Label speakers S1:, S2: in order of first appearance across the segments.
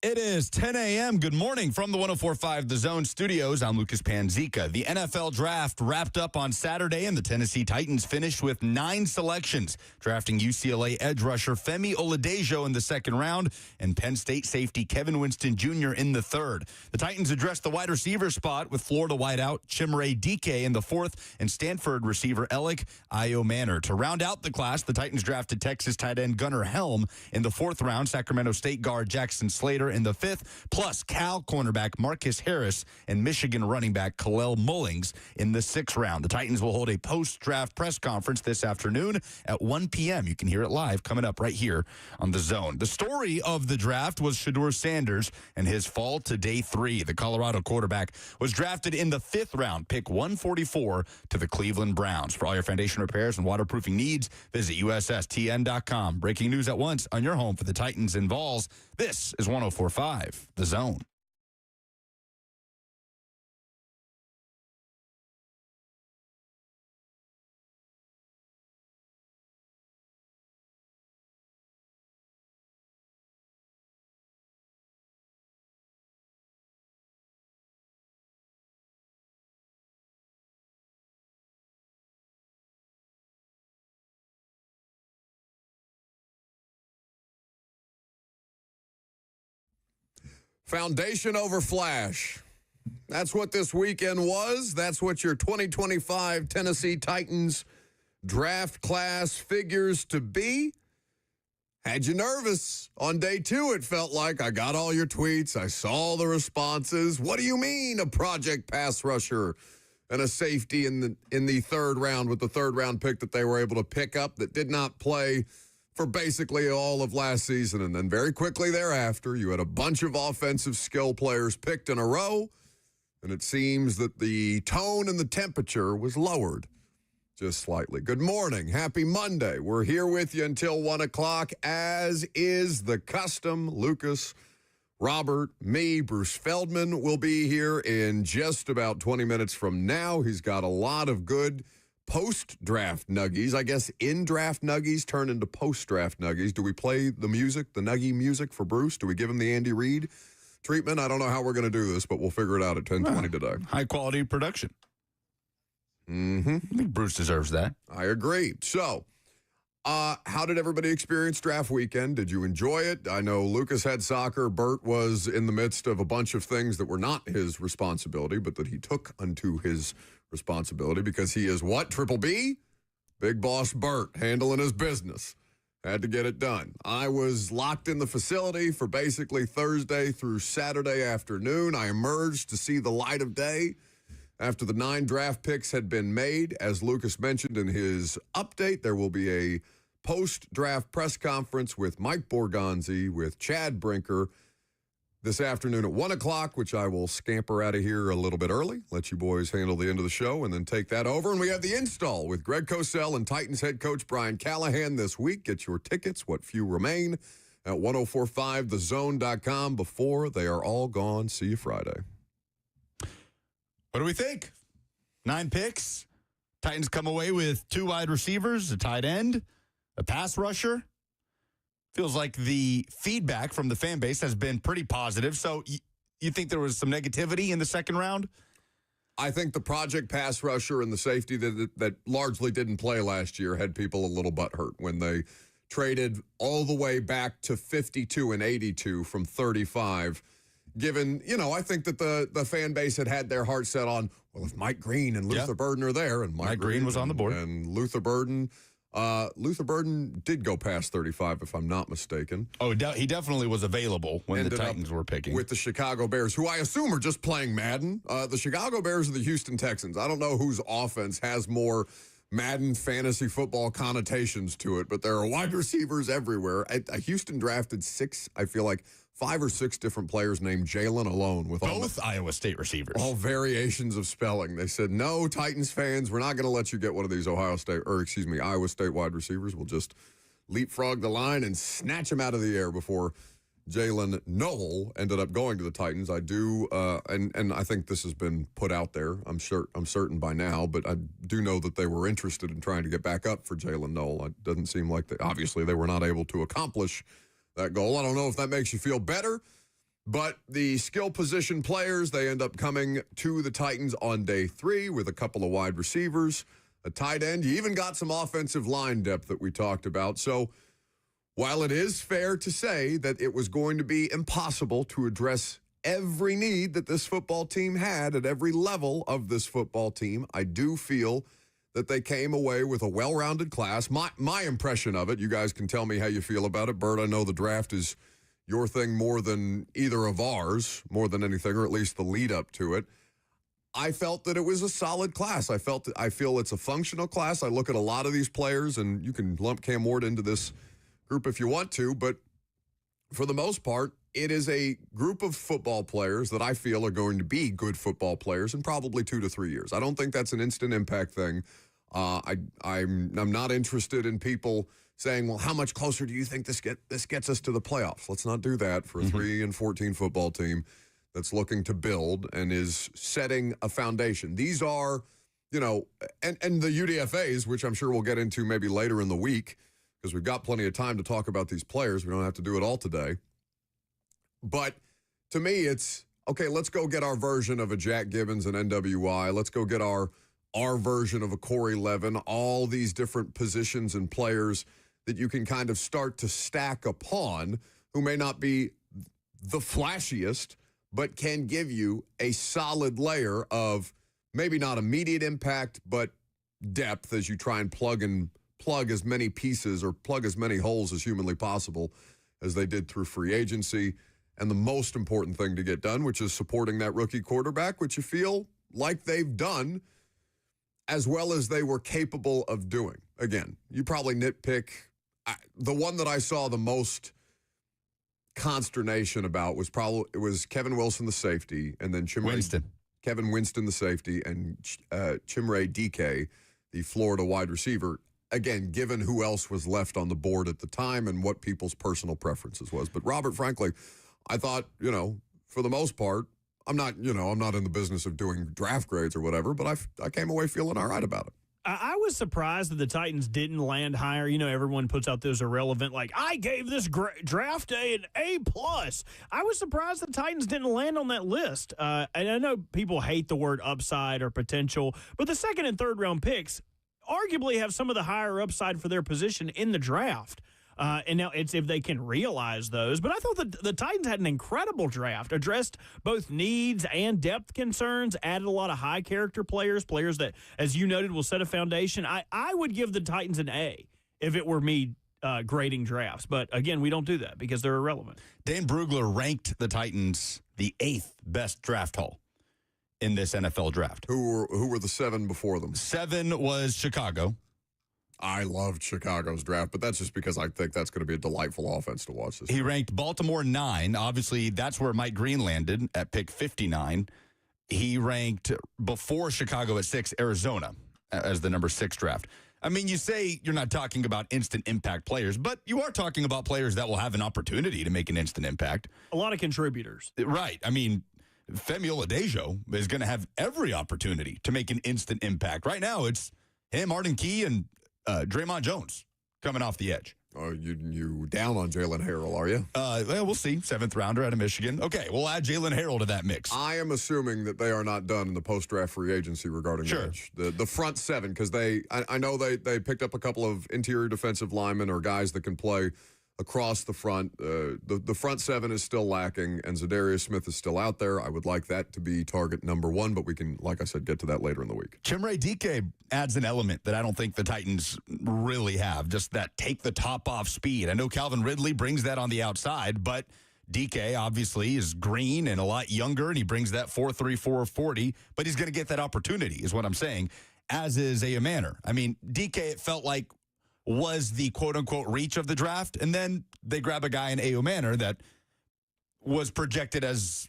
S1: It is 10 a.m. Good morning from the 104.5 The Zone studios. I'm Lucas Panzica. The NFL draft wrapped up on Saturday, and the Tennessee Titans finished with 9 selections, drafting UCLA edge rusher Femi Oladejo in the second round and Penn State safety Kevin Winston Jr. in the third. The Titans addressed the wide receiver spot with Florida wideout Chimere Dike in the fourth and Stanford receiver Alec Manor. To round out the class, the Titans drafted Texas tight end Gunnar Helm in the fourth round, Sacramento State guard Jackson Slater in the fifth, plus Cal cornerback Marcus Harris and Michigan running back Kalel Mullings in the sixth round. The Titans will hold a post-draft press conference this afternoon at 1 p.m. You can hear it live coming up right here on The Zone. The story of the draft was Shadur Sanders and his fall to day 3. The Colorado quarterback was drafted in the fifth round, pick 144 to the Cleveland Browns. For all your foundation repairs and waterproofing needs, visit USSTN.com. Breaking news at once on your home for the Titans and Vols. This is 104.5 The Zone.
S2: Foundation over flash. That's what this weekend was. That's what your 2025 Tennessee Titans draft class figures to be. Had you nervous on day 2, it felt like. I got all your tweets. I saw the responses. What do you mean a project pass rusher and a safety in the third round with the third round pick that they were able to pick up that did not play for basically all of last season? And then very quickly thereafter, you had a bunch of offensive skill players picked in a row, and it seems that the tone and the temperature was lowered just slightly. Good morning. Happy Monday. We're here with you until 1 o'clock, as is the custom. Lucas, Robert, me, Bruce Feldman will be here in just about 20 minutes from now. He's got a lot of good post-draft nuggies. I guess in-draft nuggies turn into post-draft nuggies. Do we play the music, the nuggie music for Bruce? Do we give him the Andy Reid treatment? I don't know how we're going to do this, but we'll figure it out at 10:20 today.
S1: High-quality production. I think Bruce deserves that.
S2: I agree. So, how did everybody experience draft weekend? Did you enjoy it? I know Lucas had soccer. Bert was in the midst of a bunch of things that were not his responsibility, but that he took unto his responsibility because he is what? Triple B? Big Boss Bert, handling his business. Had to get it done. I was locked in the facility for basically Thursday through Saturday afternoon. I emerged to see the light of day after the 9 draft picks had been made. As Lucas mentioned in his update, there will be a post-draft press conference with Mike Borgonzi, with Chad Brinker this afternoon at 1 o'clock, which I will scamper out of here a little bit early, let you boys handle the end of the show, and then take that over. And we have the install with Greg Cosell and Titans head coach Brian Callahan this week. Get your tickets, what few remain, at 1045thezone.com before they are all gone. See you Friday.
S1: What do we think? 9 picks. Titans come away with 2 wide receivers, a tight end, a pass rusher. Feels like the feedback from the fan base has been pretty positive. So you think there was some negativity in the second round?
S2: I think the project pass rusher and the safety that largely didn't play last year had people a little butthurt when they traded all the way back to 52 and 82 from 35. Given, I think that the fan base had their heart set on, well, if Mike Green and Luther Burden are there, and Mike Green
S1: was on the board,
S2: and Luther Burden did go past 35, if I'm not mistaken.
S1: Oh, he definitely was available when the Titans were picking.
S2: With the Chicago Bears, who I assume are just playing Madden. The Chicago Bears are the Houston Texans. I don't know whose offense has more Madden fantasy football connotations to it, but there are wide receivers everywhere. Houston drafted 5 or 6 different players named Jalen alone. With
S1: both Iowa State receivers.
S2: All variations of spelling. They said, no, Titans fans, we're not going to let you get one of these Iowa State wide receivers. We'll just leapfrog the line and snatch him out of the air before Jalen Noel ended up going to the Titans. I do, and I think this has been put out there. I'm certain by now, but I do know that they were interested in trying to get back up for Jalen Noel. It doesn't seem like obviously they were not able to accomplish that goal. I don't know if that makes you feel better But the skill position players, they end up coming to the Titans on day 3 with a couple of wide receivers, a tight end. You even got some offensive line depth that we talked about. So while it is fair to say that it was going to be impossible to address every need that this football team had at every level of this football team, I do feel that they came away with a well-rounded class. My impression of it, you guys can tell me how you feel about it. Bert, I know the draft is your thing more than either of ours, more than anything, or at least the lead up to it. I felt that it was a solid class. I feel it's a functional class. I look at a lot of these players, and you can lump Cam Ward into this group if you want to, but for the most part, it is a group of football players that I feel are going to be good football players in probably 2 to 3 years. I don't think that's an instant impact thing. I'm not interested in people saying, well, how much closer do you think this gets us to the playoffs? Let's not do that for a 3-14 football team that's looking to build and is setting a foundation. These are, and the UDFAs, which I'm sure we'll get into maybe later in the week, because we've got plenty of time to talk about these players. We don't have to do it all today. But to me, it's, okay, let's go get our version of a Jack Gibbons and NWI. Let's go get our version of a Corey Levin, all these different positions and players that you can kind of start to stack upon, who may not be the flashiest, but can give you a solid layer of maybe not immediate impact, but depth as you try and plug as many pieces or plug as many holes as humanly possible as they did through free agency. And the most important thing to get done, which is supporting that rookie quarterback, which you feel like they've done as well as they were capable of doing. Again, you probably nitpick. The one that I saw the most consternation about was Kevin Wilson, the safety, and then Kevin Winston, the safety, and Chimere Dike, the Florida wide receiver. Again, given who else was left on the board at the time and what people's personal preferences was. But Robert, frankly, I thought, for the most part, I'm not in the business of doing draft grades or whatever, but I came away feeling all right about it.
S3: I was surprised that the Titans didn't land higher. Everyone puts out those irrelevant, like, I gave this draft day an A+. I was surprised the Titans didn't land on that list. And I know people hate the word upside or potential, but the second and third round picks arguably have some of the higher upside for their position in the draft. And now it's if they can realize those. But I thought that the Titans had an incredible draft, addressed both needs and depth concerns, added a lot of high-character players that, as you noted, will set a foundation. I would give the Titans an A if it were me grading drafts. But, again, we don't do that because they're irrelevant.
S1: Dan Brugler ranked the Titans the 8th best draft haul in this NFL draft.
S2: Who were the 7 before them?
S1: 7 was Chicago.
S2: I loved Chicago's draft, but that's just because I think that's going to be a delightful offense to watch this
S1: He
S2: year.
S1: ranked Baltimore 9. Obviously, that's where Mike Green landed at pick 59. He ranked before Chicago at 6, Arizona as the number 6 draft. I mean, you say you're not talking about instant impact players, but you are talking about players that will have an opportunity to make an instant impact.
S3: A lot of contributors.
S1: Right. I mean, Femi Oladejo is going to have every opportunity to make an instant impact. Right now, it's him, Arden Key, and Draymond Jones coming off the edge.
S2: Oh, you down on Jalen Harrell, are you?
S1: Well, we'll see. 7th rounder out of Michigan. Okay, we'll add Jalen Harrell to that mix.
S2: I am assuming that they are not done in the post-draft free agency regarding edge. The front 7, because I know they picked up a couple of interior defensive linemen or guys that can play across the front. The front 7 is still lacking, and Zadarius Smith is still out there. I would like that to be target number 1, but we can, like I said, get to that later in the week.
S1: Chimere Dike adds an element that I don't think the Titans really have, just that take the top off speed. I know Calvin Ridley brings that on the outside, but Dike obviously is green and a lot younger, and he brings that 4.3, 4.40, but he's going to get that opportunity is what I'm saying, as is Aya Manor. I mean, Dike, it felt like, was the quote-unquote reach of the draft, and then they grab a guy in Aya Manor that was projected as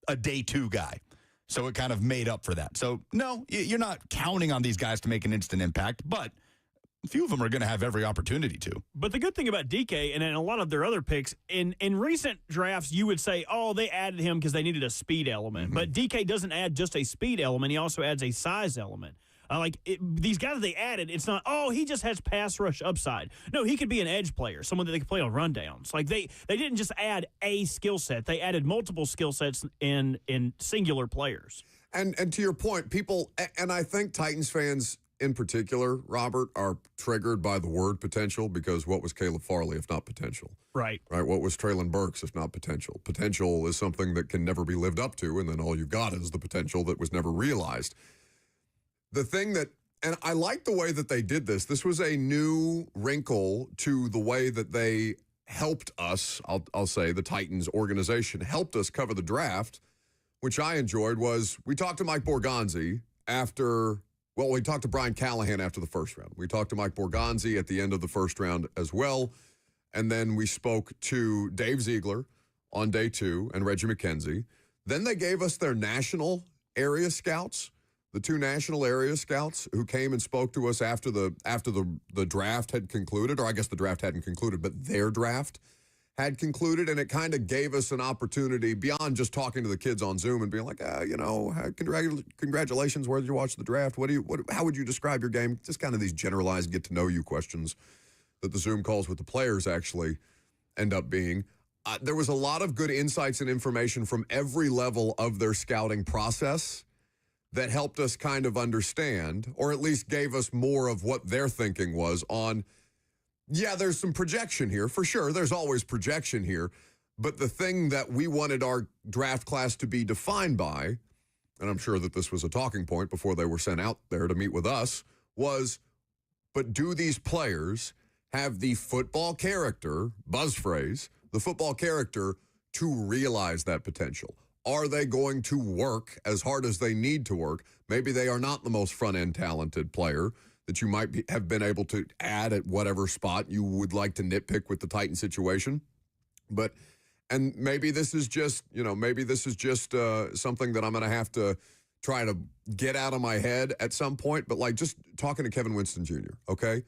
S1: a day 2 guy. So it kind of made up for that. So, no, you're not counting on these guys to make an instant impact, but a few of them are going to have every opportunity to.
S3: But the good thing about Dike and in a lot of their other picks, in recent drafts, you would say, oh, they added him because they needed a speed element. Mm-hmm. But Dike doesn't add just a speed element. He also adds a size element. These guys that they added, it's not, oh, he just has pass rush upside. No, he could be an edge player, someone that they could play on rundowns. Like they didn't just add a skill set. They added multiple skill sets in singular players.
S2: And to your point, people, and I think Titans fans in particular, Robert, are triggered by the word potential because what was Caleb Farley if not potential?
S3: Right.
S2: What was Traylon Burks if not potential? Potential is something that can never be lived up to, and then all you've got is the potential that was never realized. The thing that, and I like the way that they did this. This was a new wrinkle to the way that they helped us, I'll say, the Titans organization helped us cover the draft, which I enjoyed. Was we talked to Mike Borgonzi after, well, we talked to Brian Callahan after the first round. We talked to Mike Borgonzi at the end of the first round as well. And then we spoke to Dave Ziegler on day 2 and Reggie McKenzie. Then they gave us their national area scouts, the 2 national area scouts who came and spoke to us after the draft had concluded, or I guess the draft hadn't concluded, but their draft had concluded, and it kind of gave us an opportunity beyond just talking to the kids on Zoom and being like, congratulations, where did you watch the draft? How would you describe your game? Just kind of these generalized get-to-know-you questions that the Zoom calls with the players actually end up being. There was a lot of good insights and information from every level of their scouting process that helped us kind of understand, or at least gave us more of what their thinking was on, yeah, there's some projection here, for sure. There's always projection here. But the thing that we wanted our draft class to be defined by, and I'm sure that this was a talking point before they were sent out there to meet with us, was, but do these players have the football character, buzz phrase, the football character to realize that potential? Are they going to work as hard as they need to work? Maybe they are not the most front-end talented player that you might have been able to add at whatever spot you would like to nitpick with the Titan situation. And maybe this is just, something that I'm going to have to try to get out of my head at some point. But like just talking to Kevin Winston Jr., okay?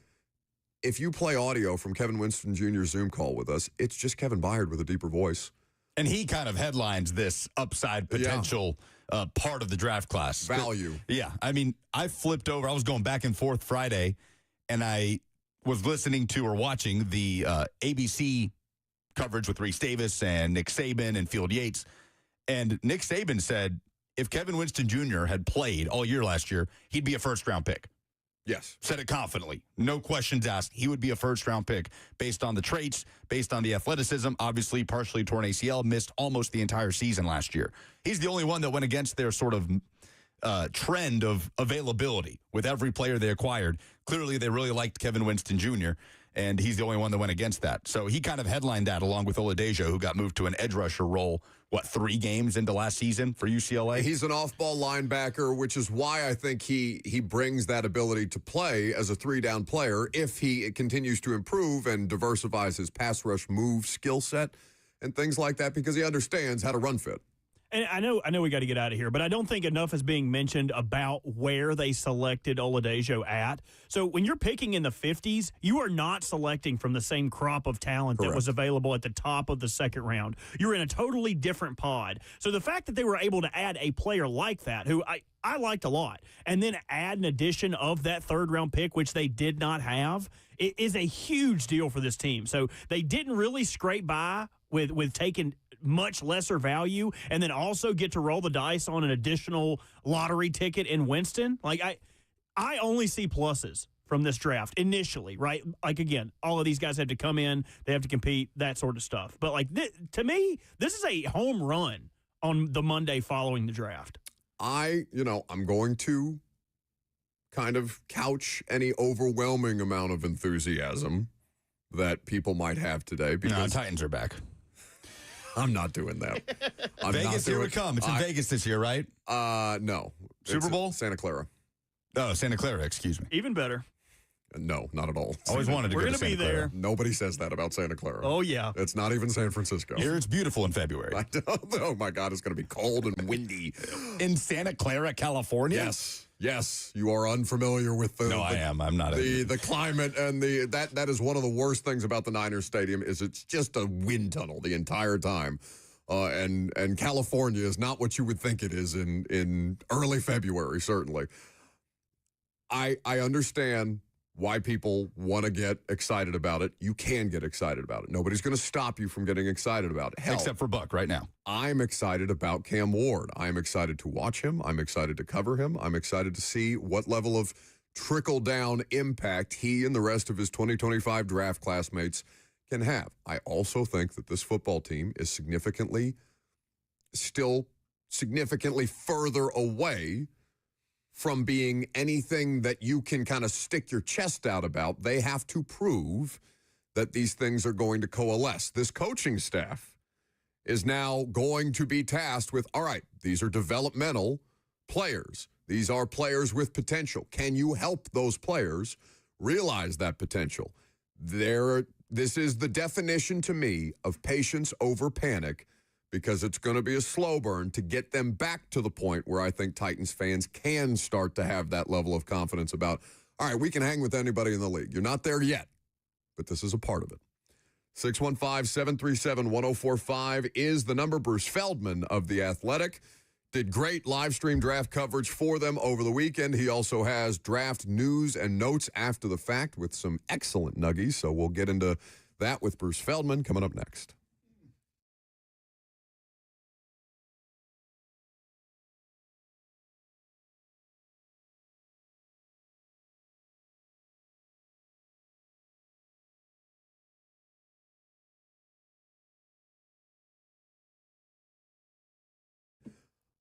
S2: If you play audio from Kevin Winston Jr.'s Zoom call with us, it's just Kevin Byard with a deeper voice.
S1: And he kind of headlines this upside potential part of the draft class.
S2: Value.
S1: Yeah. I mean, I flipped over. I was going back and forth Friday, and I was listening to or watching the ABC coverage with Reese Davis and Nick Saban and Field Yates. And Nick Saban said if Kevin Winston Jr. had played all year last year, he'd be a first-round pick.
S2: Yes.
S1: Said it confidently. No questions asked. He would be a first-round pick based on the traits, based on the athleticism. Obviously, partially torn ACL, missed almost the entire season last year. He's the only one that went against their sort of trend of availability with every player they acquired. Clearly, they really liked Kevin Winston Jr., and he's the only one that went against that. So he kind of headlined that along with Oladejo, who got moved to an edge rusher role, 3 games into last season for UCLA?
S2: He's an off-ball linebacker, which is why I think he brings that ability to play as a 3-down player if he continues to improve and diversifies his pass rush move skill set and things like that, because he understands how to run fit.
S3: And I know we got to get out of here, but I don't think enough is being mentioned about where they selected Oladejo at. So when you're picking in the 50s, you are not selecting from the same crop of talent
S2: Correct.
S3: that was available at the top of the second round. You're in a totally different pod. So the fact that they were able to add a player like that, who I liked a lot, and then add an addition of that third-round pick, which they did not have, it is a huge deal for this team. So they didn't really scrape by with taking much lesser value and then also get to roll the dice on an additional lottery ticket in Winston. Like, I only see pluses from this draft initially, right? Like, again, all of these guys have to come in, they have to compete, that sort of stuff. But, like, to me, this is a home run on the Monday following the draft.
S2: I'm going to kind of couch any overwhelming amount of enthusiasm that people might have today. Because
S1: Titans are back.
S2: I'm not doing that.
S1: Vegas, here we come. It's in Vegas this year, right?
S2: No.
S1: Super Bowl?
S2: Santa Clara.
S1: Oh, Santa Clara, excuse me.
S3: Even better.
S2: No, not at all.
S1: Always wanted to go to Santa Clara.
S3: We're going to be there.
S2: Nobody says that about Santa Clara.
S3: Oh, yeah.
S2: It's not even San Francisco.
S1: Here it's beautiful in February.
S2: Oh, my God, it's going to be cold and windy.
S1: In Santa Clara, California?
S2: Yes. You are unfamiliar with the...
S1: No, I am. I'm not.
S2: The climate and that is one of the worst things about the Niners Stadium is it's just a wind tunnel the entire time. And California is not what you would think it is in early February, certainly. I understand why people want to get excited about it. You can get excited about it. Nobody's going to stop you from getting excited about it. Hell,
S1: Except for Buck right now.
S2: I'm excited about Cam Ward. I'm excited to watch him. I'm excited to cover him. I'm excited to see what level of trickle-down impact he and the rest of his 2025 draft classmates can have. I also think that this football team is still significantly further away from being anything that you can kind of stick your chest out about. They have to prove that these things are going to coalesce. This coaching staff is now going to be tasked with, all right, these are developmental players. These are players with potential. Can you help those players realize that potential? This is the definition to me of patience over panic, because it's going to be a slow burn to get them back to the point where I think Titans fans can start to have that level of confidence about, all right, we can hang with anybody in the league. You're not there yet, but this is a part of it. 615-737-1045 is the number. Bruce Feldman of The Athletic did great live stream draft coverage for them over the weekend. He also has draft news and notes after the fact with some excellent nuggies, so we'll get into that with Bruce Feldman coming up next.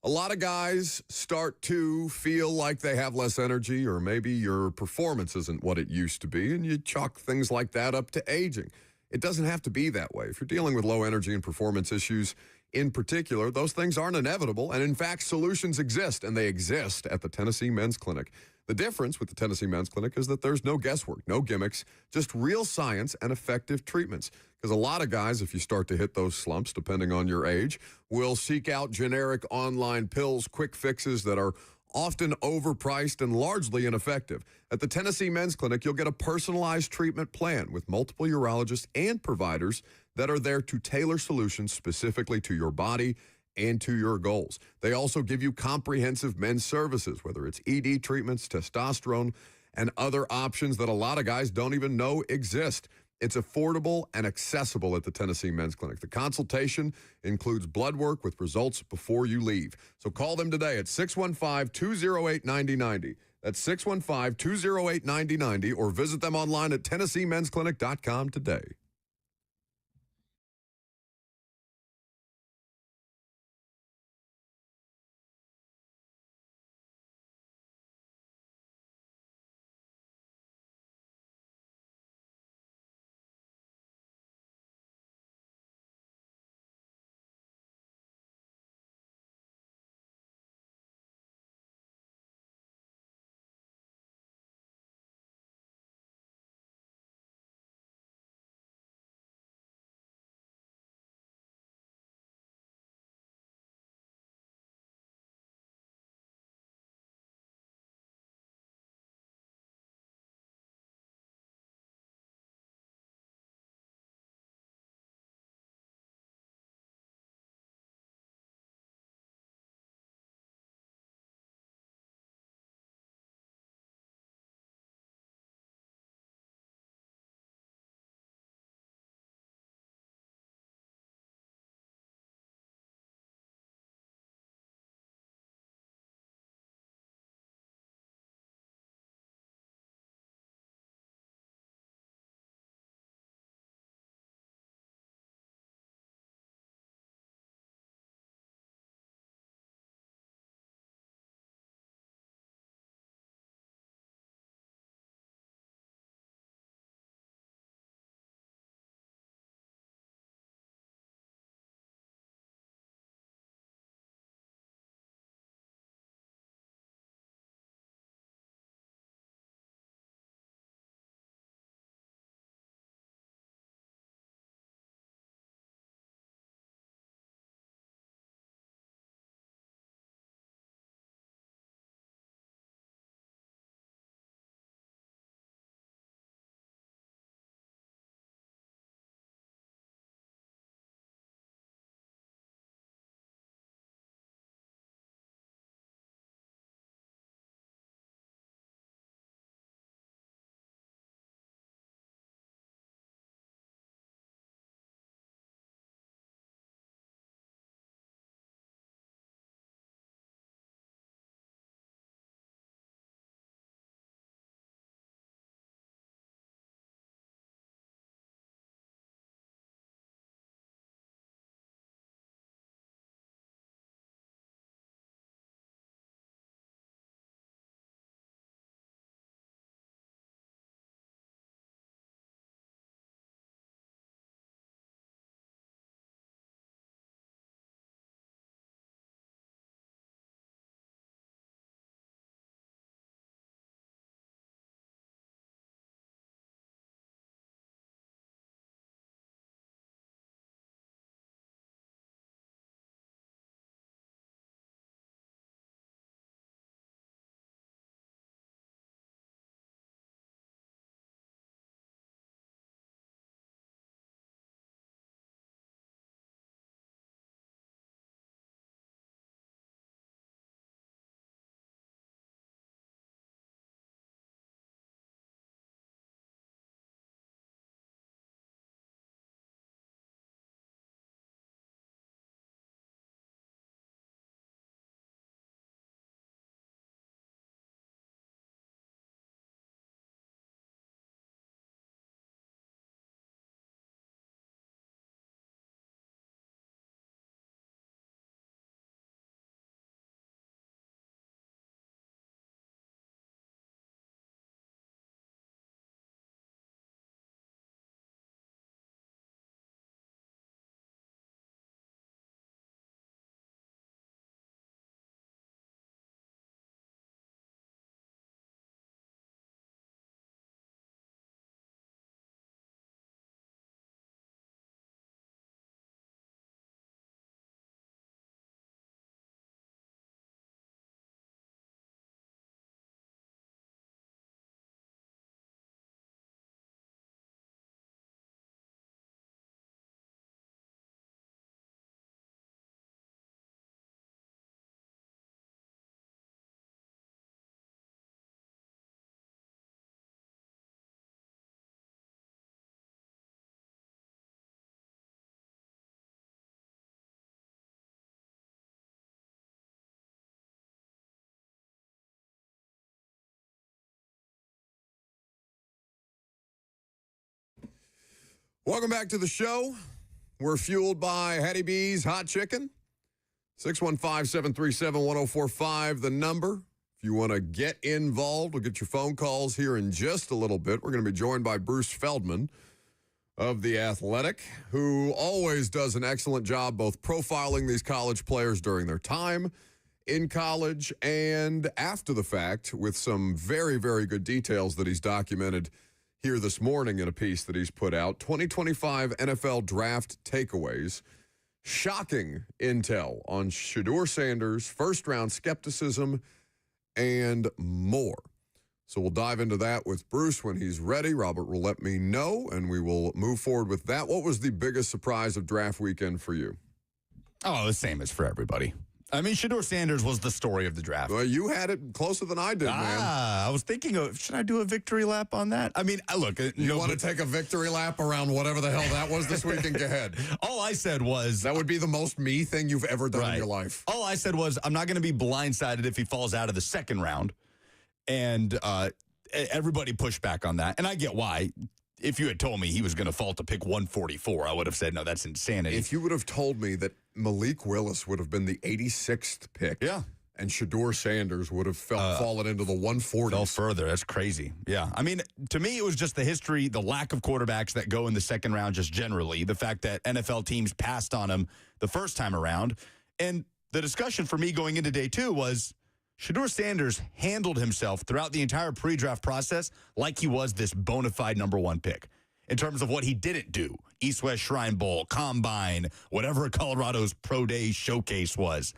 S2: A lot of guys start to feel like they have less energy, or maybe your performance isn't what it used to be, and you chalk things like that up to aging. It doesn't have to be that way. If you're dealing with low energy and performance issues in particular, those things aren't inevitable, and in fact, solutions exist, and they exist at the Tennessee Men's Clinic. The difference with the Tennessee Men's Clinic is that there's no guesswork, no gimmicks, just real science and effective treatments. Because a lot of guys, if you start to hit those slumps, depending on your age, will seek out generic online pills, quick fixes that are often overpriced and largely ineffective. At the Tennessee Men's Clinic, you'll get a personalized treatment plan with multiple urologists and providers that are there to tailor solutions specifically to your body and to your goals. They also give you comprehensive men's services, whether it's ED treatments, testosterone, and other options that a lot of guys don't even know exist. It's affordable and accessible at the Tennessee Men's Clinic. The consultation includes blood work with results before you leave. So call them today at 615-208-9090. That's 615-208-9090, or visit them online at TennesseeMen'sClinic.com today. Welcome back to the show. We're fueled by Hattie B's Hot Chicken. 615-737-1045, the number. If you want to get involved, we'll get your phone calls here in just a little bit. We're going to be joined by Bruce Feldman of The Athletic, who always does an excellent job both profiling these college players during their time in college and after the fact with some very, very good details that he's documented here this morning in a piece that he's put out. 2025 NFL Draft Takeaways. Shocking intel on Shadur Sanders, first-round skepticism, and more. So we'll dive into that with Bruce when he's ready. Robert will let me know, and we will move forward with that. What was the biggest surprise of draft weekend for you?
S1: Oh, the same as for everybody. I mean, Shadur Sanders was the story of the draft.
S2: Well, you had it closer than I did, man.
S1: I was thinking of, should I do a victory lap on that? I mean, look.
S2: You want to take a victory lap around whatever the hell that was this weekend? Go ahead.
S1: All I said was...
S2: That would be the most me thing you've ever done in your life.
S1: All I said was, I'm not going to be blindsided if he falls out of the second round. And everybody pushed back on that. And I get why. If you had told me he was going to fall to pick 144, I would have said, no, that's insanity.
S2: If you would have told me that Malik Willis would have been the 86th pick, and Shadur Sanders would have fallen into the 140s.
S1: Fell further. That's crazy. Yeah. I mean, to me, it was just the history, the lack of quarterbacks that go in the second round just generally, the fact that NFL teams passed on him the first time around. And the discussion for me going into day two was Shadur Sanders handled himself throughout the entire pre-draft process like he was this bona fide number one pick in terms of what he didn't do. East-West Shrine Bowl, Combine, whatever Colorado's Pro Day showcase was.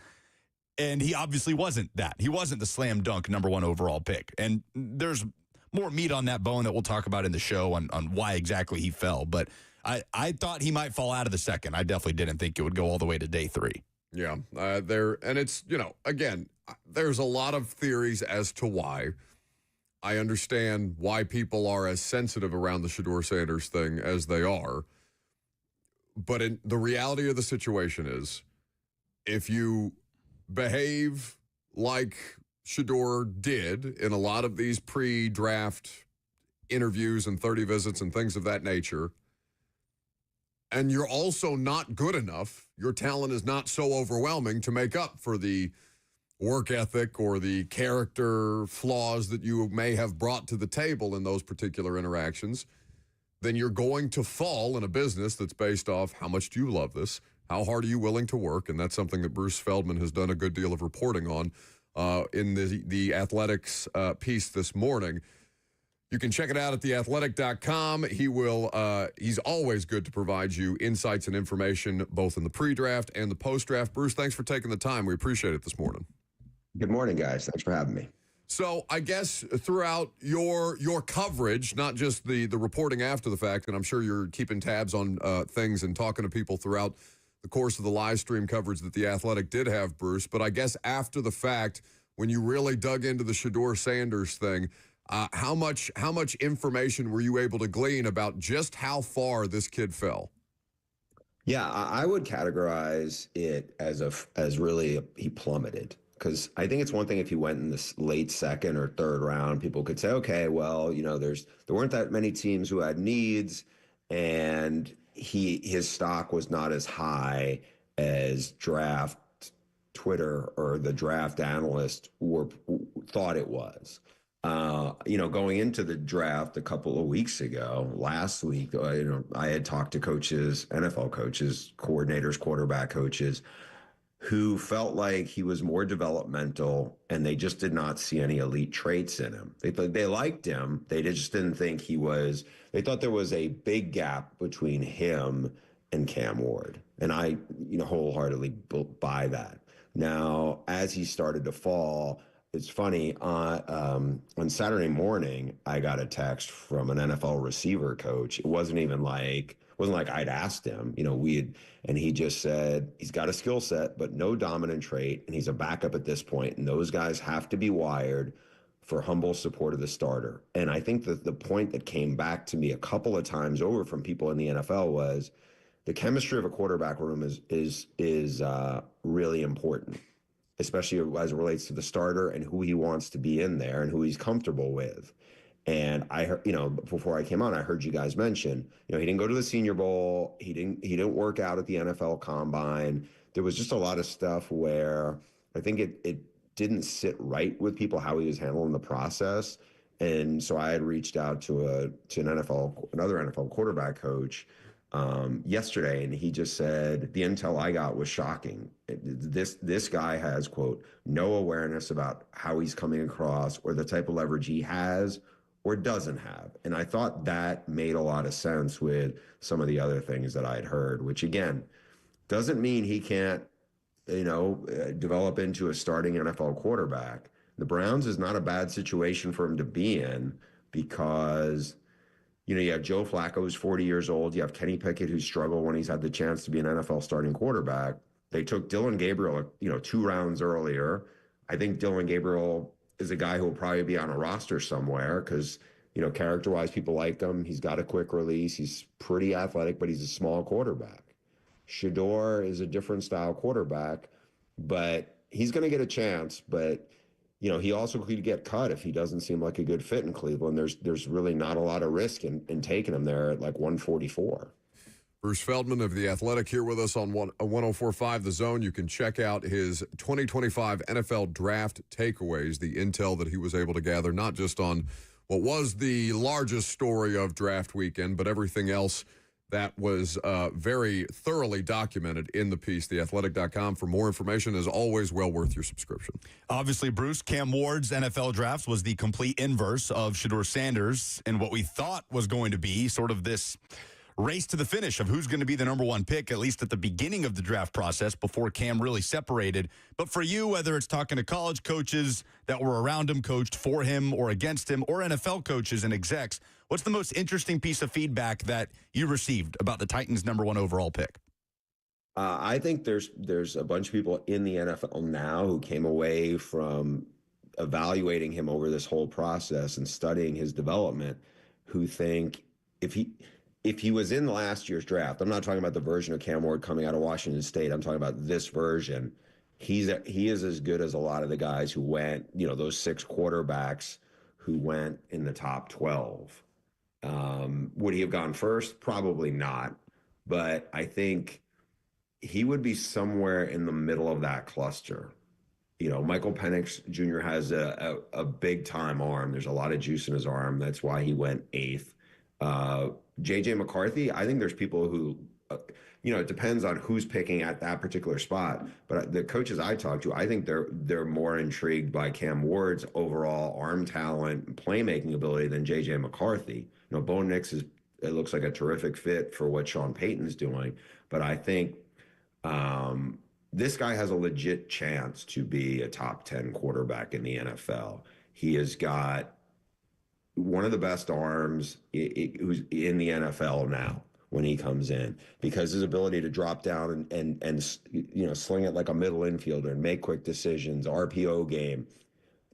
S1: And he obviously wasn't that. He wasn't the slam dunk number one overall pick. And there's more meat on that bone that we'll talk about in the show on why exactly he fell. But I thought he might fall out of the second. I definitely didn't think it would go all the way to day three.
S2: Yeah, and it's, again, there's a lot of theories as to why. I understand why people are as sensitive around the Shadur Sanders thing as they are. But the reality of the situation is, if you behave like Shadur did in a lot of these pre-draft interviews and 30 visits and things of that nature, and you're also not good enough, your talent is not so overwhelming to make up for the work ethic or the character flaws that you may have brought to the table in those particular interactions, then you're going to fall in a business that's based off how much do you love this, how hard are you willing to work, and that's something that Bruce Feldman has done a good deal of reporting on in the Athletics piece this morning. You can check it out at theathletic.com. He's always good to provide you insights and information both in the pre-draft and the post-draft. Bruce, thanks for taking the time. We appreciate it this morning.
S4: Good morning, guys. Thanks for having me.
S2: So I guess throughout your coverage, not just the reporting after the fact, and I'm sure you're keeping tabs on things and talking to people throughout the course of the live stream coverage that The Athletic did have, Bruce, but I guess after the fact, when you really dug into the Shadur Sanders thing, how much information were you able to glean about just how far this kid fell?
S4: Yeah, I would categorize it as really he plummeted. Because I think it's one thing if he went in this late second or third round, people could say, okay, well, there weren't that many teams who had needs, and his stock was not as high as draft Twitter or the draft analysts thought it was. Going into the draft a couple of weeks ago, last week, I had talked to coaches, NFL coaches, coordinators, quarterback coaches, who felt like he was more developmental and they just did not see any elite traits in him. They liked him. They just didn't think they thought there was a big gap between him and Cam Ward. And I, wholeheartedly buy that. Now, as he started to fall, it's funny, on Saturday morning, I got a text from an NFL receiver coach. It wasn't like I'd asked him, and he just said he's got a skill set, but no dominant trait, and he's a backup at this point, and those guys have to be wired for humble support of the starter. And I think that the point that came back to me a couple of times over from people in the NFL was the chemistry of a quarterback room is really important, especially as it relates to the starter and who he wants to be in there and who he's comfortable with. And I heard, before I came on, I heard you guys mention, he didn't go to the Senior Bowl. He didn't work out at the NFL Combine. There was just a lot of stuff where I think it didn't sit right with people how he was handling the process. And so I had reached out to another NFL quarterback coach yesterday, and he just said the intel I got was shocking. This guy has, quote, no awareness about how he's coming across or the type of leverage he has or doesn't have. And I thought that made a lot of sense with some of the other things that I'd heard, which again, doesn't mean he can't, develop into a starting NFL quarterback. The Browns is not a bad situation for him to be in because, you have Joe Flacco, who's 40 years old. You have Kenny Pickett, who's struggled when he's had the chance to be an NFL starting quarterback. They took Dylan Gabriel, 2 rounds earlier. I think Dylan Gabriel is a guy who will probably be on a roster somewhere because, character-wise, people like him. He's got a quick release. He's pretty athletic, but he's a small quarterback. Shadur is a different style quarterback, but he's going to get a chance. But, he also could get cut if he doesn't seem like a good fit in Cleveland. There's really not a lot of risk in taking him there at like 144.
S2: Bruce Feldman of The Athletic here with us on 104.5 The Zone. You can check out his 2025 NFL Draft takeaways, the intel that he was able to gather, not just on what was the largest story of draft weekend, but everything else that was very thoroughly documented in the piece. TheAthletic.com for more information is always well worth your subscription.
S1: Obviously, Bruce, Cam Ward's NFL drafts was the complete inverse of Shadur Sanders and what we thought was going to be sort of this race to the finish of who's going to be the number one pick, at least at the beginning of the draft process before Cam really separated. But for you, whether it's talking to college coaches that were around him, coached for him or against him, or NFL coaches and execs, what's the most interesting piece of feedback that you received about the Titans' number one overall pick?
S4: I think there's a bunch of people in the NFL now who came away from evaluating him over this whole process and studying his development who think if he was in last year's draft, I'm not talking about the version of Cam Ward coming out of Washington State. I'm talking about this version. He is as good as a lot of the guys who went, those 6 quarterbacks who went in the top 12. Would he have gone first? Probably not. But I think he would be somewhere in the middle of that cluster. Michael Penix Jr. has a big time arm. There's a lot of juice in his arm. That's why he went 8th. J.J. McCarthy, I think there's people who, it depends on who's picking at that particular spot. But the coaches I talk to, I think they're more intrigued by Cam Ward's overall arm talent and playmaking ability than J.J. McCarthy. Bo Nix it looks like a terrific fit for what Sean Payton's doing. But I think this guy has a legit chance to be a top 10 quarterback in the NFL. He has got one of the best arms who's in the NFL now when he comes in, because his ability to drop down and sling it like a middle infielder and make quick decisions, RPO game.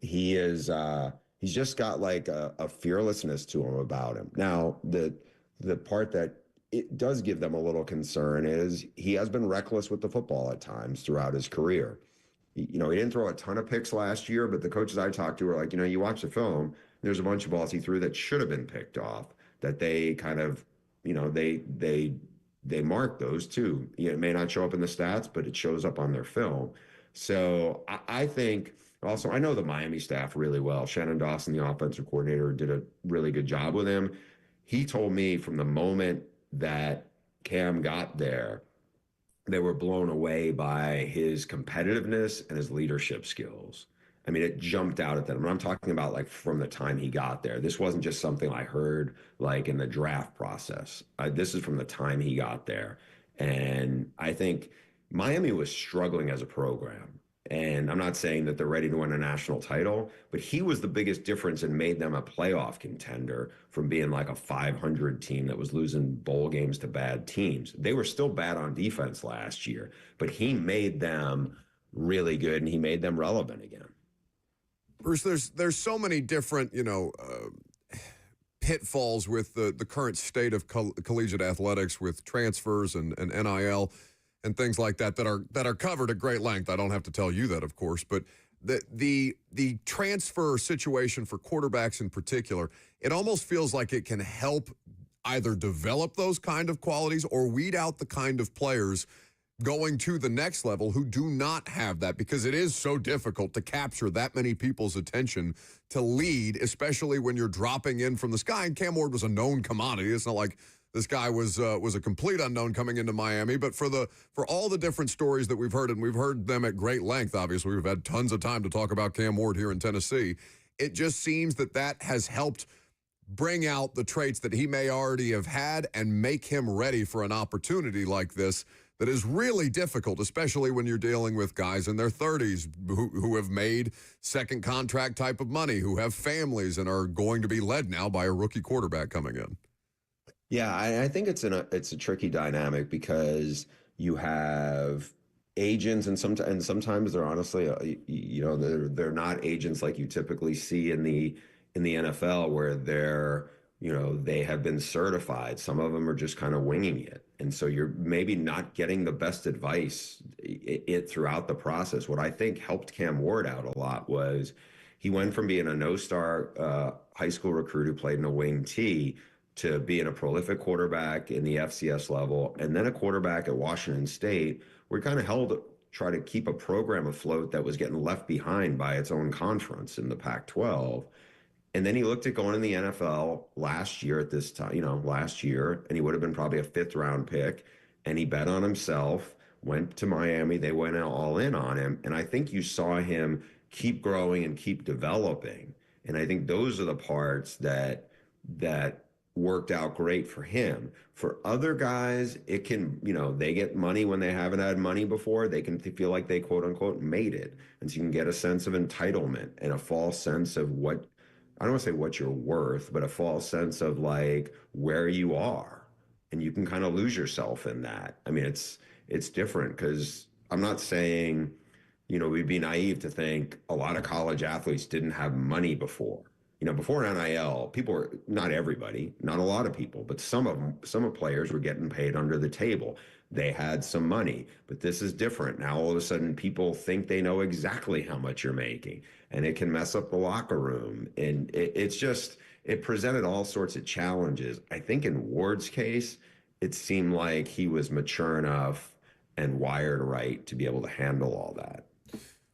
S4: He's just got like a fearlessness to him about him. Now, the part that it does give them a little concern is he has been reckless with the football at times throughout his career. He didn't throw a ton of picks last year, but the coaches I talked to were like, you watch the film, there's a bunch of balls he threw that should have been picked off that they kind of, they mark those too. It may not show up in the stats, but it shows up on their film. So I think also, I know the Miami staff really well. Shannon Dawson, the offensive coordinator, did a really good job with him. He told me from the moment that Cam got there, they were blown away by his competitiveness and his leadership skills. I mean, it jumped out at them. And I'm talking about like from the time he got there. This wasn't just something I heard like in the draft process. This is from the time he got there. And I think Miami was struggling as a program. And I'm not saying that they're ready to win a national title, but he was the biggest difference and made them a playoff contender from being like a 500 team that was losing bowl games to bad teams. They were still bad on defense last year, but he made them really good and he made them relevant again.
S2: Bruce, there's so many different, pitfalls with the current state of collegiate athletics with transfers and NIL and things like that are covered at great length. I don't have to tell you that, of course, but the transfer situation for quarterbacks in particular, it almost feels like it can help either develop those kind of qualities or weed out the kind of players going to the next level who do not have that, because it is so difficult to capture that many people's attention to lead, especially when you're dropping in from the sky. And Cam Ward was a known commodity. It's not like this guy was a complete unknown coming into Miami. But for all the different stories that we've heard, and we've heard them at great length, obviously, we've had tons of time to talk about Cam Ward here in Tennessee. It just seems that has helped bring out the traits that he may already have had and make him ready for an opportunity like this that is really difficult, especially when you're dealing with guys in their 30s who have made second contract type of money, who have families and are going to be led now by a rookie quarterback coming in.
S4: Yeah, I think it's a tricky dynamic because you have agents and sometimes they're honestly they're not agents like you typically see in the NFL, where they have been certified. Some of them are just kind of winging it. And so you're maybe not getting the best advice throughout the process. What I think helped Cam Ward out a lot was he went from being a no-star high school recruit who played in a wing T to being a prolific quarterback in the FCS level, and then a quarterback at Washington State. We're kind of try to keep a program afloat that was getting left behind by its own conference in the Pac-12. And then he looked at going in the NFL last year at this time, and he would have been probably a 5th-round pick. And he bet on himself, went to Miami. They went all in on him. And I think you saw him keep growing and keep developing. And I think those are the parts that worked out great for him. For other guys, it can, they get money when they haven't had money before. They can feel like they, quote unquote, made it. And so you can get a sense of entitlement and a false sense of I don't want to say what you're worth, but a false sense of like where you are. And you can kind of lose yourself in that. I mean, it's different, because I'm not saying, we'd be naive to think a lot of college athletes didn't have money before. Before NIL, not everybody, not a lot of people, but some players were getting paid under the table. They had some money, but this is different. Now, all of a sudden, people think they know exactly how much you're making, and it can mess up the locker room. And it presented all sorts of challenges. I think in Ward's case, it seemed like he was mature enough and wired right to be able to handle all that.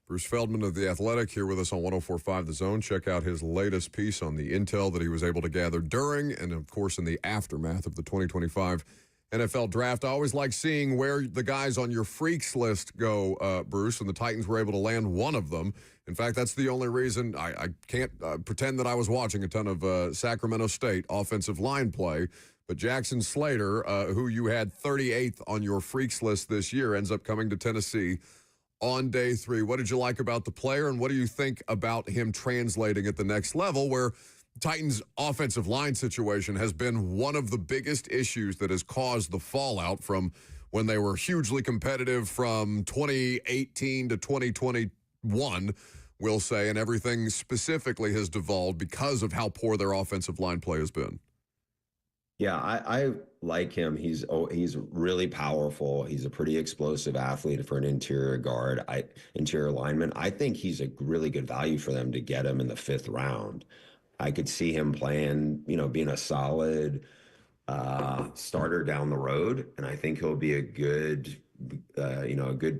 S2: Bruce Feldman of The Athletic here with us on 104.5 The Zone. Check out his latest piece on the intel that he was able to gather during and, of course, in the aftermath of the 2025 NFL Draft. I always like seeing where the guys on your freaks list go, Bruce, and the Titans were able to land one of them. In fact, that's the only reason I can't pretend that I was watching a ton of Sacramento State offensive line play. But Jackson Slater, who you had 38th on your freaks list this year, ends up coming to Tennessee on day 3. What did you like about the player, and what do you think about him translating at the next level, where Titans' offensive line situation has been one of the biggest issues that has caused the fallout from when they were hugely competitive from 2018 to 2021, we'll say, and everything specifically has devolved because of how poor their offensive line play has been?
S4: Yeah, I like him. He's really powerful. He's a pretty explosive athlete for an interior lineman. I think he's a really good value for them to get him in the 5th round. I could see him playing, being a solid starter down the road, and I think he'll be a good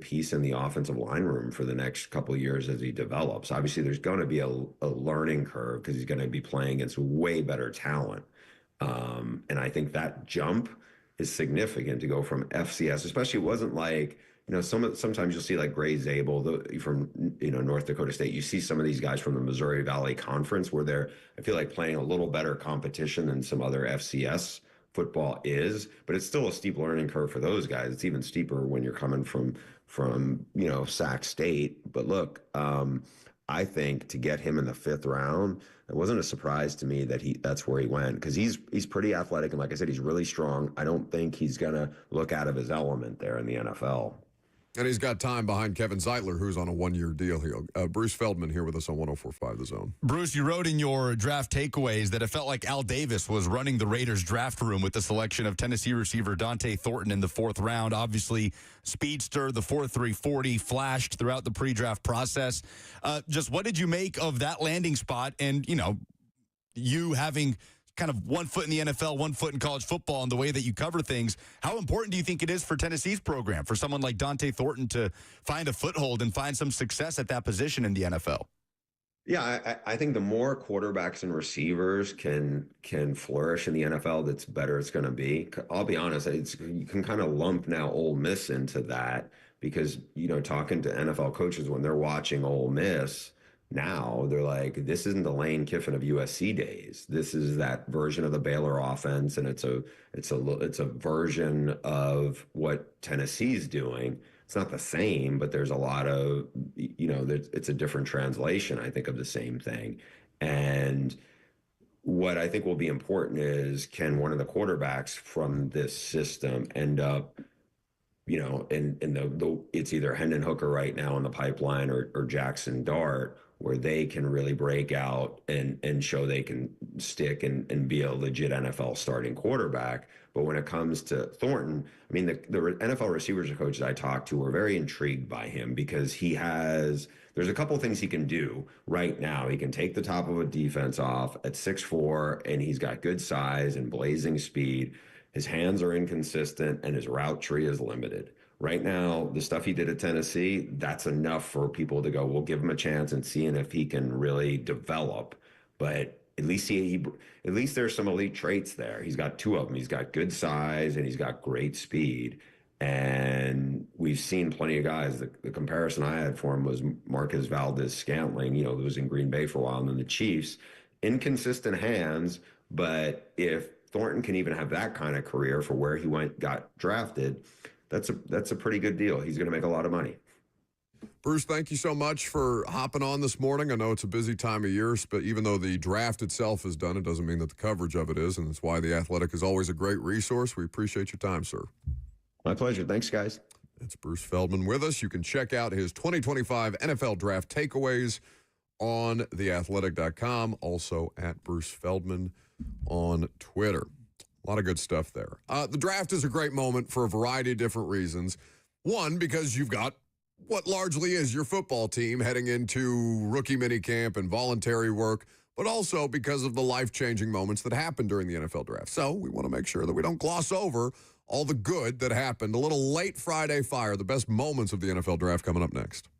S4: piece in the offensive line room for the next couple of years as he develops. Obviously, there's going to be a learning curve because he's going to be playing against way better talent. And I think that jump is significant to go from FCS, especially. It wasn't like, sometimes you'll see like Gray Zabel from, North Dakota State. You see some of these guys from the Missouri Valley Conference where they're, I feel like, playing a little better competition than some other FCS football is, but it's still a steep learning curve for those guys. It's even steeper when you're coming from Sac State. But look, I think to get him in the 5th round, it wasn't a surprise to me that that's where he went, because he's pretty athletic, and like I said, he's really strong. I don't think he's gonna look out of his element there in the NFL.
S2: And he's got time behind Kevin Zeitler, who's on a one-year deal here. Bruce Feldman here with us on 104.5 The Zone.
S1: Bruce, you wrote in your draft takeaways that it felt like Al Davis was running the Raiders draft room with the selection of Tennessee receiver Dante Thornton in the 4th round. Obviously, speedster, the 4.3 40 flashed throughout the pre-draft process. Just what did you make of that landing spot and, you having kind of one foot in the NFL, one foot in college football and the way that you cover things? How important do you think it is for Tennessee's program, for someone like Dante Thornton to find a foothold and find some success at that position in the NFL?
S4: Yeah, I think the more quarterbacks and receivers can flourish in the NFL, that's better it's going to be. I'll be honest, you can kind of lump now Ole Miss into that because, talking to NFL coaches when they're watching Ole Miss now, they're like, this isn't the Lane Kiffin of USC days. This is that version of the Baylor offense, and it's a version of what Tennessee's doing. It's not the same, but there's a lot of, it's a different translation, I think, of the same thing. And what I think will be important is, can one of the quarterbacks from this system end up, it's either Hendon Hooker right now in the pipeline or Jackson Dart, where they can really break out and show they can stick and be a legit NFL starting quarterback. But when it comes to Thornton, I mean, the NFL receivers coaches I talked to were very intrigued by him because there's a couple things he can do right now. He can take the top of a defense off at 6'4", and he's got good size and blazing speed. His hands are inconsistent and his route tree is limited. Right now, the stuff he did at Tennessee, that's enough for people to go, we'll give him a chance and seeing if he can really develop. But at least at least there's some elite traits there. He's got 2 of them. He's got good size and he's got great speed. And we've seen plenty of guys. The comparison I had for him was Marquez Valdez-Scantling, who was in Green Bay for a while, and then the Chiefs. Inconsistent hands, but if Thornton can even have that kind of career for where he got drafted, that's a pretty good deal. He's going to make a lot of money.
S2: Bruce, thank you so much for hopping on this morning. I know it's a busy time of year, but even though the draft itself is done, it doesn't mean that the coverage of it is, and that's why The Athletic is always a great resource. We appreciate your time, sir.
S4: My pleasure. Thanks, guys.
S2: It's Bruce Feldman with us. You can check out his 2025 NFL Draft takeaways on theathletic.com, also at Bruce Feldman on Twitter. A lot of good stuff there. The draft is a great moment for a variety of different reasons. One, because you've got what largely is your football team heading into rookie minicamp and voluntary work, but also because of the life-changing moments that happen during the NFL draft. So we want to make sure that we don't gloss over all the good that happened. A little late Friday fire, the best moments of the NFL draft coming up next.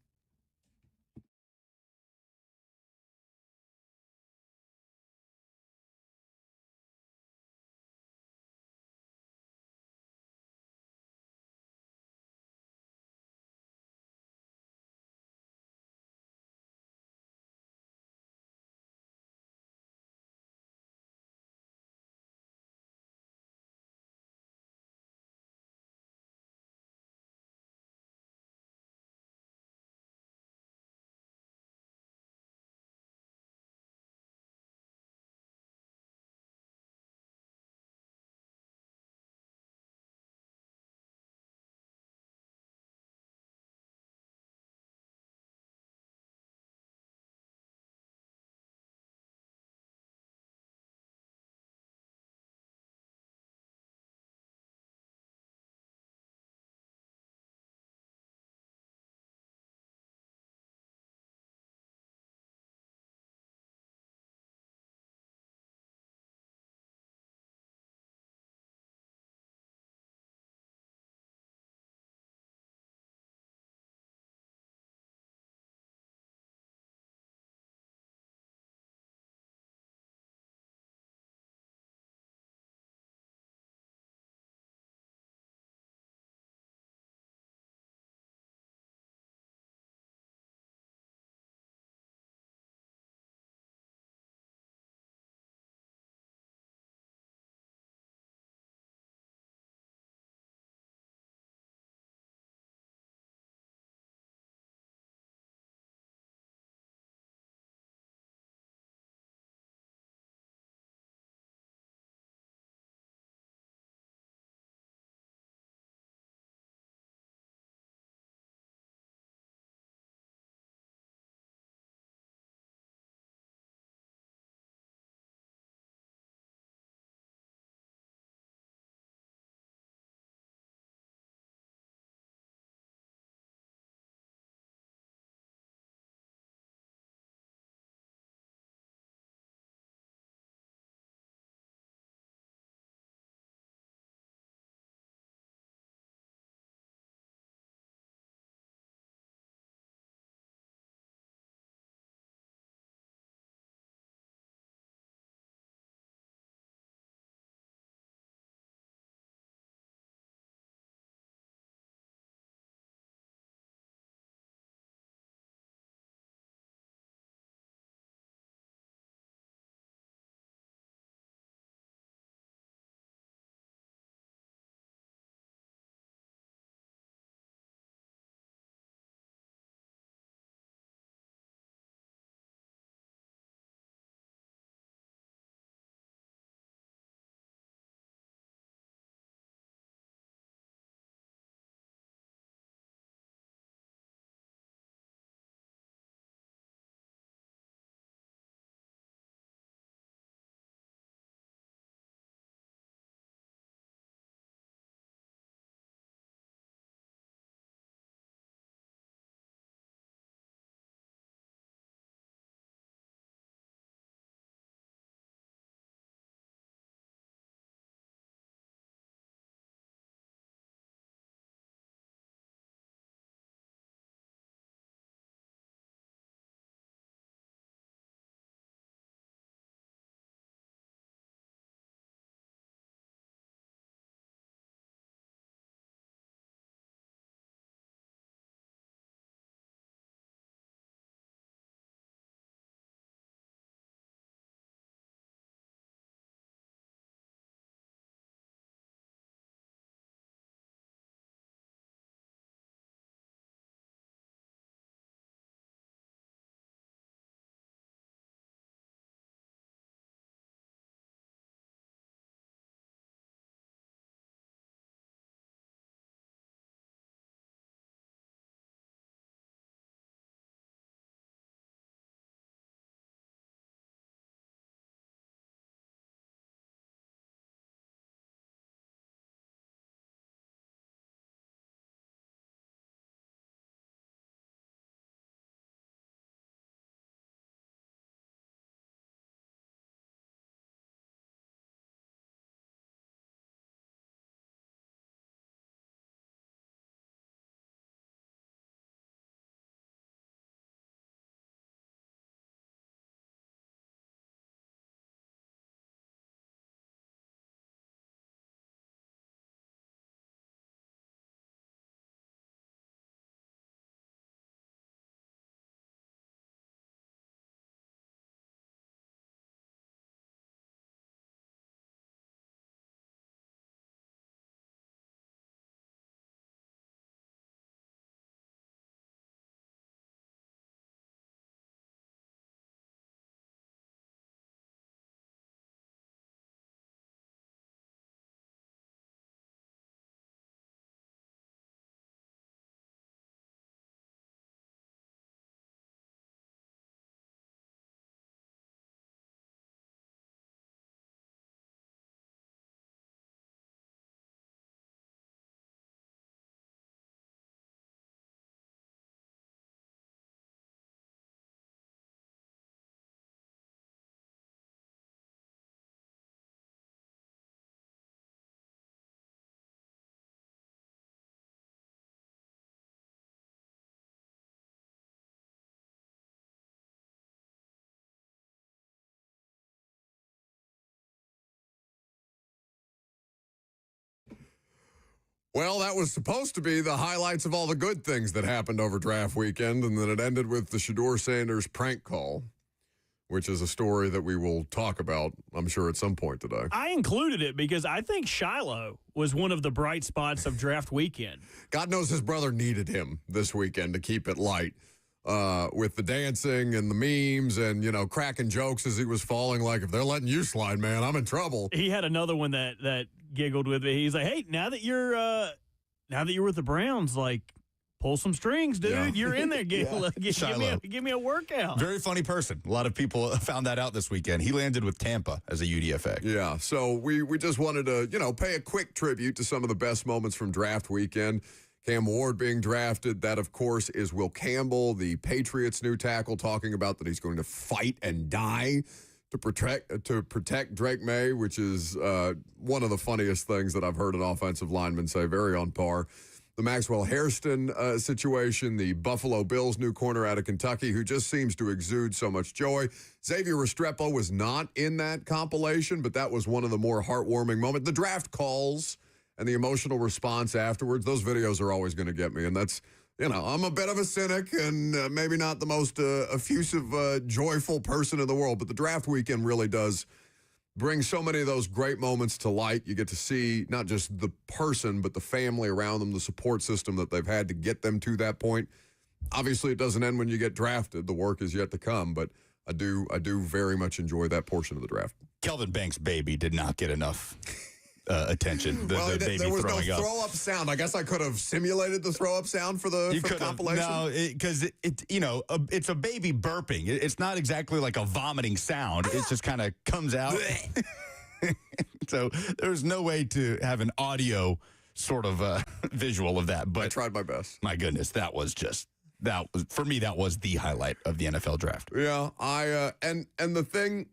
S2: Well, that was supposed to be the highlights of all the good things that happened over draft weekend, and then it ended with the Shadur Sanders prank call, which is a story that we will talk about, I'm sure, at some point today.
S3: I included it because I think Shiloh was one of the bright spots of draft weekend.
S2: God knows his brother needed him this weekend to keep it light with the dancing and the memes and, cracking jokes as he was falling. Like, if they're letting you slide, man, I'm in trouble.
S3: He had another one that giggled with me. He's like, hey, now that you're with the Browns, like, pull some strings, dude. Yeah. You're in there. Give me a workout.
S1: Very funny person. A lot of people found that out this weekend. He landed with Tampa as a UDFA.
S2: Yeah, so we just wanted to, pay a quick tribute to some of the best moments from draft weekend. Cam Ward being drafted. That, of course, is Will Campbell, the Patriots' new tackle, talking about that he's going to fight and die to protect Drake May, which is one of the funniest things that I've heard an offensive lineman say, very on par. The Maxwell Hairston situation, the Buffalo Bills new corner out of Kentucky, who just seems to exude so much joy. Xavier Restrepo was not in that compilation, but that was one of the more heartwarming moments. The draft calls and the emotional response afterwards, those videos are always going to get me. And that's, I'm a bit of a cynic and maybe not the most effusive, joyful person in the world, but the draft weekend really does bring so many of those great moments to light. You get to see not just the person, but the family around them, the support system that they've had to get them to that point. Obviously, it doesn't end when you get drafted. The work is yet to come, but I do very much enjoy that portion of the draft.
S1: Kelvin Banks' baby did not get enough attention. The baby
S2: there was no
S1: throwing up.
S2: throw-up sound. I guess I could have simulated the throw-up sound for the compilation.
S1: No, because it's a baby burping. It's not exactly like a vomiting sound. It just kind of comes out. So there's no way to have an audio sort of visual of that. But
S2: I tried my best.
S1: My goodness, for me, that was the highlight of the NFL draft.
S2: Yeah, and the thing.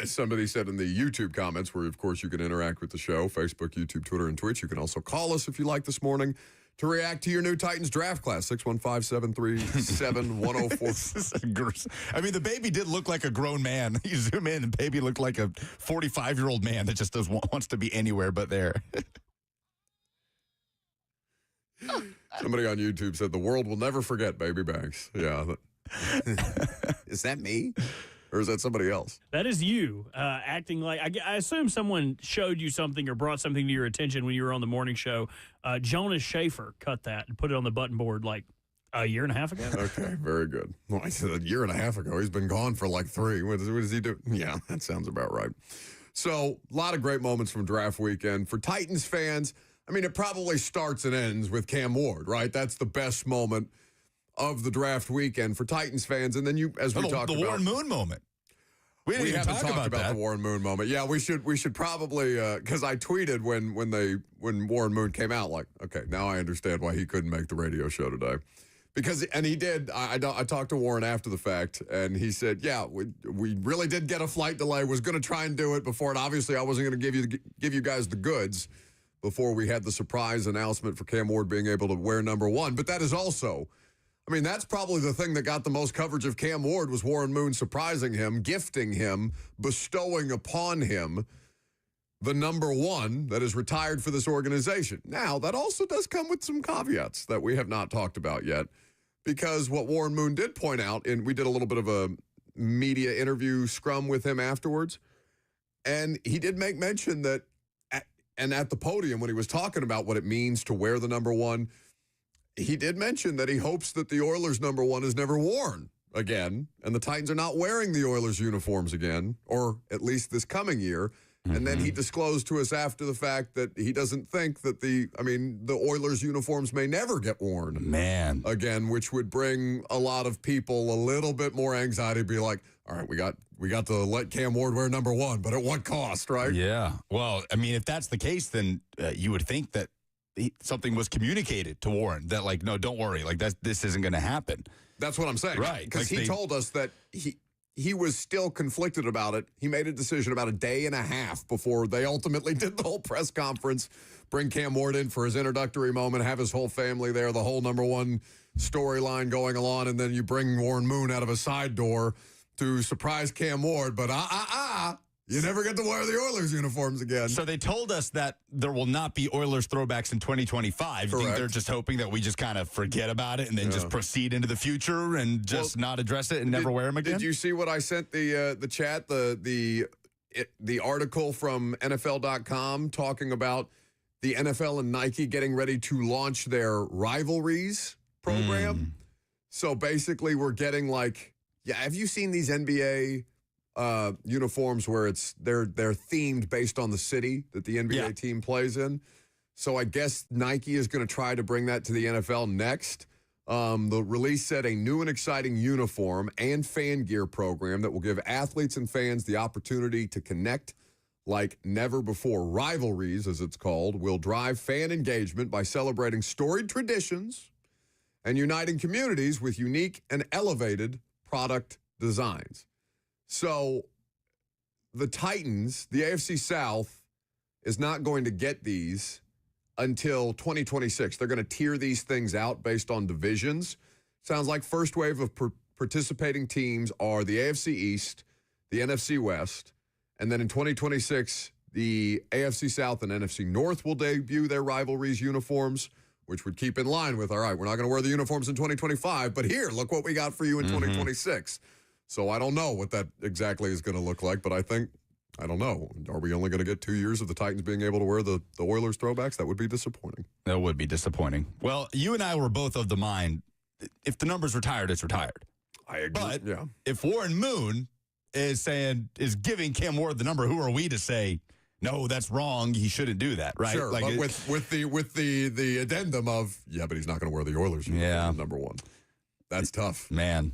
S2: Somebody said in the YouTube comments, where, of course, you can interact with the show, Facebook, YouTube, Twitter, and Twitch. You can also call us if you like this morning to react to your new Titans draft class, 615-737-1044.
S1: I mean, the baby did look like a grown man. You zoom in, the baby looked like a 45-year-old man that just wants to be anywhere but there.
S2: Somebody on YouTube said, the world will never forget Baby Banks. Yeah. Is that me? Or is that somebody else?
S3: That is you acting like I assume someone showed you something or brought something to your attention when you were on the morning show. Jonas Schaefer cut that and put it on the button board like a year and a half ago.
S2: Okay, very good. Well, I said a year and a half ago. He's been gone for like 3. What does he do? Yeah, that sounds about right. So a lot of great moments from draft weekend. For Titans fans, I mean, it probably starts and ends with Cam Ward, right? That's the best moment of the draft weekend for Titans fans. And then talked about
S1: the Warren Moon moment. We haven't
S2: talked about
S1: that.
S2: The Warren Moon moment. Yeah, we should probably because I tweeted when Warren Moon came out, like, okay, now I understand why he couldn't make the radio show today. And he did. I talked to Warren after the fact, and he said, yeah, we really did get a flight delay. Was going to try and do it before, and obviously I wasn't going to give you guys the goods before we had the surprise announcement for Cam Ward being able to wear number 1. But that is also, I mean, that's probably the thing that got the most coverage of Cam Ward was Warren Moon surprising him, gifting him, bestowing upon him the number 1 that is retired for this organization. Now, that also does come with some caveats that we have not talked about yet, because what Warren Moon did point out, and we did a little bit of a media interview scrum with him afterwards, and he did make mention that, at the podium when he was talking about what it means to wear the number 1, he did mention that he hopes that the Oilers number 1 is never worn again, and the Titans are not wearing the Oilers uniforms again, or at least this coming year. Mm-hmm. And then he disclosed to us after the fact that he doesn't think that the Oilers uniforms may never get worn again, which would bring a lot of people a little bit more anxiety, be like, all right, we got to let Cam Ward wear number 1, but at what cost, right?
S1: Yeah. Well, I mean, if that's the case, then you would think that something was communicated to Warren that, like, no, don't worry, like this isn't going to happen.
S2: That's what I'm saying,
S1: right?
S2: Because he told us that he was still conflicted about it. He made a decision about a day and a half before they ultimately did the whole press conference, bring Cam Ward in for his introductory moment, have his whole family there, the whole number 1 storyline going along, and then you bring Warren Moon out of a side door to surprise Cam Ward. But You never get to wear the Oilers uniforms again.
S1: So they told us that there will not be Oilers throwbacks in 2025. You think they're just hoping that we just kind of forget about it and then just proceed into the future and just not address it and never wear them again?
S2: Did you see what I sent the chat, the article from NFL.com talking about the NFL and Nike getting ready to launch their rivalries program? So basically we're getting have you seen these NBA uniforms where they're themed based on the city that the NBA team plays in? So I guess Nike is going to try to bring that to the NFL next. The release said a new and exciting uniform and fan gear program that will give athletes and fans the opportunity to connect like never before. Rivalries, as it's called, will drive fan engagement by celebrating storied traditions and uniting communities with unique and elevated product designs. So the Titans, the AFC South, is not going to get these until 2026. They're going to tier these things out based on divisions. Sounds like first wave of participating teams are the AFC East, the NFC West, and then in 2026, the AFC South and NFC North will debut their rivalries uniforms, which would keep in line with, all right, we're not going to wear the uniforms in 2025, but here, look what we got for you in 2026. So I don't know what that exactly is going to look like, but I don't know. Are we only going to get 2 years of the Titans being able to wear the Oilers throwbacks? That would be disappointing.
S1: That would be disappointing. Well, you and I were both of the mind, if the number's retired, it's retired.
S2: I agree.
S1: But if Warren Moon is giving Cam Ward the number, who are we to say, no, that's wrong, he shouldn't do that, right?
S2: Sure, but with the addendum of, but he's not going to wear the Oilers uniform, number one. That's tough.
S1: Man.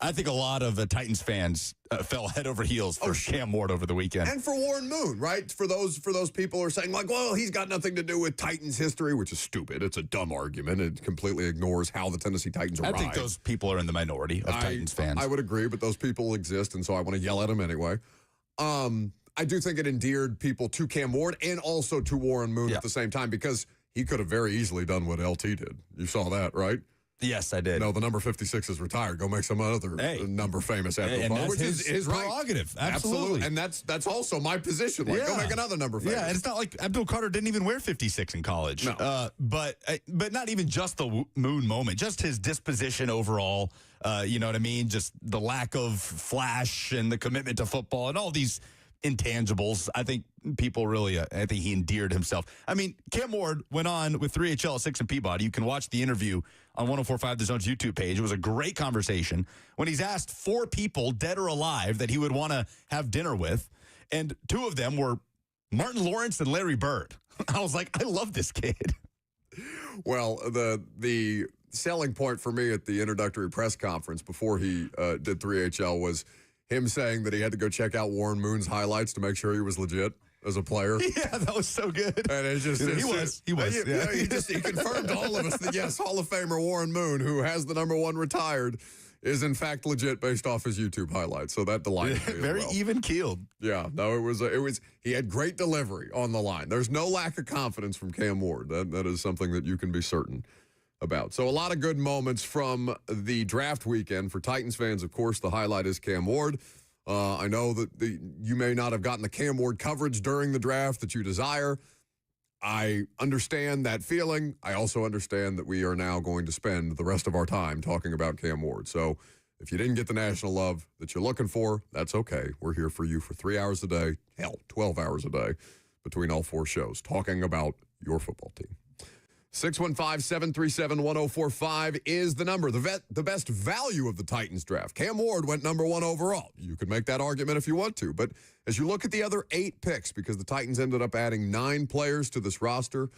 S1: I think a lot of Titans fans fell head over heels for Cam Ward over the weekend.
S2: And for Warren Moon, right? For those people who are saying, well, he's got nothing to do with Titans history, which is stupid. It's a dumb argument. It completely ignores how the Tennessee Titans arrived.
S1: I think those people are in the minority of Titans fans.
S2: I would agree, but those people exist, and so I want to yell at them anyway. I do think it endeared people to Cam Ward and also to Warren Moon at the same time, because he could have very easily done what LT did. You saw that, right?
S1: Yes, I did.
S2: No, the number 56 is retired. Go make some other number famous at the
S1: bar,
S2: which
S1: is his prerogative.
S2: Right. Absolutely. And that's also my position. Go make another number famous.
S1: Yeah, and it's not like Abdul Carter didn't even wear 56 in college.
S2: No.
S1: But not even just the Moon moment, just his disposition overall. You know what I mean? Just the lack of flash and the commitment to football and all these intangibles. I think people really, I think he endeared himself. I mean, Cam Ward went on with 3HL at 6 and Peabody. You can watch the interview on 104.5 The Zone's YouTube page. It was a great conversation when he's asked 4 people, dead or alive, that he would want to have dinner with. And 2 of them were Martin Lawrence and Larry Bird. I was like, I love this kid.
S2: Well, the selling point for me at the introductory press conference before he did 3HL was him saying that he had to go check out Warren Moon's highlights to make sure he was legit as a player.
S1: Yeah, that was so good.
S2: And it just
S1: he was.
S2: He confirmed to all of us that yes, Hall of Famer Warren Moon, who has the number 1 retired, is in fact legit based off his YouTube highlights. So that delighted me.
S1: Very even keeled.
S2: Yeah, no, it was. He had great delivery on the line. There's no lack of confidence from Cam Ward. That is something that you can be certain about. So a lot of good moments from the draft weekend for Titans fans. Of course, the highlight is Cam Ward. I know that you may not have gotten the Cam Ward coverage during the draft that you desire. I understand that feeling. I also understand that we are now going to spend the rest of our time talking about Cam Ward. So if you didn't get the national love that you're looking for, that's okay. We're here for you for 3 hours a day, 12 hours a day between all 4 shows, talking about your football team. 615-737-1045 is the number. The best value of the Titans draft. Cam Ward went number 1 overall. You could make that argument if you want to. But as you look at the other 8 picks, because the Titans ended up adding 9 players to this roster,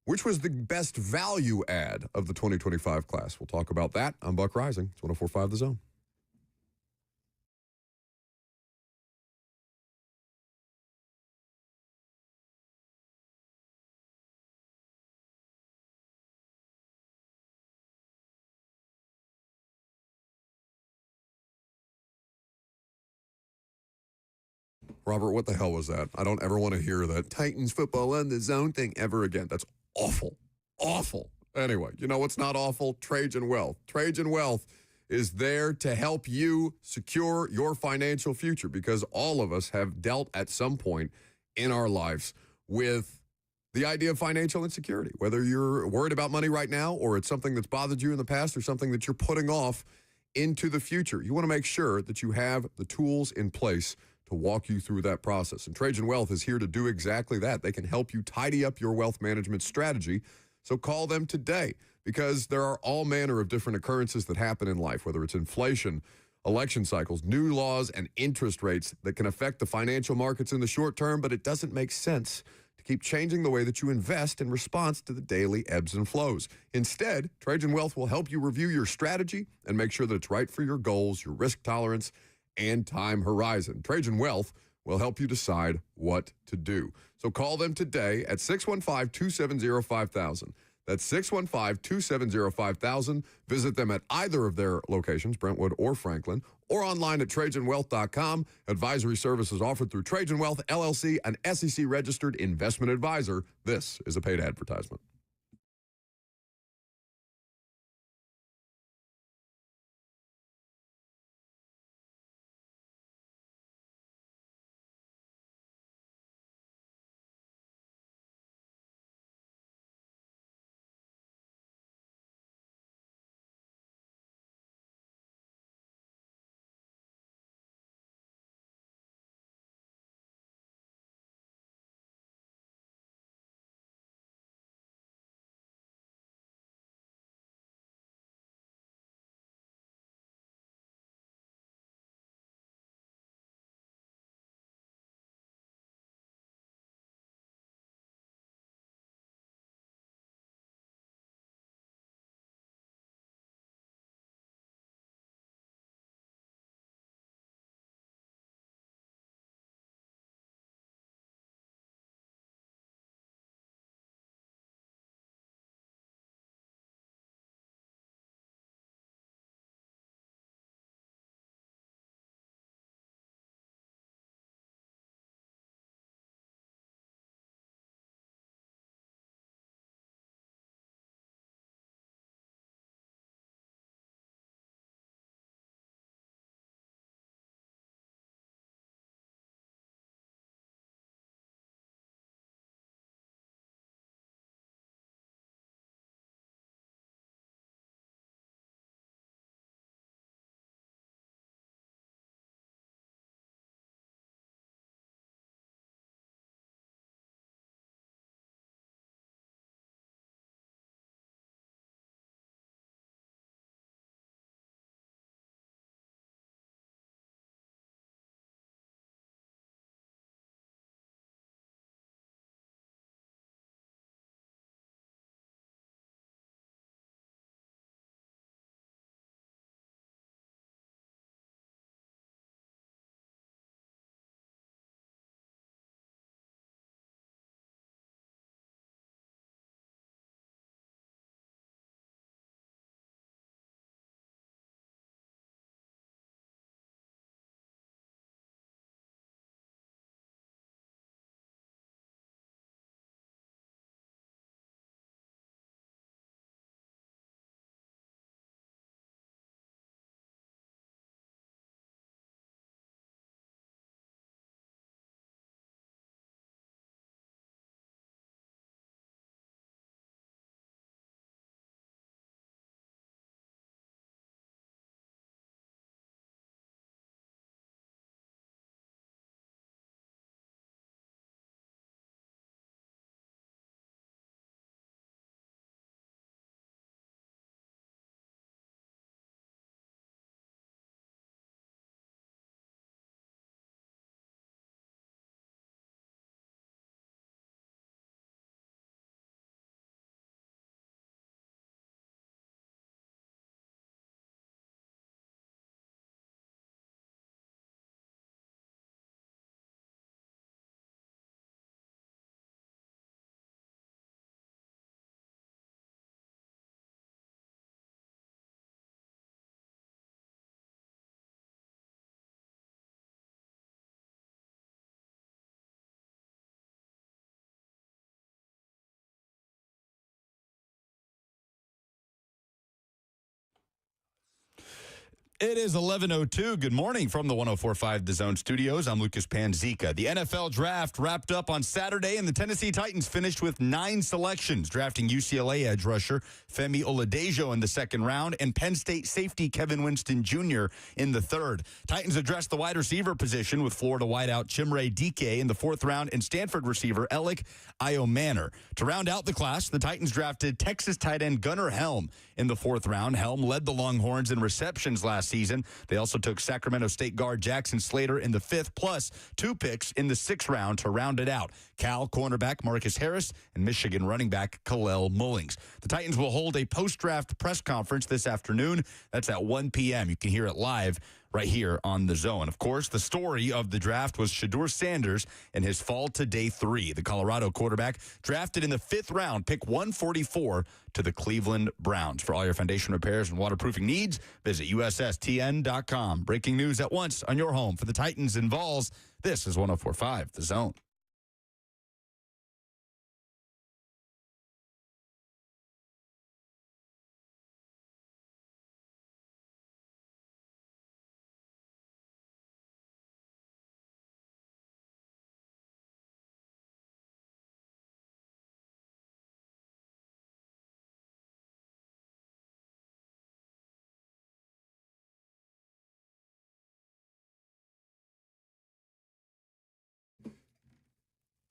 S2: which was the best value add of the 2025 class? We'll talk about that. I'm Buck Rising. It's 104.5 The Zone. Robert, what the hell was that? I don't ever want to hear that Titans football on the zone thing ever again. That's awful. Awful. Anyway, you know what's not awful? Trajan Wealth. Trajan Wealth is there to help you secure your financial future, because all of us have dealt at some point in our lives with the idea of financial insecurity, whether you're worried about money right now or it's something that's bothered you in the past or something that you're putting off into the future. You want to make sure that you have the tools in place to walk you through that process. And Trajan Wealth is here to do exactly that. They can help you tidy up your wealth management strategy. So call them today, because there are all manner of different occurrences that happen in life, whether it's inflation, election cycles, new laws, and interest rates that can affect the financial markets in the short term, but it doesn't make sense to keep changing the way that you invest in response to the daily ebbs and flows. Instead, Trajan Wealth will help you review your strategy and make sure that it's right for your goals, your risk tolerance, and time horizon. Trajan Wealth will help you decide what to do. So call them today at 615-270-5000. That's 615-270-5000. Visit them at either of their locations, Brentwood or Franklin, or online at TrajanWealth.com. Advisory services offered through Trajan Wealth, LLC, an SEC-registered investment advisor. This is a paid advertisement.
S1: It is 11:02. Good morning from the 104.5 The Zone studios. I'm Lucas Panzica. The NFL draft wrapped up on Saturday, and the Tennessee Titans finished with 9 selections, drafting UCLA edge rusher Femi Oladejo in the second round and Penn State safety Kevin Winston Jr. in the third. Titans addressed the wide receiver position with Florida wideout Chimere Dike in the fourth round and Stanford receiver Alec Iomanner. To round out the class, the Titans drafted Texas tight end Gunnar Helm in the fourth round. Helm led the Longhorns in receptions last season. They also took Sacramento State guard Jackson Slater in the fifth, plus 2 picks in the sixth round to round it out. Cal cornerback Marcus Harris and Michigan running back Kalel Mullings. The Titans will hold a post-draft press conference this afternoon. That's at 1 p.m. You can hear it live right here on The Zone. Of course, the story of the draft was Shadur Sanders and his fall to day 3. The Colorado quarterback drafted in the 5th round, pick 144 to the Cleveland Browns. For all your foundation repairs and waterproofing needs, visit USSTN.com. Breaking news at once on your home for the Titans and Vols. This is 104.5 The Zone.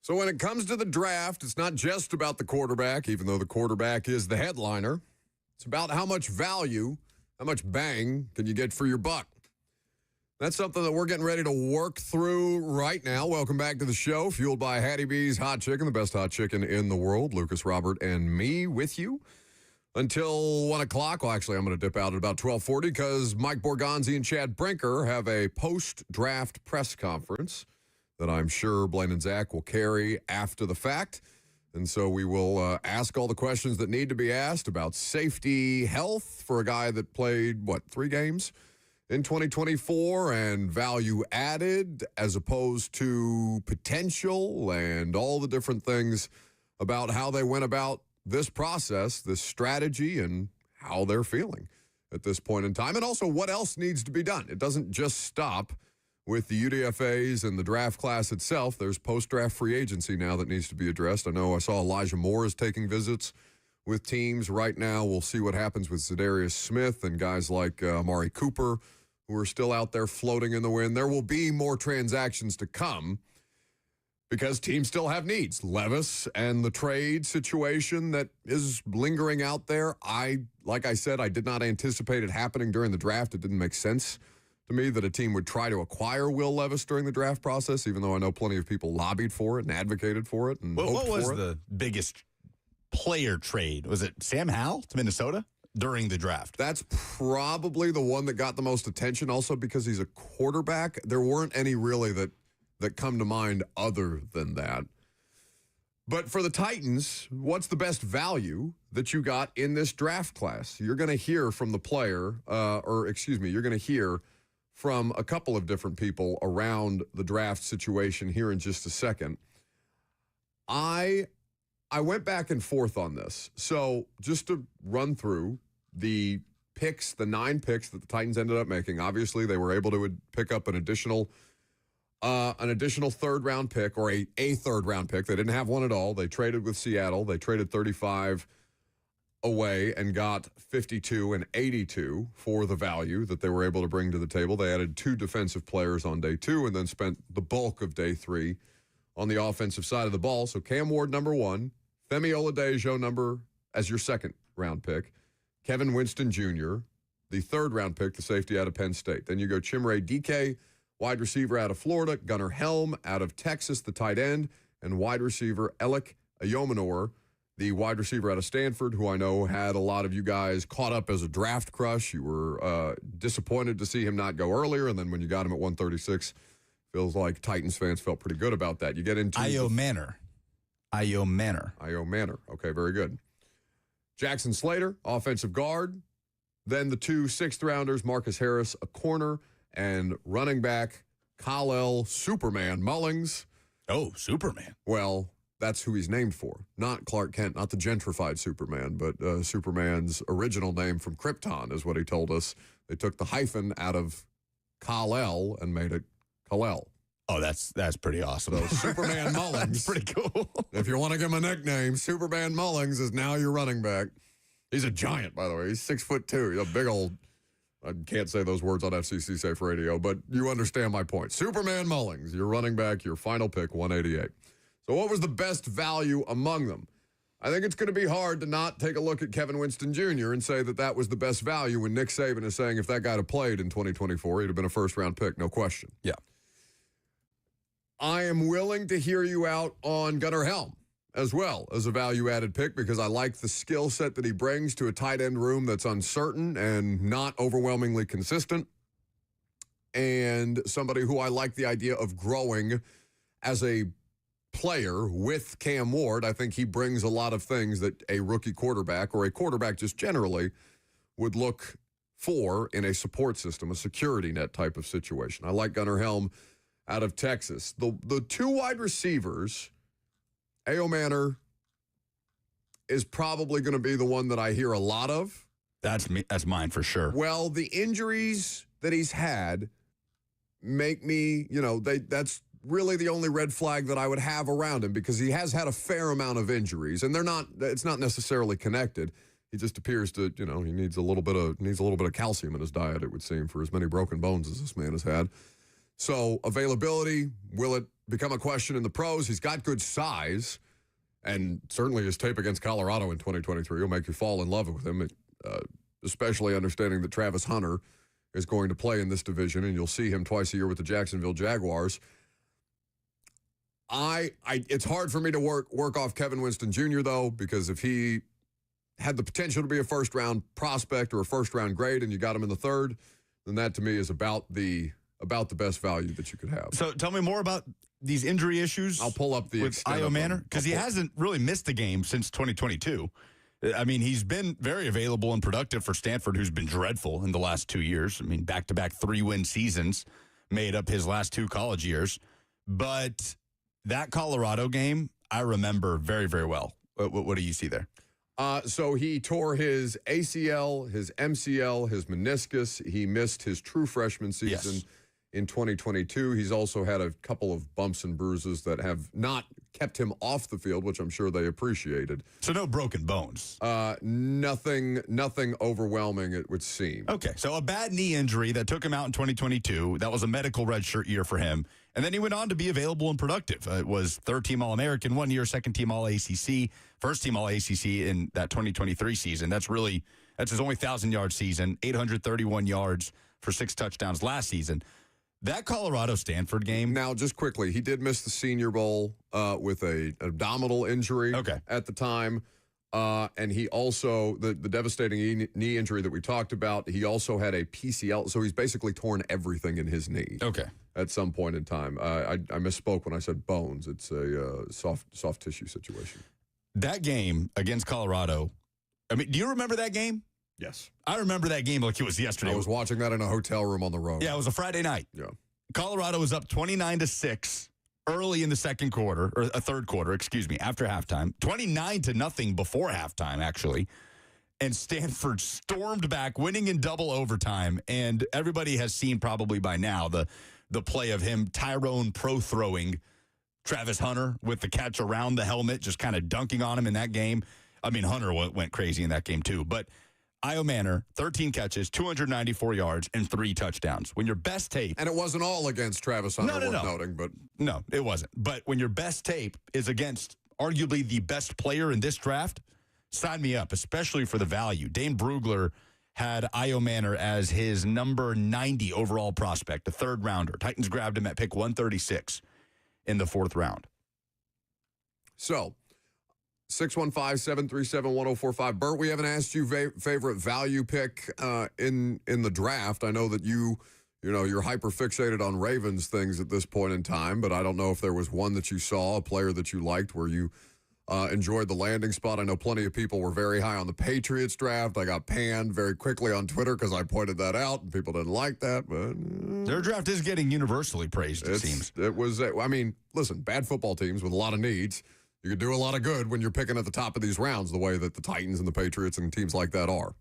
S2: So when it comes to the draft, it's not just about the quarterback, even though the quarterback is the headliner. It's about how much value, how much bang can you get for your buck. That's something that we're getting ready to work through right now. Welcome back to the show, fueled by Hattie B's Hot Chicken, the best hot chicken in the world. Lucas, Robert, and me with you until 1 o'clock. Well, actually, I'm going to dip out at about 12:40 because Mike Borgonzi and Chad Brinker have a post-draft press conference that I'm sure Blaine and Zach will carry after the fact. And so we will ask all the questions that need to be asked about safety, health for a guy that played, 3 games in 2024, and value added as opposed to potential, and all the different things about how they went about this process, this strategy, and how they're feeling at this point in time. And also what else needs to be done. It doesn't just stop with the UDFAs and the draft class itself. There's post-draft free agency now that needs to be addressed. I know I saw Elijah Moore is taking visits with teams right now. We'll see what happens with Za'Darius Smith and guys like Amari Cooper, who are still out there floating in the wind. There will be more transactions to come because teams still have needs. Levis and the trade situation that is lingering out there. Like I said, I did not anticipate it happening during the draft. It didn't make sense to me that a team would try to acquire Will Levis during the draft process, even though I know plenty of people lobbied for it and advocated for it. And
S1: what was the biggest player trade? Was it Sam Howell to Minnesota during the draft?
S2: That's probably the one that got the most attention, also because he's a quarterback. There weren't any really that come to mind other than that. But for the Titans, what's the best value that you got in this draft class? You're going to hear from the player, you're going to hear from a couple of different people around the draft situation here in just a second. I went back and forth on this. So just to run through the picks, the 9 picks that the Titans ended up making, obviously they were able to pick up an additional third-round pick, or a third-round pick. They didn't have one at all. They traded with Seattle. They traded 35 away and got 52 and 82 for the value that they were able to bring to the table. They added 2 defensive players on day 2 and then spent the bulk of day 3 on the offensive side of the ball. So Cam Ward, number 1, Femi Oladejo as your second-round pick, Kevin Winston Jr., the third-round pick, the safety out of Penn State. Then you go Chimere Dike, wide receiver out of Florida, Gunnar Helm out of Texas, the tight end, and wide receiver Alec Iomanor, the wide receiver out of Stanford, who I know had a lot of you guys caught up as a draft crush. You were disappointed to see him not go earlier, and then when you got him at 136, feels like Titans fans felt pretty good about that. You get into
S1: Iomanor.
S2: Okay, very good. Jackson Slater, offensive guard. Then the 2 sixth-rounders, Marcus Harris, a corner, and running back Kalel Superman Mullings.
S1: Oh, Superman.
S2: Well, that's who he's named for. Not Clark Kent, not the gentrified Superman, but Superman's original name from Krypton is what he told us. They took the hyphen out of Kal-El and made it Kal-El.
S1: Oh, that's pretty awesome.
S2: So Superman Mullings.
S1: That's pretty cool.
S2: If you want to give him a nickname, Superman Mullings is now your running back. He's a giant, by the way. He's 6'2". He's a big old, I can't say those words on FCC Safe Radio, but you understand my point. Superman Mullings, your running back, your final pick, 188. So what was the best value among them? I think it's going to be hard to not take a look at Kevin Winston Jr. and say that that was the best value when Nick Saban is saying if that guy had played in 2024, he'd have been a first-round pick, no question.
S1: Yeah.
S2: I am willing to hear you out on Gunnar Helm as well as a value-added pick because I like the skill set that he brings to a tight end room that's uncertain and not overwhelmingly consistent, and somebody who I like the idea of growing as a player with Cam Ward. I think he brings a lot of things that a rookie quarterback or a quarterback just generally would look for in a support system, a security net type of situation. I like Gunnar Helm out of Texas. The two wide receivers, A.O. Manor is probably going to be the one that I hear a lot of.
S1: That's me. That's mine for sure.
S2: Well, the injuries that he's had make me, that's really the only red flag that I would have around him because he has had a fair amount of injuries, and it's not necessarily connected. He just appears to, he needs a little bit of calcium in his diet, it would seem, for as many broken bones as this man has had. So availability, will it become a question in the pros? He's got good size, and certainly his tape against Colorado in 2023 will make you fall in love with him, especially understanding that Travis Hunter is going to play in this division, and you'll see him twice a year with the Jacksonville Jaguars. It's hard for me to work off Kevin Winston Jr., though, because if he had the potential to be a first-round prospect or a first-round grade and you got him in the third, then that to me is about the best value that you could have.
S1: So tell me more about these injury issues.
S2: I'll pull up the
S1: with I.O. Manor because he hasn't really missed a game since 2022. I mean, he's been very available and productive for Stanford, who's been dreadful in the last 2 years. I mean, back-to-back 3-win seasons made up his last 2 college years. But that Colorado game, I remember very, very well. What do you see there?
S2: So he tore his ACL, his MCL, his meniscus. He missed his true freshman season in 2022. He's also had a couple of bumps and bruises that have not kept him off the field, which I'm sure they appreciated.
S1: So no broken bones?
S2: Nothing overwhelming, it would seem.
S1: Okay, so a bad knee injury that took him out in 2022. That was a medical redshirt year for him. And then he went on to be available and productive. It was third-team All-American 1 year, second-team All-ACC, first-team All-ACC in that 2023 season. That's his only 1,000-yard season, 831 yards for 6 touchdowns last season. That Colorado-Stanford game.
S2: Now, just quickly, he did miss the Senior Bowl with an abdominal injury at the time. And he also, the devastating knee injury that we talked about, he also had a PCL. So he's basically torn everything in his knee.
S1: Okay.
S2: At some point in time. I misspoke when I said bones. It's a soft tissue situation.
S1: That game against Colorado, I mean, do you remember that game?
S2: Yes.
S1: I remember that game like it was yesterday.
S2: I was watching that in a hotel room on the road.
S1: Yeah, it was a Friday night.
S2: Yeah.
S1: Colorado was up 29-6 early in the second quarter, or a third quarter, after halftime. 29-0 before halftime, actually. And Stanford stormed back, winning in double overtime. And everybody has seen probably by now the play of him, Tyrone pro-throwing Travis Hunter with the catch around the helmet, just kind of dunking on him in that game. I mean, Hunter went crazy in that game too. But I.O. Manor, 13 catches, 294 yards, and 3 touchdowns. When your best tape...
S2: And it wasn't all against Travis Hunter, worth noting, but...
S1: No, it wasn't. But when your best tape is against arguably the best player in this draft, sign me up, especially for the value. Dane Brugler had I.O. Manor as his number 90 overall prospect, a third rounder. Titans grabbed him at pick 136 in the 4th round.
S2: So, 615-737-1045. Bert, we haven't asked you favorite value pick in the draft. I know that you're hyper fixated on Ravens things at this point in time, but I don't know if there was one that you saw, a player that you liked where you enjoyed the landing spot. I know plenty of people were very high on the Patriots draft. I got panned very quickly on Twitter because I pointed that out, and people didn't like that. But
S1: their draft is getting universally praised, it seems.
S2: It was, listen, bad football teams with a lot of needs You could do a lot of good when you're picking at the top of these rounds, the way that the Titans and the Patriots and teams like that are.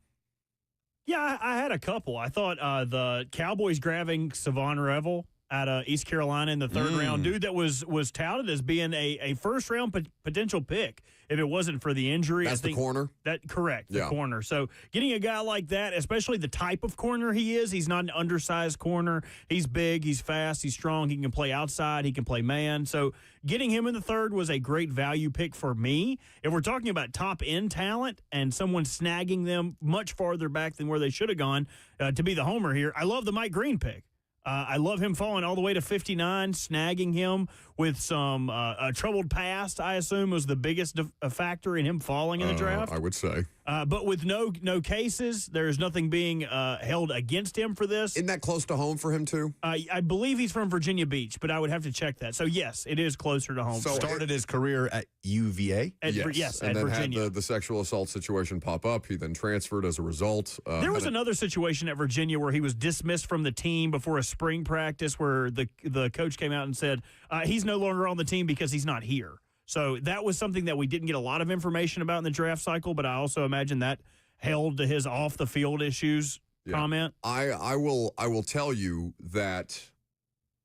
S3: Yeah, I had a couple. I thought the Cowboys grabbing Savon Revel out of East Carolina in the third round, dude that was touted as being a first-round potential pick if it wasn't for the injury.
S2: That's the corner?
S3: Correct, the corner. So getting a guy like that, especially the type of corner he is, he's not an undersized corner. He's big, he's fast, he's strong, he can play outside, he can play man. So getting him in the third was a great value pick for me. If we're talking about top-end talent and someone snagging them much farther back than where they should have gone, to be the homer here, I love the Mike Green pick. I love him falling all the way to 59, snagging him with some troubled past, I assume, was the biggest factor in him falling in the draft.
S2: I would say.
S3: But with no cases, there's nothing being held against him for this.
S2: Isn't that close to home for him, too?
S3: I believe he's from Virginia Beach, but I would have to check that. So, yes, it is closer to home.
S1: So started his career at UVA?
S3: Yes,
S2: and
S3: at
S2: then
S3: Virginia.
S2: had the sexual assault situation pop up. He then transferred as a result.
S3: There was another situation at Virginia where he was dismissed from the team before a spring practice where the coach came out and said he's no longer on the team because he's not here. So that was something that we didn't get a lot of information about in the draft cycle, but I also imagine that held to his off-the-field issues comment.
S2: I will tell you that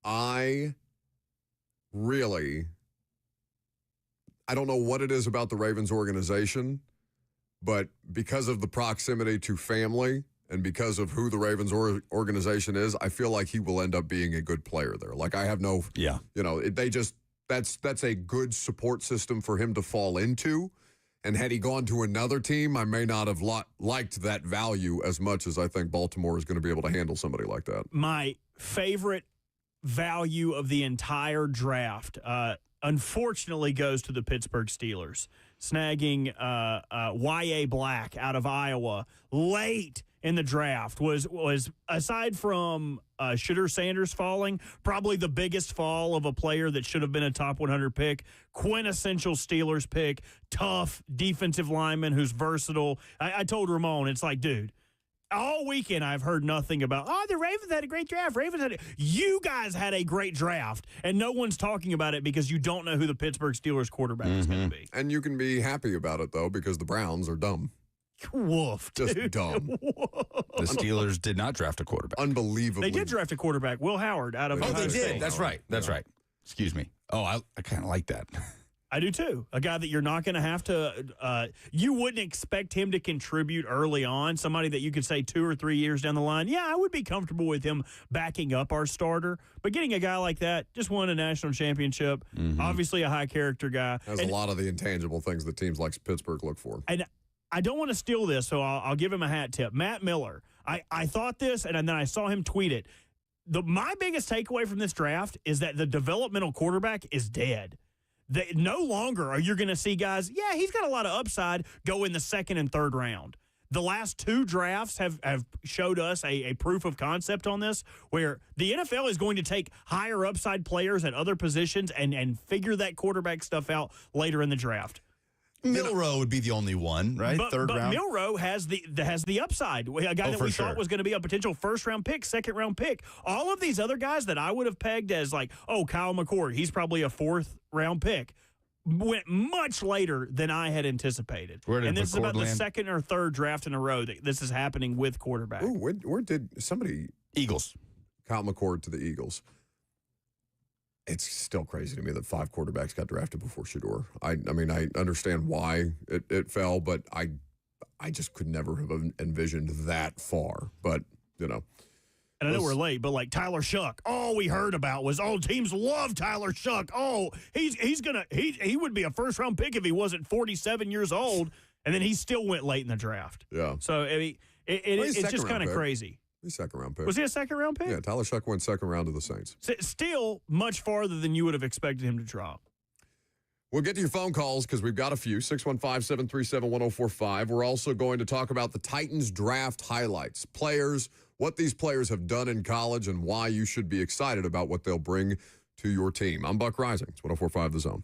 S2: I don't know what it is about the Ravens organization, but because of the proximity to family and because of who the Ravens organization is, I feel like he will end up being a good player there. Like I have that's a good support system for him to fall into. And had he gone to another team, I may not have liked that value as much as I think Baltimore is going to be able to handle somebody like that. My
S3: favorite value of the entire draft, unfortunately, goes to the Pittsburgh Steelers, snagging Y.A. Black out of Iowa late in the draft was aside from Shadur Sanders falling, probably the biggest fall of a player that should have been a top 100 pick, quintessential Steelers pick, tough defensive lineman who's versatile. I told Ramon, it's like, dude, all weekend I've heard nothing about, the Ravens had a great draft. You guys had a great draft, and no one's talking about it because you don't know who the Pittsburgh Steelers quarterback is going to be.
S2: And you can be happy about it, though, because the Browns are dumb.
S3: Woof,
S2: just
S3: dude.
S2: dumb.
S1: The Steelers did not draft a quarterback.
S2: Unbelievably.
S3: They did draft a quarterback, Will Howard, out of Ohio
S1: they
S3: State.
S1: did. That's right. That's right. Excuse me. Oh, I kind of like that.
S3: I do too. A guy that you're not going to have to, you wouldn't expect him to contribute early on. Somebody that you could say 2 or 3 years down the line, yeah, I would be comfortable with him backing up our starter. But getting a guy like that, just won a national championship, obviously a high character guy.
S2: Has a lot of the intangible things that teams like Pittsburgh look for.
S3: And I don't want to steal this, so I'll give him a hat tip. Matt Miller, I thought this, and then I saw him tweet it. My biggest takeaway from this draft is that the developmental quarterback is dead. No longer are you going to see guys, he's got a lot of upside, go in the second and third round. The last 2 drafts have showed us a proof of concept on this, where the NFL is going to take higher upside players at other positions and figure that quarterback stuff out later in the draft.
S1: Milroe would be the only one, right? Third round.
S3: Milroe has the upside. A guy that we thought was going to be a potential first-round pick, second-round pick. All of these other guys that I would have pegged as like, Kyle McCord, he's probably a 4th-round pick, went much later than I had anticipated. And this is about the second or third draft in a row that this is happening with quarterback.
S2: Ooh, where did somebody...
S1: Eagles.
S2: Kyle McCord to the Eagles. It's still crazy to me that 5 quarterbacks got drafted before Shadur. I mean, I understand why it fell, but I just could never have envisioned that far. But,
S3: And I know we're late, but like Tyler Shuck, all we heard about was, teams love Tyler Shuck. He would be a first-round pick if he wasn't 47 years old, and then he still went late in the draft.
S2: Yeah.
S3: So, I mean, it's just kind of crazy.
S2: He's second-round pick.
S3: Was he a second-round pick?
S2: Yeah, Tyler Shuck went second round to the Saints.
S3: Still much farther than you would have expected him to drop.
S2: We'll get to your phone calls because we've got a few. 615-737-1045. We're also going to talk about the Titans draft highlights. Players, what these players have done in college, and why you should be excited about what they'll bring to your team. I'm Buck Rising. It's 1045 The Zone.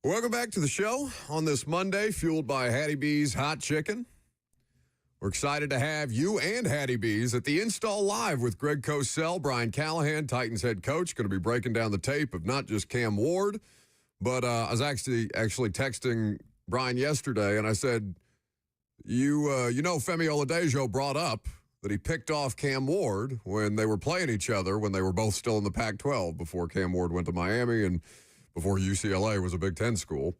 S2: Welcome back to the show on this Monday, fueled by Hattie B's Hot Chicken. We're excited to have you and Hattie B's at the Install Live with Greg Cosell, Brian Callahan, Titans head coach, going to be breaking down the tape of not just Cam Ward, but I was actually texting Brian yesterday, and I said, you know Femi Oladejo brought up that he picked off Cam Ward when they were playing each other, when they were both still in the Pac-12, before Cam Ward went to Miami and before UCLA was a Big Ten school.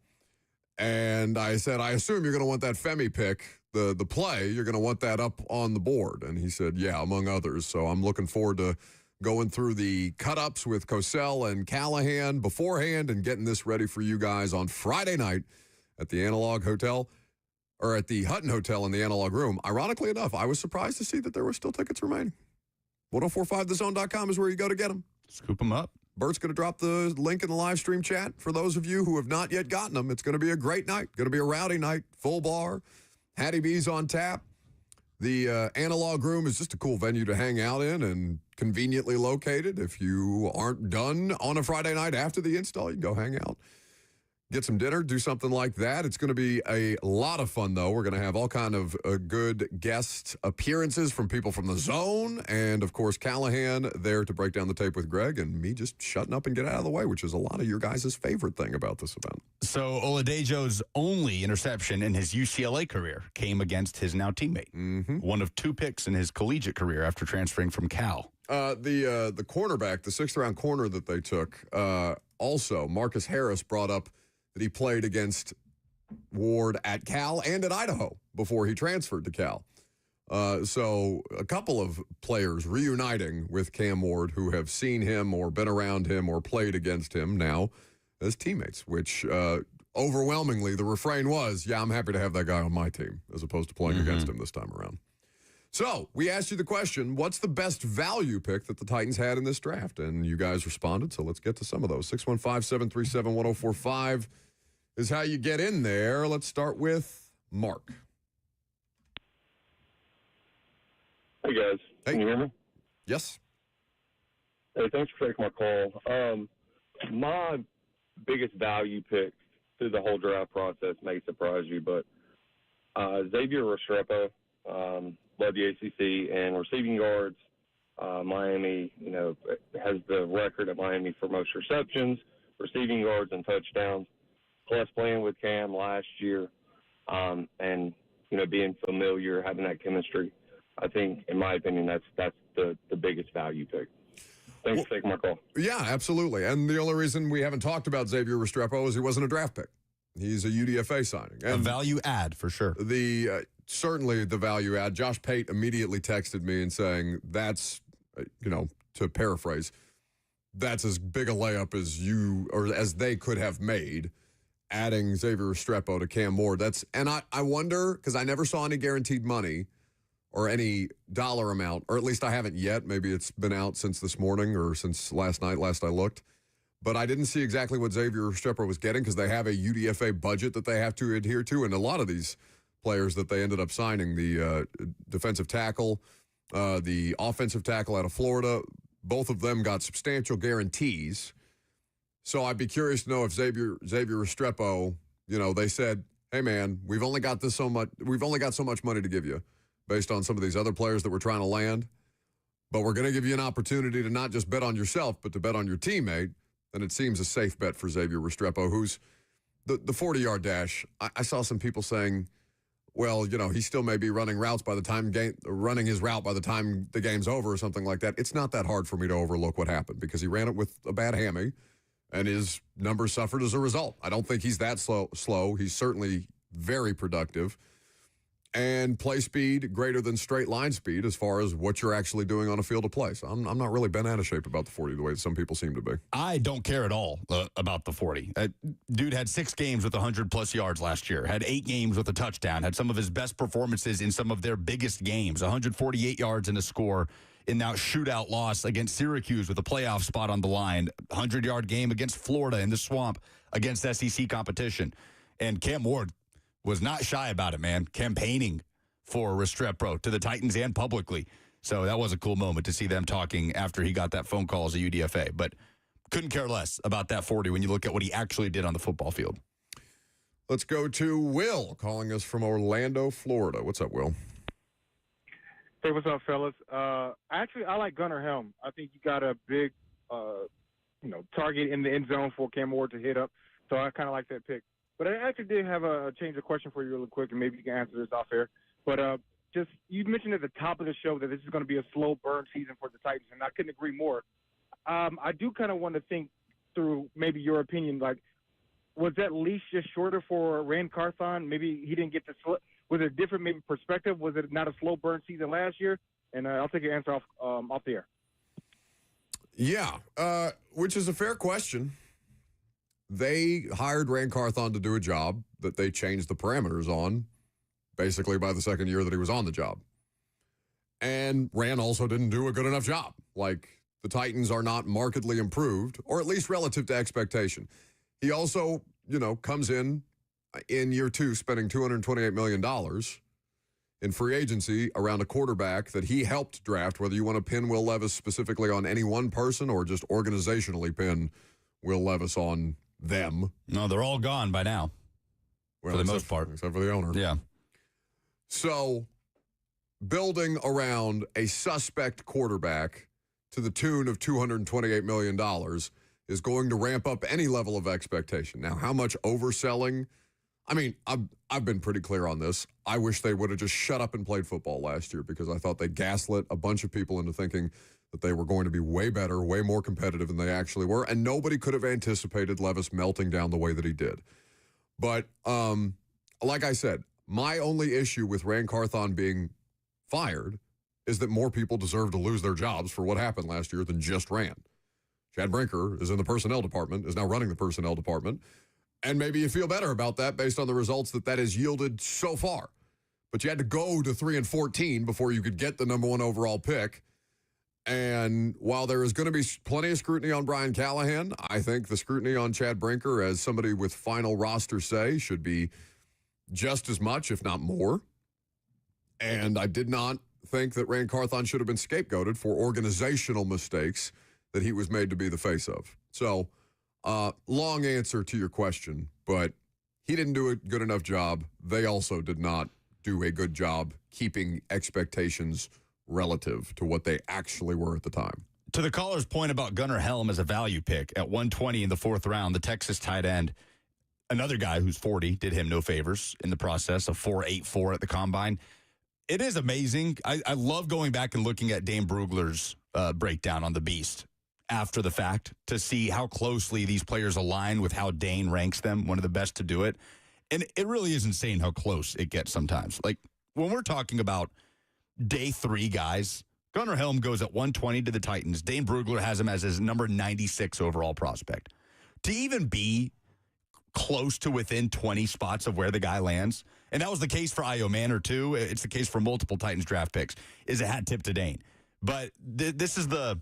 S2: And I said, I assume you're going to want that Femi pick, the play, you're going to want that up on the board. And he said, yeah, among others. So I'm looking forward to going through the cut-ups with Cosell and Callahan beforehand and getting this ready for you guys on Friday night at the Analog Hotel, or at the Hutton Hotel in the Analog Room. Ironically enough, I was surprised to see that there were still tickets remaining. 1045thezone.com is where you go to get them.
S1: Scoop them up.
S2: Bert's going to drop the link in the live stream chat for those of you who have not yet gotten them. It's going to be a great night. Going to be a rowdy night. Full bar. Hattie B's on tap. The Analog Room is just a cool venue to hang out in and conveniently located. If you aren't done on a Friday night after the install, you can go hang out. Get some dinner, do something like that. It's going to be a lot of fun, though. We're going to have all kind of good guest appearances from people from the zone. And, of course, Callahan there to break down the tape with Greg, and me just shutting up and get out of the way, which is a lot of your guys' favorite thing about this event.
S1: So Oladejo's only interception in his UCLA career came against his now teammate. Mm-hmm. One of 2 picks in his collegiate career after transferring from Cal.
S2: The cornerback, the 6th-round corner that they took, also, Marcus Harris brought up that he played against Ward at Cal and at Idaho before he transferred to Cal. So a couple of players reuniting with Cam Ward who have seen him or been around him or played against him now as teammates, which overwhelmingly the refrain was, yeah, I'm happy to have that guy on my team as opposed to playing against him this time around. So we asked you the question, what's the best value pick that the Titans had in this draft? And you guys responded, so let's get to some of those. 615-737-1045 is how you get in there. Let's start with Mark.
S5: Hey, guys.
S2: Hey.
S5: Can you hear me?
S2: Yes.
S5: Hey, thanks for taking my call. My biggest value pick through the whole draft process may surprise you, but Xavier Restrepo, led the ACC, and receiving yards. Miami, has the record at Miami for most receptions, receiving yards, and touchdowns. Plus playing with Cam last year, and being familiar, having that chemistry. I think, in my opinion, that's the biggest value pick. Thanks for taking my call.
S2: Yeah, absolutely. And the only reason we haven't talked about Xavier Restrepo is he wasn't a draft pick. He's a UDFA signing. And
S1: a value add for sure.
S2: Certainly the value add. Josh Pate immediately texted me and saying that's, to paraphrase, that's as big a layup as you or as they could have made, adding Xavier Restrepo to Cam Ward. And I wonder, because I never saw any guaranteed money or any dollar amount, or at least I haven't yet. Maybe it's been out since this morning or since last night, last I looked. But I didn't see exactly what Xavier Restrepo was getting because they have a UDFA budget that they have to adhere to. And a lot of these players that they ended up signing, the defensive tackle, the offensive tackle out of Florida, both of them got substantial guarantees. So I'd be curious to know if Xavier Restrepo, they said, hey man, we've only got so much money to give you based on some of these other players that we're trying to land. But we're going to give you an opportunity to not just bet on yourself, but to bet on your teammate. And it seems a safe bet for Xavier Restrepo, who's the 40-yard dash. I saw some people saying, well, he still may be running his route by the time the game's over or something like that. It's not that hard for me to overlook what happened because he ran it with a bad hammy and his numbers suffered as a result. I don't think he's that slow. He's certainly very productive. And play speed greater than straight line speed as far as what you're actually doing on a field of play. So I'm not really bent out of shape about the 40 the way some people seem to be.
S1: I don't care at all about the 40. Dude had 6 games with 100-plus yards last year, had 8 games with a touchdown, had some of his best performances in some of their biggest games, 148 yards and a score in that shootout loss against Syracuse with a playoff spot on the line, 100-yard game against Florida in the Swamp against SEC competition. And Cam Ward was not shy about it, man, campaigning for Restrepo to the Titans and publicly. So that was a cool moment to see them talking after he got that phone call as a UDFA. But couldn't care less about that 40 when you look at what he actually did on the football field.
S2: Let's go to Will, calling us from Orlando, Florida. What's up, Will?
S6: Hey, what's up, fellas? Actually, I like Gunnar Helm. I think you got a big, target in the end zone for Cam Ward to hit up. So I kind of like that pick. But I actually did have a change of question for you really quick, and maybe you can answer this off air. But just you mentioned at the top of the show that this is going to be a slow burn season for the Titans, and I couldn't agree more. I do kind of want to think through maybe your opinion, like, was that leash just shorter for Rand Carthon? Maybe he didn't get the was it a different maybe perspective? Was it not a slow burn season last year? And I'll take your answer off the air.
S2: Yeah, which is a fair question. They hired Rand Carthon to do a job that they changed the parameters on basically by the second year that he was on the job. And Rand also didn't do a good enough job. Like, the Titans are not markedly improved, or at least relative to expectation. He also, comes in year two spending $228 million in free agency around a quarterback that he helped draft, whether you want to pin Will Levis specifically on any one person or just organizationally pin Will Levis on them.
S1: No, they're all gone by now, for the most part.
S2: Except for the owner.
S1: Yeah.
S2: So, building around a suspect quarterback to the tune of $228 million is going to ramp up any level of expectation. Now, how much overselling? I mean, I've been pretty clear on this. I wish they would have just shut up and played football last year because I thought they gaslit a bunch of people into thinking that they were going to be way better, way more competitive than they actually were, and nobody could have anticipated Levis melting down the way that he did. But like I said, my only issue with Rand Carthon being fired is that more people deserve to lose their jobs for what happened last year than just Rand. Chad Brinker is in the personnel department, is now running the personnel department, and maybe you feel better about that based on the results that has yielded so far. But you had to go to 3-14 before you could get the number one overall pick. And while there is going to be plenty of scrutiny on Brian Callahan, I think the scrutiny on Chad Brinker, as somebody with final roster say, should be just as much, if not more. And I did not think that Rand Carthon should have been scapegoated for organizational mistakes that he was made to be the face of. So, long answer to your question, but he didn't do a good enough job. They also did not do a good job keeping expectations relative to what they actually were at the time.
S1: To the caller's point about Gunnar Helm as a value pick at 120 in the fourth round, the Texas tight end, another guy who's 40, did him no favors in the process of 4.84 at the combine. It is amazing. I love going back and looking at Dane Brugler's breakdown on the Beast after the fact to see how closely these players align with how Dane ranks them, one of the best to do it. And it really is insane how close it gets sometimes. Like, when we're talking about day three guys, Gunnar Helm goes at 120 to the Titans. Dane Brugler has him as his number 96 overall prospect. To even be close to within 20 spots of where the guy lands, and that was the case for Io Manor too. It's the case for multiple Titans draft picks, is a hat tip to Dane. But this is the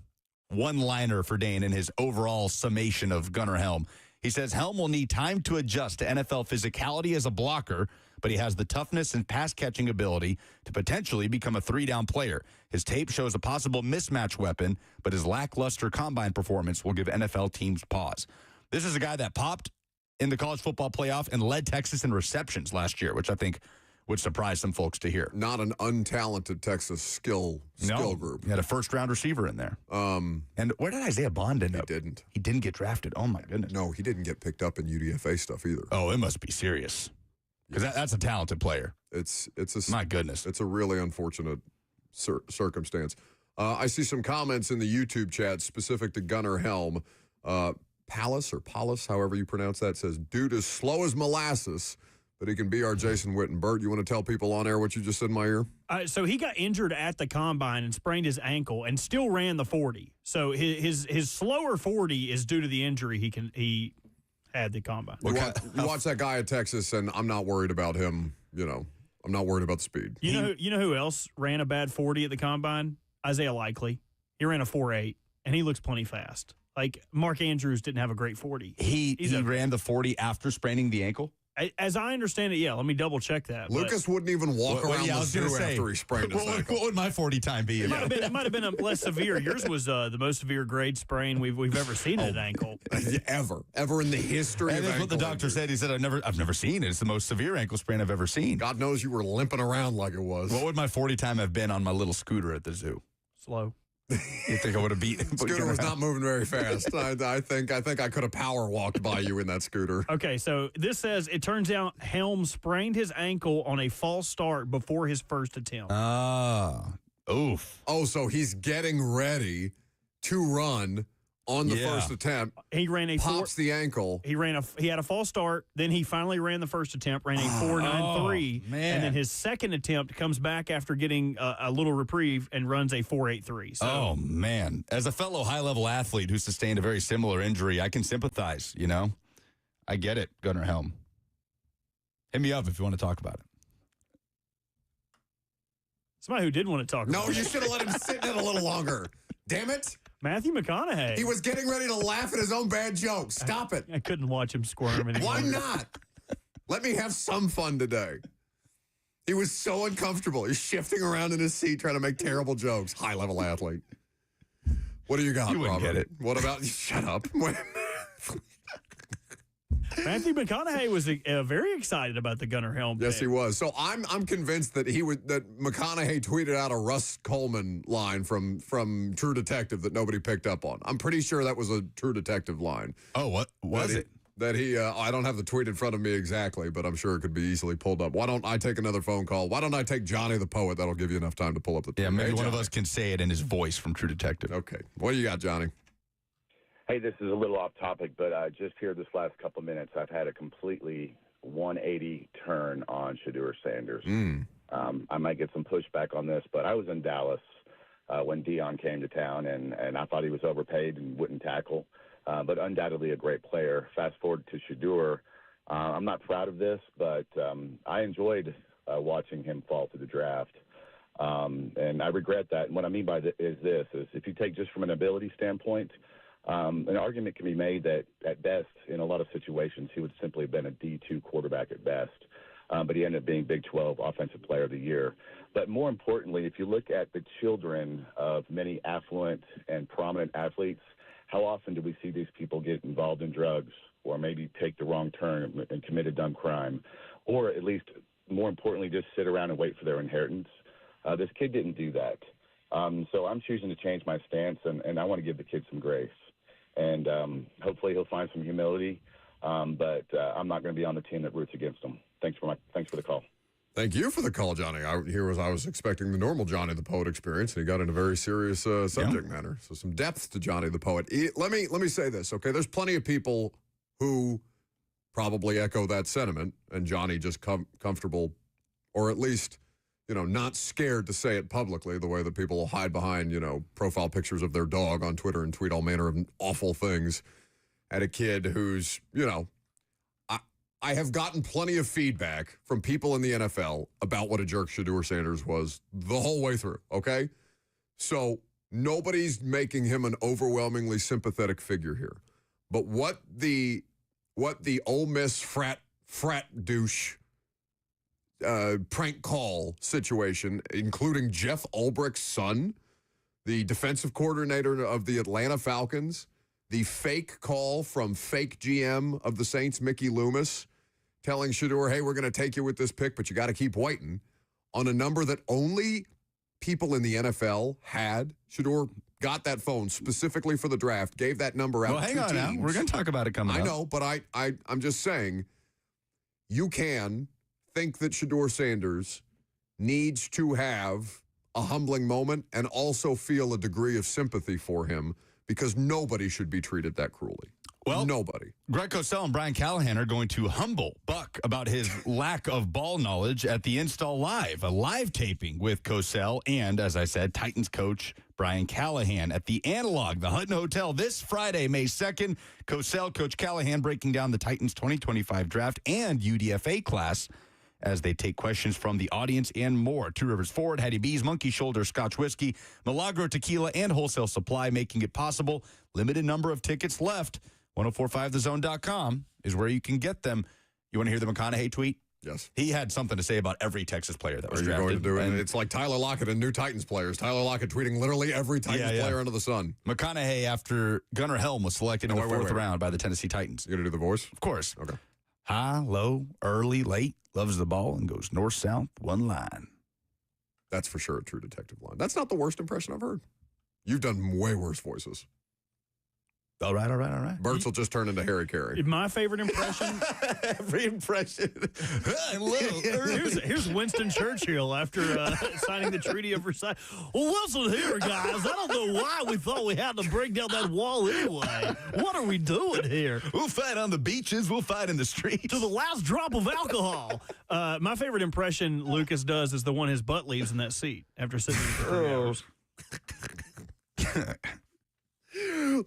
S1: one-liner for Dane in his overall summation of Gunnar Helm. He says Helm will need time to adjust to NFL physicality as a blocker, but he has the toughness and pass-catching ability to potentially become a three-down player. His tape shows a possible mismatch weapon, but his lackluster combine performance will give NFL teams pause. This is a guy that popped in the college football playoff and led Texas in receptions last year, which I think would surprise some folks to hear.
S2: Not an untalented Texas skill group.
S1: He had a first-round receiver in there. And where did Isaiah Bond end up?
S2: He didn't.
S1: He didn't get drafted. Oh, my goodness.
S2: No, he didn't get picked up in UDFA stuff either.
S1: Oh, it must be serious. Because that's a talented player. My goodness.
S2: It's a really unfortunate circumstance. I see some comments in the YouTube chat specific to Gunnar Helm. Palace, however you pronounce that, says, dude is slow as molasses, but he can be our Jason Witten. Bert, you want to tell people on air what you just said in my ear?
S3: So he got injured at the combine and sprained his ankle and still ran the 40. So his slower 40 is due to the injury he had the combine.
S2: You watch that guy at Texas, and I'm not worried about him. I'm not worried about the speed.
S3: You know who else ran a bad 40 at the combine? Isaiah Likely. He ran a 4.8, and he looks plenty fast. Like, Mark Andrews didn't have a great 40.
S1: He ran the 40 after spraining the ankle?
S3: As I understand it, yeah. Let me double check that.
S2: Lucas wouldn't even walk around the zoo
S1: say,
S2: after he sprained his ankle.
S1: What would my 40 time be?
S3: It might have been a less severe. Yours was the most severe grade sprain we've ever seen in an ankle.
S2: Ever in the history
S1: And
S2: of
S1: that's what the
S2: ankle
S1: doctor
S2: injury.
S1: said. He said, I've never seen it. It's the most severe ankle sprain I've ever seen.
S2: God knows you were limping around like it was.
S1: What would my 40 time have been on my little scooter at the zoo?
S3: Slow.
S1: You think I would have beat?
S2: Scooter was not moving very fast. I think I could have power walked by you in that scooter.
S3: Okay, so this says it turns out Helm sprained his ankle on a false start before his first attempt.
S1: Oof.
S2: Oh, so he's getting ready to run on the first attempt.
S3: He ran a
S2: pops the ankle.
S3: He had a false start. Then he finally ran the first attempt, ran a 4.93,
S1: man.
S3: and then his second attempt comes back after getting a little reprieve and runs a 4.83. So,
S1: Oh, man. As a fellow high-level athlete who sustained a very similar injury, I can sympathize, you know? I get it, Gunnar Helm. Hit me up if you want to talk about it.
S3: somebody who did want to talk.
S2: No,
S3: about
S2: you
S3: it.
S2: should have let him sit in it a little longer. Damn it.
S3: Matthew McConaughey.
S2: He was getting ready to laugh at his own bad jokes. Stop it.
S3: I couldn't watch him squirm anymore.
S2: Why not? Let me have some fun today. He was so uncomfortable. He's shifting around in his seat trying to make terrible jokes. High-level athlete. What do you got,
S1: You wouldn't
S2: Robert?
S1: get it.
S2: What about... Shut up.
S3: Matthew McConaughey was very excited about the Gunnar Helm.
S2: Yes,
S3: pick.
S2: he was. So I'm convinced that that McConaughey tweeted out a Russ Coleman line from True Detective that nobody picked up on. I'm pretty sure that was a True Detective line.
S1: Oh, what was it?
S2: That he, I don't have the tweet in front of me exactly, but I'm sure it could be easily pulled up. Why don't I take another phone call? Why don't I take Johnny the Poet? That'll give you enough time to pull up the tweet.
S1: Yeah, maybe
S2: Hey,
S1: one of
S2: Johnny.
S1: us can say it in his voice from True Detective.
S2: Okay. What do you got, Johnny?
S7: Hey, this is a little off topic, but just here this last couple of minutes, I've had a completely 180 turn on Shadur Sanders. I might get some pushback on this, but I was in Dallas when Dion came to town, and I thought he was overpaid and wouldn't tackle, but undoubtedly a great player. Fast forward to Shadur. I'm not proud of this, but I enjoyed watching him fall to the draft. And I regret that. And what I mean by is if you take just from an ability standpoint, an argument can be made that at best, in a lot of situations, he would simply have been a D2 quarterback at best. But he ended up being Big 12 Offensive Player of the Year. But more importantly, if you look at the children of many affluent and prominent athletes, how often do we see these people get involved in drugs or maybe take the wrong turn and commit a dumb crime, or at least more importantly, just sit around and wait for their inheritance? This kid didn't do that. So I'm choosing to change my stance, and I want to give the kid some grace. And hopefully he'll find some humility, but I'm not going to be on the team that roots against him. Thanks for the call.
S2: Thank you for the call, Johnny. I was expecting the normal Johnny the Poet experience, and he got in a very serious subject matter. So some depth to Johnny the Poet. Let me say this, okay? There's plenty of people who probably echo that sentiment, and Johnny just comfortable, or at least, not scared to say it publicly the way that people will hide behind, profile pictures of their dog on Twitter and tweet all manner of awful things at a kid who's, I have gotten plenty of feedback from people in the NFL about what a jerk Shadur Sanders was the whole way through, okay? So nobody's making him an overwhelmingly sympathetic figure here. But what the Ole Miss frat douche prank call situation, including Jeff Ulbricht's son, the defensive coordinator of the Atlanta Falcons, the fake call from fake GM of the Saints, Mickey Loomis, telling Shadur, hey, we're going to take you with this pick, but you got to keep waiting, on a number that only people in the NFL had. Shadur got that phone specifically for the draft, gave that number out.
S1: Well, hang on now. We're going to talk about it coming up.
S2: I know, but I'm just saying, you can think that Shadur Sanders needs to have a humbling moment and also feel a degree of sympathy for him, because nobody should be treated that cruelly. Well, nobody.
S1: Greg Cosell and Brian Callahan are going to humble Buck about his lack of ball knowledge at the Install Live, a live taping with Cosell and, as I said, Titans coach Brian Callahan at the Analog, the Hutton Hotel, this Friday, May 2nd. Cosell, Coach Callahan breaking down the Titans 2025 draft and UDFA class as they take questions from the audience and more. Two Rivers Ford, Hattie B's, Monkey Shoulder, Scotch Whiskey, Milagro Tequila, and Wholesale Supply, making it possible. Limited number of tickets left. 1045thezone.com is where you can get them. You want to hear the McConaughey tweet?
S2: Yes.
S1: He had something to say about every Texas player that was
S2: Are you
S1: drafted.
S2: going to do it?
S1: And
S2: It's like Tyler Lockett and new Titans players. Tyler Lockett tweeting literally every Titans player under the sun.
S1: McConaughey, after Gunnar Helm was selected in the fourth
S2: wait.
S1: round by the Tennessee Titans.
S2: You going to do the voice?
S1: Of course.
S2: Okay.
S1: High, low, early, late, loves the ball and goes north-south, one line.
S2: That's for sure a true detective line. That's not the worst impression I've heard. You've done way worse voices.
S1: All right.
S2: Bert's will just turn into Harry Carey.
S3: My favorite impression.
S1: Every impression.
S3: Here's Winston Churchill after signing the Treaty of Versailles. Well, listen here, guys. I don't know why we thought we had to break down that wall anyway. What are we doing here?
S1: We'll fight on the beaches. We'll fight in the streets.
S3: To the last drop of alcohol. My favorite impression Lucas does is the one his butt leaves in that seat after sitting for 3 hours.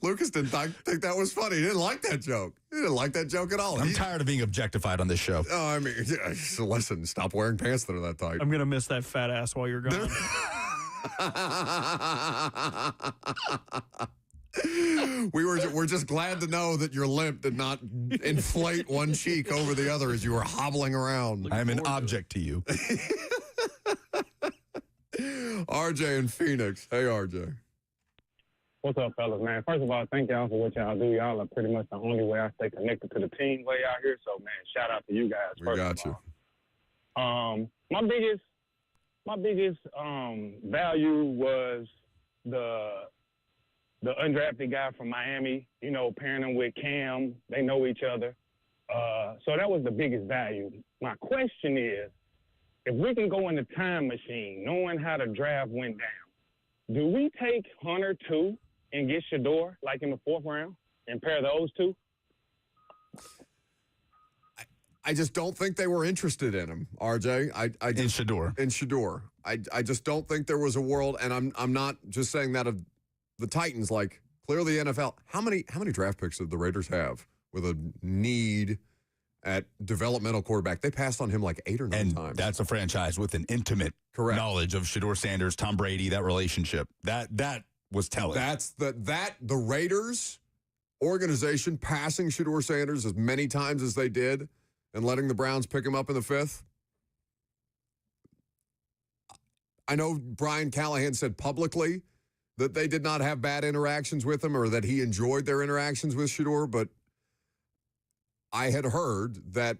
S2: Lucas didn't think that was funny. He didn't like that joke. He didn't like that joke at all.
S1: I'm tired of being objectified on this show.
S2: Oh, I mean, so listen, stop wearing pants that are that tight.
S3: I'm going to miss that fat ass while you're gone.
S2: We're just glad to know that your limp did not inflate one cheek over the other as you were hobbling around.
S1: I am an object to you.
S2: RJ in Phoenix. Hey, RJ.
S8: What's up, fellas, man? First of all, thank y'all for what y'all do. Y'all are pretty much the only way I stay connected to the team way out here. So, man, shout out to you guys.
S2: We got you.
S8: My biggest value was the undrafted guy from Miami, you know, pairing him with Cam. They know each other. So that was the biggest value. My question is, if we can go in the time machine, knowing how the draft went down, do we take Hunter too and get Shadur like in the 4th round and pair those two?
S2: I just don't think they were interested in him, RJ.
S1: In Shadur.
S2: In Shadur. I just don't think there was a world, and I'm not just saying that of the Titans, like clearly NFL. How many draft picks did the Raiders have with a need at developmental quarterback? They passed on him like 8 or 9 times.
S1: That's a franchise with an intimate knowledge of Shadur Sanders, Tom Brady, that relationship. That was telling.
S2: That's the Raiders organization passing Shadur Sanders as many times as they did and letting the Browns pick him up in the 5th. I know Brian Callahan said publicly that they did not have bad interactions with him or that he enjoyed their interactions with Shadur, but I had heard that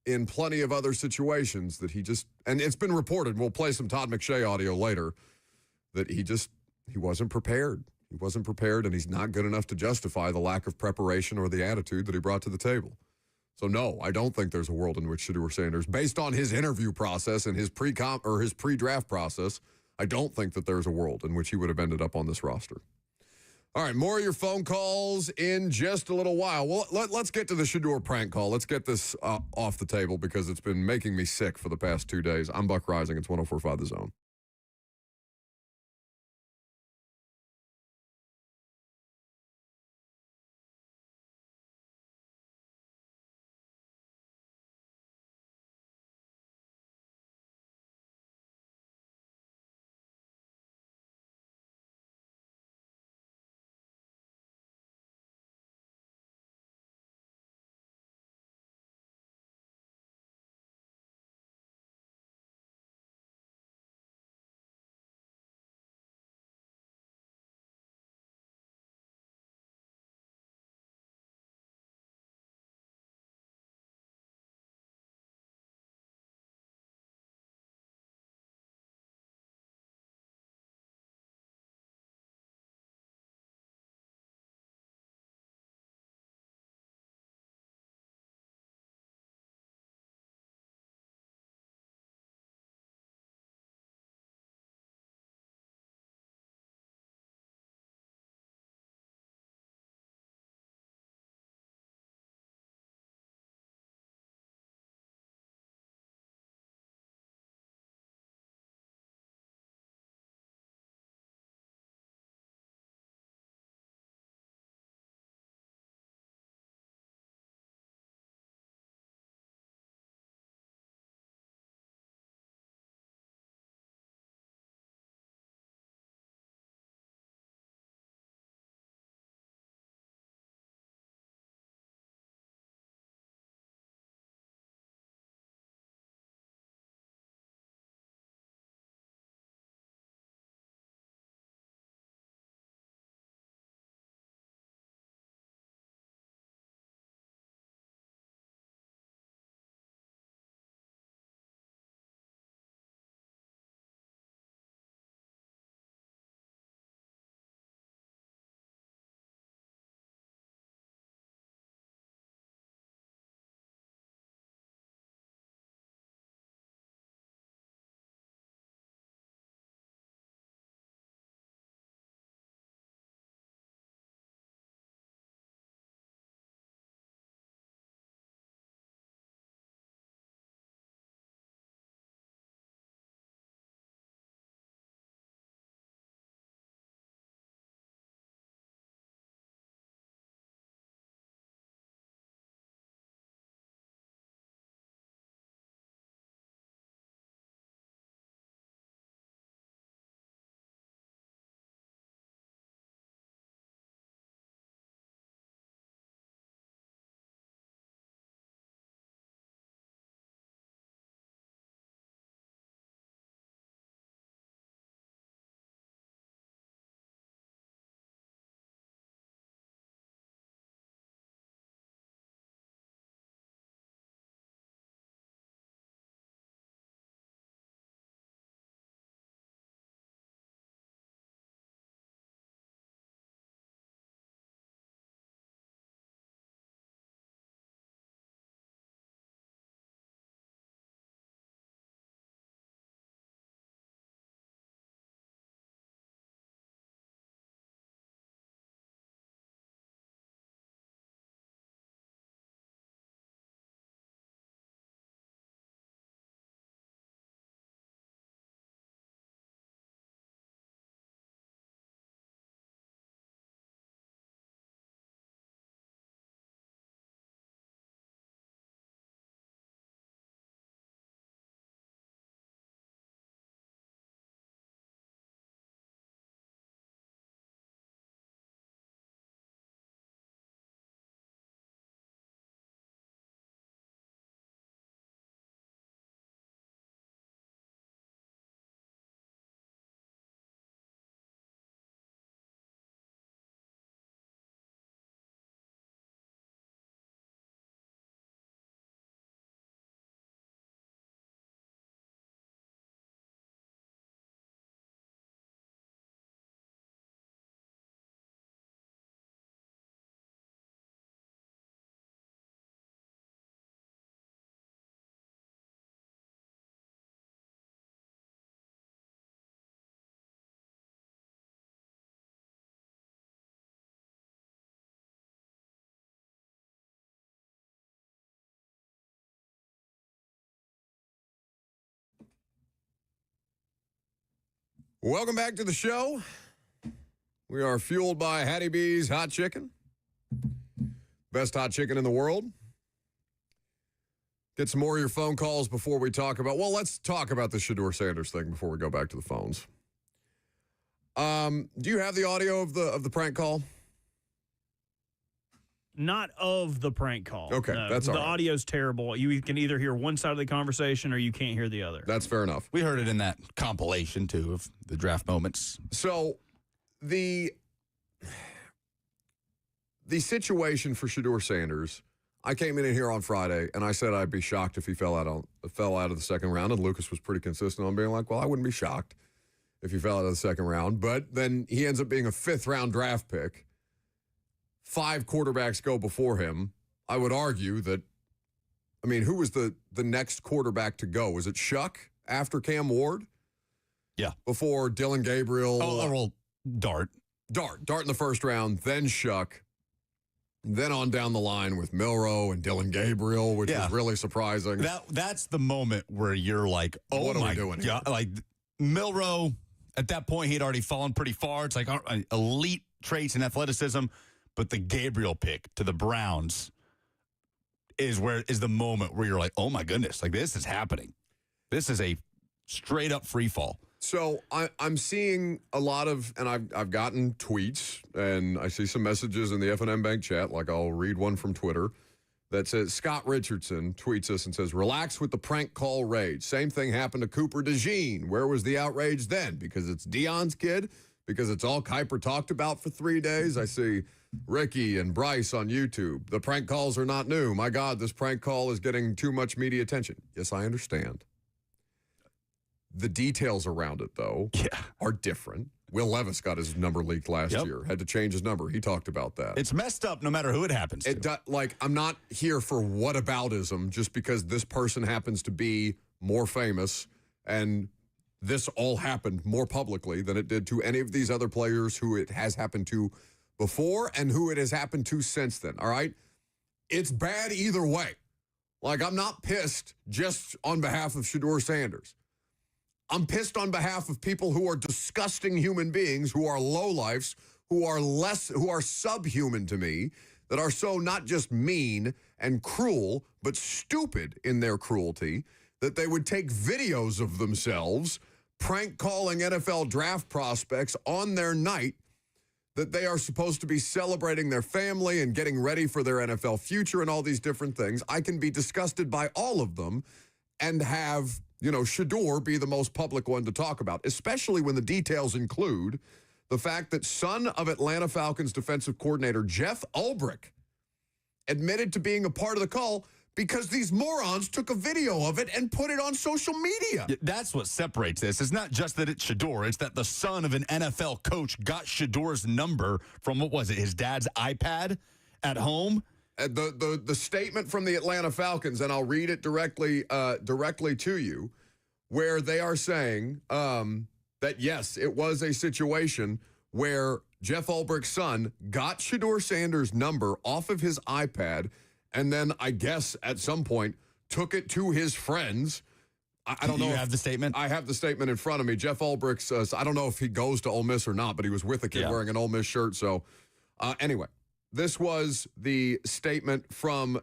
S2: in plenty of other situations that he just, and it's been reported, we'll play some Todd McShay audio later, that he wasn't prepared. He wasn't prepared, and he's not good enough to justify the lack of preparation or the attitude that he brought to the table. So, no, I don't think there's a world in which Shadur Sanders, based on his interview process and his pre-draft process, I don't think that there's a world in which he would have ended up on this roster. All right, more of your phone calls in just a little while. Well, let's get to the Shadur prank call. Let's get this off the table because it's been making me sick for the past 2 days. I'm Buck Rising. It's 104.5 The Zone. Welcome back to the show. We are fueled by Hattie B's Hot Chicken. Best hot chicken in the world. Get some more of your phone calls before we talk about, let's talk about the Shadur Sanders thing before we go back to the phones. Do you have the audio of the prank call?
S3: Not of the prank call.
S2: Okay,
S3: no.
S2: that's all right.
S3: The audio's terrible. You can either hear one side of the conversation or you can't hear the other.
S2: That's fair enough.
S1: We heard it in that compilation, too, of the draft moments.
S2: So the situation for Shadur Sanders, I came in here on Friday, and I said I'd be shocked if he fell out of the second round, and Lucas was pretty consistent on being like, well, I wouldn't be shocked if he fell out of the second round. But then he ends up being a fifth-round draft pick. 5 quarterbacks go before him. I would argue that, who was the next quarterback to go? Was it Shuck after Cam Ward?
S1: Yeah.
S2: Before Dylan Gabriel.
S1: Dart.
S2: Dart in the first round, then Shuck. Then on down the line with Milroe and Dylan Gabriel, which was really surprising.
S1: That's the moment where you're like, oh,
S2: what are
S1: my
S2: we doing
S1: God.
S2: here?
S1: Like, Milroe, at that point, he had already fallen pretty far. It's like elite traits and athleticism. But the Gabriel pick to the Browns is the moment where you're like, oh, my goodness, like this is happening. This is a straight up free fall.
S2: So I'm seeing a lot of, and I've gotten tweets, and I see some messages in the F&M Bank chat, like I'll read one from Twitter that says, Scott Richardson tweets us and says, relax with the prank call rage. Same thing happened to Cooper DeJean. Where was the outrage then? Because it's Deion's kid? Because it's all Kuiper talked about for 3 days? I see Ricky and Bryce on YouTube. The prank calls are not new. My God, this prank call is getting too much media attention. Yes, I understand. The details around it, though, are different. Will Levis got his number leaked last year. Had to change his number. He talked about that.
S1: It's messed up no matter who it happens to.
S2: I'm not here for whataboutism just because this person happens to be more famous and this all happened more publicly than it did to any of these other players who it has happened to before and who it has happened to since then, all right? It's bad either way. Like, I'm not pissed just on behalf of Shadur Sanders. I'm pissed on behalf of people who are disgusting human beings, who are lowlifes, who are subhuman to me, that are so not just mean and cruel, but stupid in their cruelty, that they would take videos of themselves prank calling NFL draft prospects on their night that they are supposed to be celebrating their family and getting ready for their NFL future and all these different things. I can be disgusted by all of them and have, Shadur be the most public one to talk about, especially when the details include the fact that son of Atlanta Falcons defensive coordinator Jeff Ulbrich admitted to being a part of the call because these morons took a video of it and put it on social media.
S1: That's what separates this. It's not just that it's Shadur. It's that the son of an NFL coach got Shadur's number from, his dad's iPad at home?
S2: The statement from the Atlanta Falcons, and I'll read it directly to you, where they are saying that, yes, it was a situation where Jeff Ulbrich's son got Shadur Sanders' number off of his iPad and then, I guess, at some point, took it to his friends. I don't know.
S1: You have the statement?
S2: I have the statement in front of me. Jeff Ulbrich says, I don't know if he goes to Ole Miss or not, but he was with a kid wearing an Ole Miss shirt. So, anyway, this was the statement from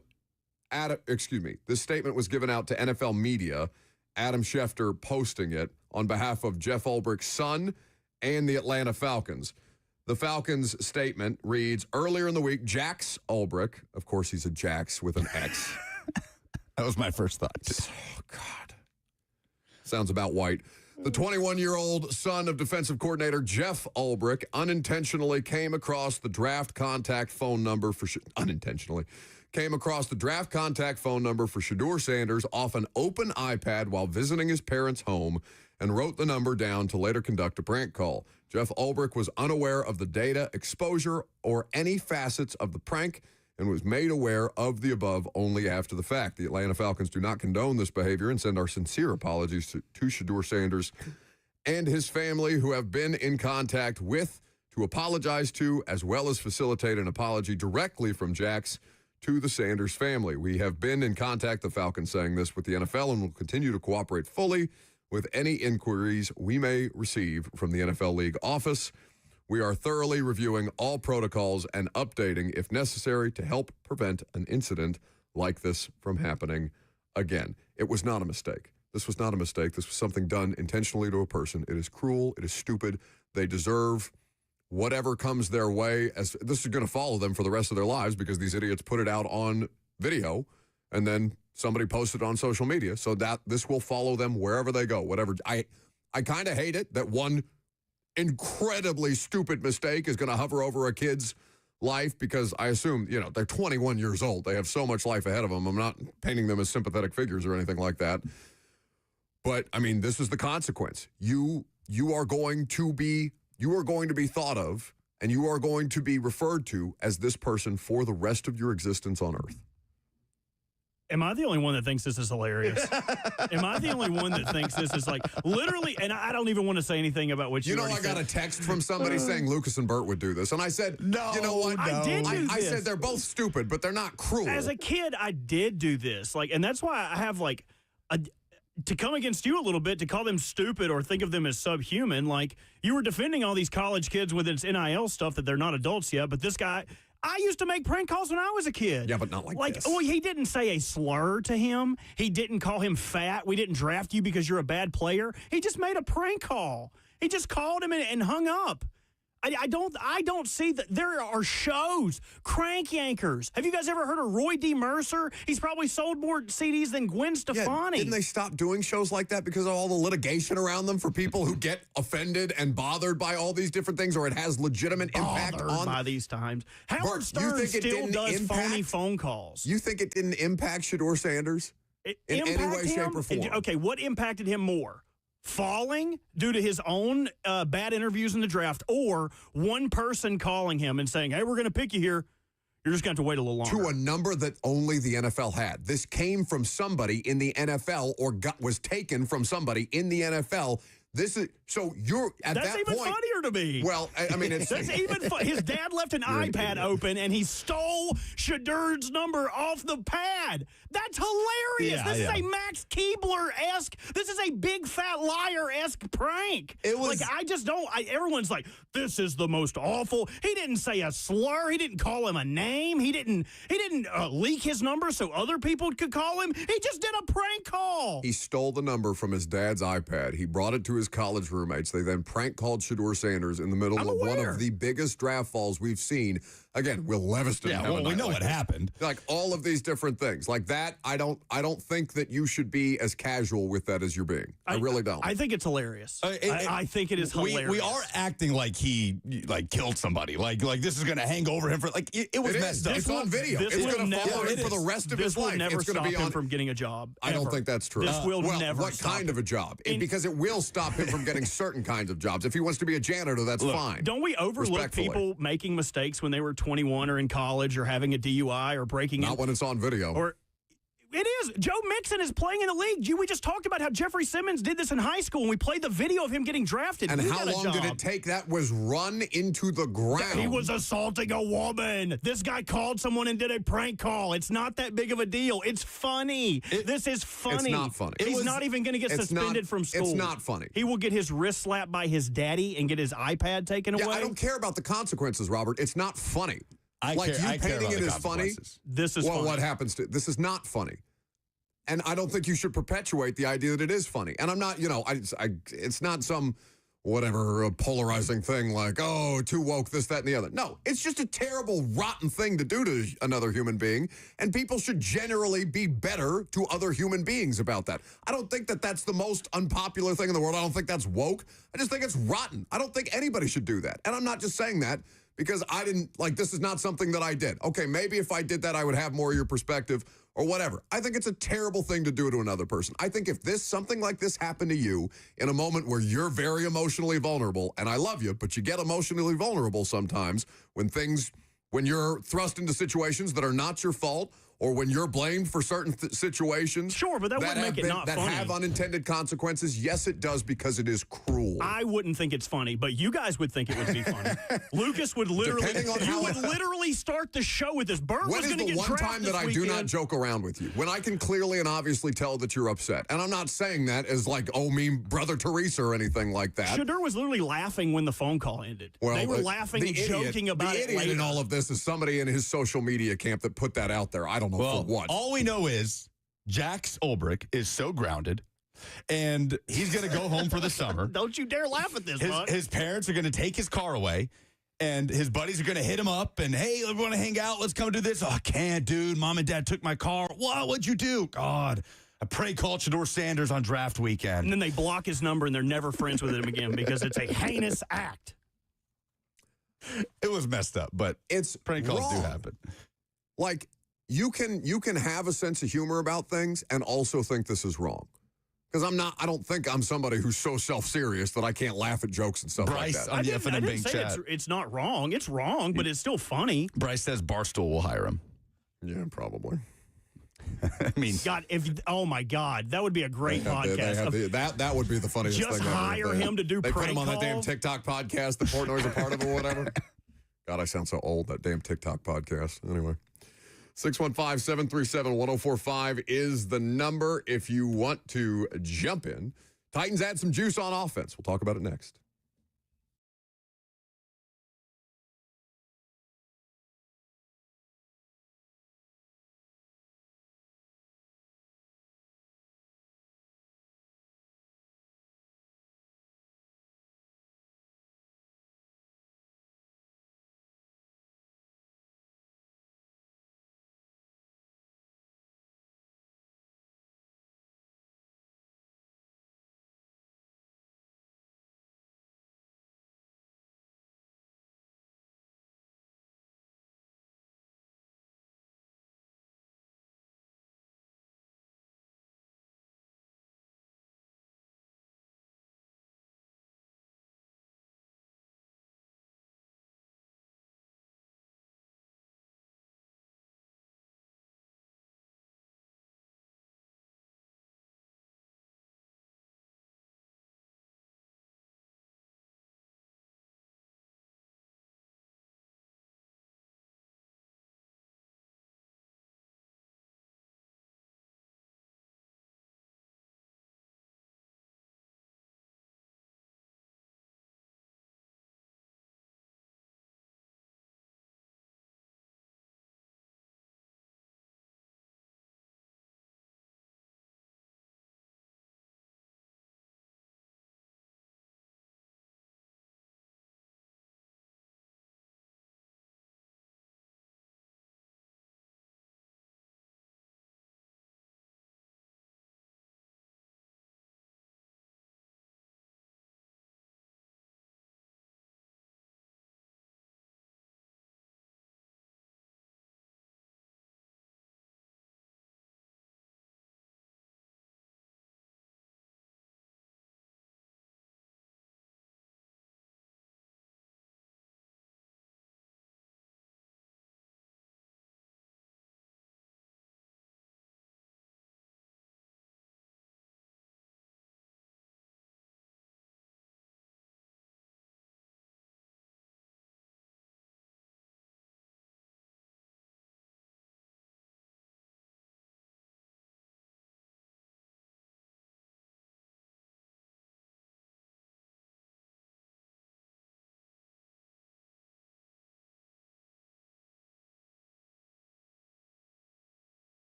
S2: this statement was given out to NFL media. Adam Schefter posting it on behalf of Jeff Ulbrich's son and the Atlanta Falcons. The Falcons' statement reads, earlier in the week, Jax Ulbrich, of course he's a Jax with an X.
S1: That was my first thought.
S2: Oh, God. Sounds about white. The 21-year-old son of defensive coordinator Jeff Ulbrich unintentionally came across the draft contact phone number for Shadur Sanders off an open iPad while visiting his parents' home and wrote the number down to later conduct a prank call. Jeff Ulbrich was unaware of the data, exposure, or any facets of the prank and was made aware of the above only after the fact. The Atlanta Falcons do not condone this behavior and send our sincere apologies to Shadur Sanders and his family, who have been in contact with, to apologize to, as well as facilitate an apology directly from Jax to the Sanders family. We have been in contact, the Falcons saying this, with the NFL and will continue to cooperate fully with any inquiries we may receive from the NFL League office. We are thoroughly reviewing all protocols and updating if necessary to help prevent an incident like this from happening again. It was not a mistake. This was not a mistake. This was something done intentionally to a person. It is cruel. It is stupid. They deserve whatever comes their way. As this is going to follow them for the rest of their lives because these idiots put it out on video and then somebody posted it on social media. So that this will follow them wherever they go. Whatever. I kind of hate it that one incredibly stupid mistake is going to hover over a kid's life because I assume, they're 21 years old. They have so much life ahead of them. I'm not painting them as sympathetic figures or anything like that. But, this is the consequence. You are going to be thought of and you are going to be referred to as this person for the rest of your existence on Earth.
S3: Am I the only one that thinks this is hilarious? Am I the only one that thinks this is literally, and I don't even want to say anything about what you
S2: I got a text from somebody saying Lucas and Bert would do this. And I said, no, you know what?
S3: I did do this.
S2: I said they're both stupid, but they're not cruel.
S3: As a kid, I did do this. And that's why I have to come against you a little bit, to call them stupid or think of them as subhuman. You were defending all these college kids with its NIL stuff that they're not adults yet, but this guy, I used to make prank calls when I was a kid.
S2: Yeah, but not like this.
S3: Well, he didn't say a slur to him. He didn't call him fat. We didn't draft you because you're a bad player. He just made a prank call. He just called him and hung up. I don't see that. There are shows, Crank Yankers. Have you guys ever heard of Roy D. Mercer? He's probably sold more CDs than Gwen Stefani.
S2: Didn't they stop doing shows like that because of all the litigation around them for people who get offended and bothered by all these different things, or it has legitimate impact on
S3: by these times? Howard Stern still does phony phone calls.
S2: You think it didn't impact Shadur Sanders in any way, shape, or form?
S3: Okay, what impacted him more? Falling due to his own bad interviews in the draft, or one person calling him and saying, hey, we're going to pick you here. You're just going to have to wait a little longer.
S2: To a number that only the NFL had. This came from somebody in the NFL or was taken from somebody in the NFL. This is so you're at
S3: That's
S2: that
S3: even
S2: point,
S3: funnier to me.
S2: Well, it's
S3: that's even his dad left an iPad open and he stole Shadur's number off the pad. That's hilarious. This is a Max Keebler-esque. This is a big fat liar-esque prank.
S2: It was
S3: I just don't. Everyone's like, this is the most awful. He didn't say a slur. He didn't call him a name. He didn't leak his number so other people could call him. He just did a prank call.
S2: He stole the number from his dad's iPad. He brought it to his college roommates. They then prank called Shadur Sanders in the middle of one of the biggest draft falls we've seen. Again, Will Leviston.
S1: Yeah, well, we know what happened.
S2: All of these different things like that. I don't think that you should be as casual with that as you're being. I really don't.
S3: I think it's hilarious. I think it is hilarious.
S1: We are acting like he killed somebody. Like this is going to hang over him for it was messed up.
S2: It's on video. It's going to follow him for the rest of his life.
S3: This will never stop him from getting a job.
S2: I don't think that's true.
S3: This will never
S2: what
S3: stop
S2: kind of a job? Because it will stop him from getting certain kinds of jobs. If he wants to be a janitor, that's fine.
S3: Don't we overlook people making mistakes when they were 21 or in college or having a DUI or breaking in?
S2: Not when it's on video.
S3: It is. Joe Mixon is playing in the league. We just talked about how Jeffrey Simmons did this in high school, and we played the video of him getting drafted.
S2: And how long did it take? That was run into the ground.
S3: He was assaulting a woman. This guy called someone and did a prank call. It's not that big of a deal. It's funny. This is funny.
S2: It's not funny.
S3: He's not even going to get suspended from school.
S2: It's not funny.
S3: He will get his wrist slapped by his daddy and get his iPad taken away.
S2: I don't care about the consequences, Robert. It's not funny.
S1: I care
S2: painting it as funny.
S3: This is funny.
S2: What happens to this is not funny. And I don't think you should perpetuate the idea that it is funny. And I'm not, it's not some whatever polarizing thing like, oh, too woke, this, that, and the other. No, it's just a terrible, rotten thing to do to another human being. And people should generally be better to other human beings about that. I don't think that that's the most unpopular thing in the world. I don't think that's woke. I just think it's rotten. I don't think anybody should do that. And I'm not just saying that because I didn't, this is not something that I did. Okay, maybe if I did that, I would have more of your perspective or whatever. I think it's a terrible thing to do to another person. I think if something like this happened to you in a moment where you're very emotionally vulnerable, and I love you, but you get emotionally vulnerable sometimes when you're thrust into situations that are not your fault, or when you're blamed for certain situations.
S3: Sure, but that wouldn't make it not
S2: that
S3: funny.
S2: have unintended consequences. Yes, it does, because it is cruel.
S3: I wouldn't think it's funny, but you guys would think it would be funny. Lucas would literally, would literally start the show with this. Bird was going to get drafted this weekend.
S2: When is the one time that I do not joke around with you? When I can clearly and obviously tell that you're upset. And I'm not saying that as like, oh, me, Brother Teresa or anything like that.
S3: Shadur was literally laughing when the phone call ended.
S2: Well,
S3: they were laughing and joking about it later.
S2: The idiot in all of this is somebody in his social media camp that put that out there. I don't know for what.
S1: All we know is Jax Ulbrich is so grounded, and he's going to go home for the summer.
S3: Don't you dare laugh at this, bud.
S1: His parents are going to take his car away, and his buddies are going to hit him up and, hey, we want to hang out. Let's come do this. Oh, I can't, dude. Mom and Dad took my car. What'd you do? God, I pray call Shadur Sanders on draft weekend.
S3: And then they block his number, and they're never friends with him again because it's a heinous act.
S1: It was messed up, but prank calls do happen.
S2: Like, you can have a sense of humor about things and also think this is wrong. Because I don't think I'm somebody who's so self-serious that I can't laugh at jokes and stuff like that.
S1: On the F&M Bank chat.
S3: It's not wrong. It's wrong, but it's still funny.
S1: Bryce says Barstool will hire him.
S2: Yeah, probably.
S1: I mean,
S3: God, oh my God, that would be a great podcast.
S2: That would be the funniest thing ever.
S3: Just hire him to do
S2: they
S3: prank
S2: put him on
S3: calls.
S2: that damn TikTok podcast that Portnoy's a part of or whatever. God, I sound so old, that damn TikTok podcast. Anyway, 615-737-1045 is the number if you want to jump in. Titans add some juice on offense. We'll talk about it next.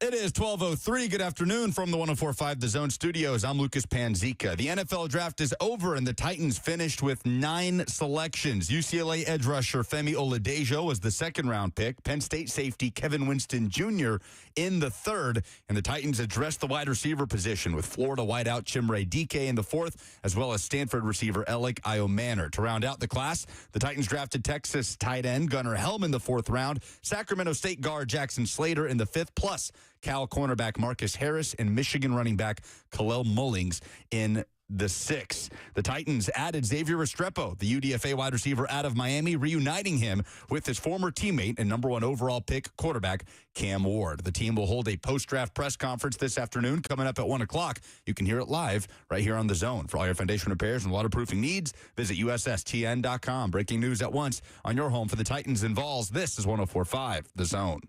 S1: It is 12:03. Good afternoon from the 104.5 The Zone Studios. I'm Lucas Panzica. The NFL draft is over, and the Titans finished with 9 selections. UCLA edge rusher Femi Oladejo was the second-round pick. Penn State safety Kevin Winston Jr. in the third. And the Titans addressed the wide receiver position with Florida wideout Chimere Dike in the fourth, as well as Stanford receiver Alec Iomanner. To round out the class, the Titans drafted Texas tight end Gunnar Helm in the fourth round, Sacramento State guard Jackson Slater in the fifth, plus Cal cornerback Marcus Harris and Michigan running back Kalel Mullings in the sixth. The Titans added Xavier Restrepo, the UDFA wide receiver out of Miami, reuniting him with his former teammate and number 1 overall pick quarterback Cam Ward. The team will hold a post-draft press conference this afternoon coming up at 1 o'clock. You can hear it live right here on The Zone. For all your foundation repairs and waterproofing needs, visit USSTN.com. Breaking news at once on your home for the Titans and Vols. This is 104.5 The Zone.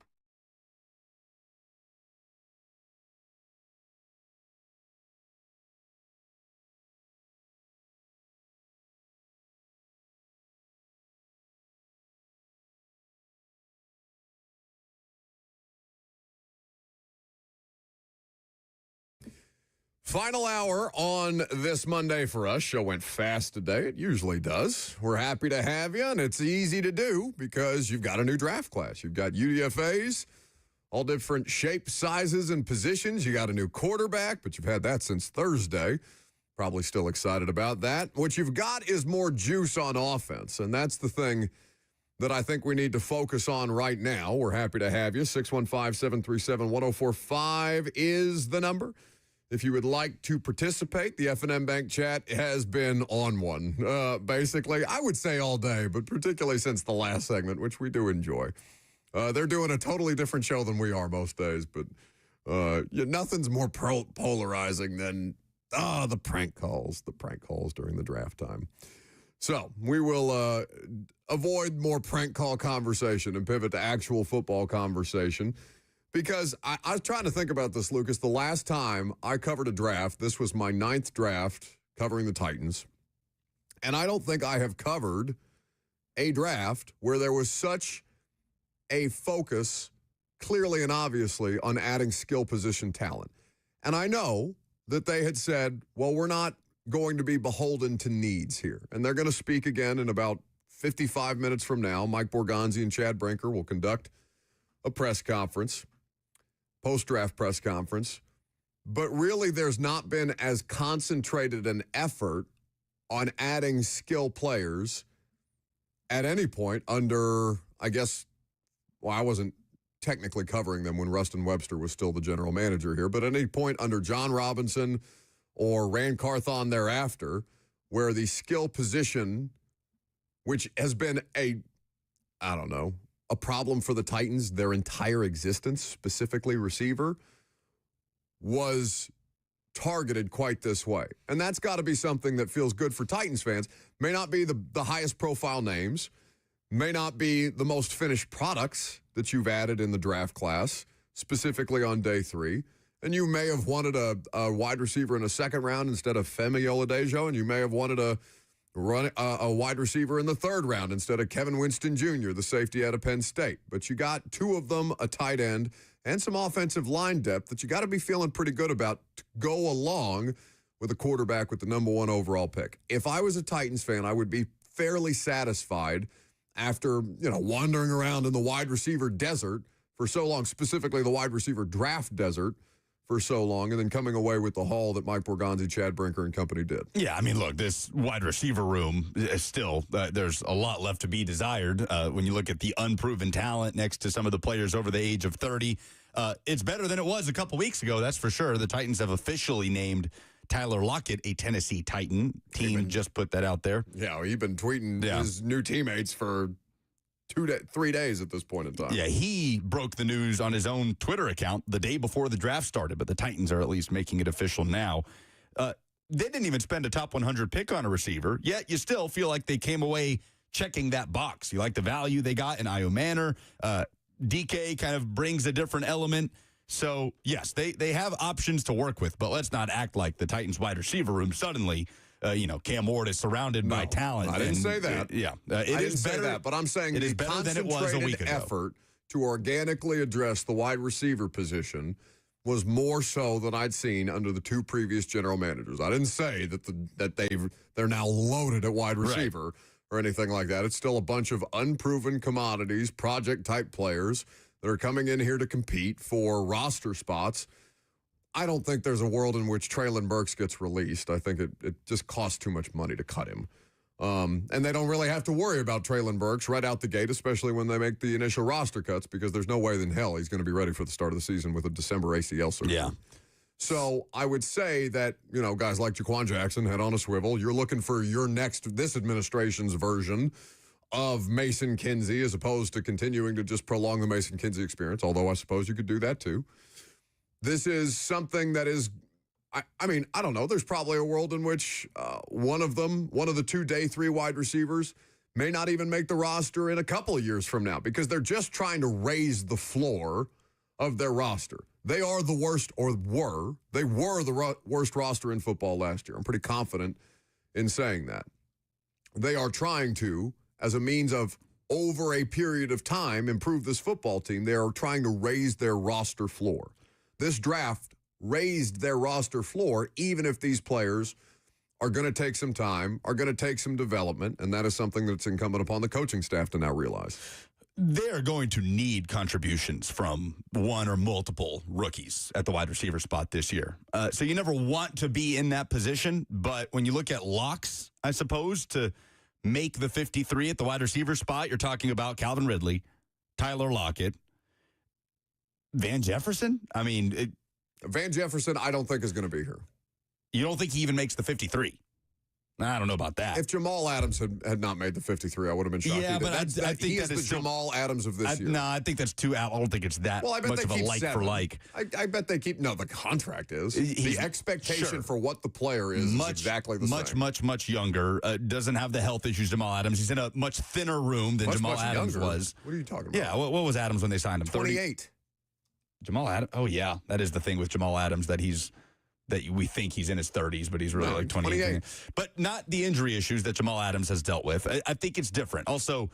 S2: Final hour on this Monday for us. Show went fast today. It usually does. We're happy to have you, and it's easy to do because you've got a new draft class. You've got UDFAs, all different shapes, sizes, and positions. You got a new quarterback, but you've had that since Thursday. Probably still excited about that. What you've got is more juice on offense, and that's the thing that I think we need to focus on right now. We're happy to have you. 615-737-1045 is the number. If you would like to participate, the F&M Bank chat has been on one. Basically, I would say all day, but particularly since the last segment, which we do enjoy. They're doing a totally different show than we are most days, but nothing's more polarizing than the prank calls during the draft time. So we will avoid more prank call conversation and pivot to actual football conversation. Because I was trying to think about this, Lucas. The last time I covered a draft, this was my 9th draft covering the Titans. And I don't think I have covered a draft where there was such a focus, clearly and obviously, on adding skill position talent. And I know that they had said, well, we're not going to be beholden to needs here. And they're going to speak again in about 55 minutes from now. Mike Borgonzi and Chad Brinker will conduct a press conference. Post-draft press conference, but really there's not been as concentrated an effort on adding skill players at any point under, I guess, well, I wasn't technically covering them when Rustin Webster was still the general manager here, but at any point under John Robinson or Rand Carthon thereafter, where the skill position, which has been a problem for the Titans their entire existence, specifically receiver, was targeted quite this way. And that's got to be something that feels good for Titans fans. May not be the highest profile names, may not be the most finished products that you've added in the draft class, specifically on day 3. And you may have wanted a wide receiver in the second round instead of Femi Oladejo, and you may have wanted a wide receiver in the third round instead of Kevin Winston Jr., the safety out of Penn State. But you got 2 of them, a tight end, and some offensive line depth that you got to be feeling pretty good about to go along with a quarterback with the number 1 overall pick. If I was a Titans fan, I would be fairly satisfied after, wandering around in the wide receiver desert for so long, specifically the wide receiver draft desert, for so long, and then coming away with the haul that Mike Borgonzi, Chad Brinker, and company did.
S1: Yeah, I mean, look, this wide receiver room is still, there's a lot left to be desired. When you look at the unproven talent next to some of the players over the age of 30, it's better than it was a couple weeks ago, that's for sure. The Titans have officially named Tyler Lockett a Tennessee Titan. Team just put that out there.
S2: Yeah, he's been tweeting his new teammates for 3 days at this point in time.
S1: Yeah, he broke the news on his own Twitter account the day before the draft started, but the Titans are at least making it official now. They didn't even spend a top 100 pick on a receiver, yet you still feel like they came away checking that box. You like the value they got in Iomanner. DK kind of brings a different element. So, yes, they have options to work with, but let's not act like the Titans wide receiver room suddenly Cam Ward is surrounded by talent.
S2: I didn't say that.
S1: It
S2: I
S1: is
S2: didn't
S1: better,
S2: say that, but I'm saying
S1: it is better than it was a week ago.
S2: Effort to organically address the wide receiver position was more so than I'd seen under the two previous general managers. I didn't say that they're now loaded at wide receiver or anything like that. It's still a bunch of unproven commodities, project-type players that are coming in here to compete for roster spots. I don't think there's a world in which Treylon Burks gets released. I think it just costs too much money to cut him. And they don't really have to worry about Treylon Burks right out the gate, especially when they make the initial roster cuts, because there's no way in hell he's going to be ready for the start of the season with a December ACL surgery.
S1: Yeah.
S2: So I would say that, guys like Jaquan Jackson, head on a swivel. You're looking for this administration's version of Mason Kinsey, as opposed to continuing to just prolong the Mason Kinsey experience, although I suppose you could do that too. This is something that is, I mean, I don't know. There's probably a world in which one of the 2 day 3 wide receivers may not even make the roster in a couple of years from now, because they're just trying to raise the floor of their roster. They are the worst, they were the worst roster in football last year. I'm pretty confident in saying that. They are trying to, as a means of over a period of time, improve this football team. They are trying to raise their roster floor. This draft raised their roster floor, even if these players are going to take some time, are going to take some development, and that is something that's incumbent upon the coaching staff to now realize.
S1: They're going to need contributions from one or multiple rookies at the wide receiver spot this year. So you never want to be in that position, but when you look at locks, I suppose, to make the 53 at the wide receiver spot, you're talking about Calvin Ridley, Tyler Lockett, Van Jefferson. I mean,
S2: Van Jefferson, I don't think is going to be here.
S1: You don't think he even makes the 53? I don't know about that.
S2: If Jamal Adams had not made the 53, I would have been shocked.
S1: Yeah, but I think
S2: he is
S1: that is
S2: the Jamal Adams of this year.
S1: No, I think that's too out. I don't think it's that much of a like 7. For like.
S2: I bet they keep. No, the contract is. The expectation for what the player is exactly the same.
S1: Much younger. Doesn't have the health issues Jamal Adams. He's in a much thinner room than Jamal Adams was.
S2: What are you talking about?
S1: Yeah, what was Adams when they signed him?
S2: 28.
S1: Jamal Adams. Oh yeah, that is the thing with Jamal Adams, that we think he's in his 30s, but he's really like 28. But not the injury issues that Jamal Adams has dealt with. I think it's different. Also,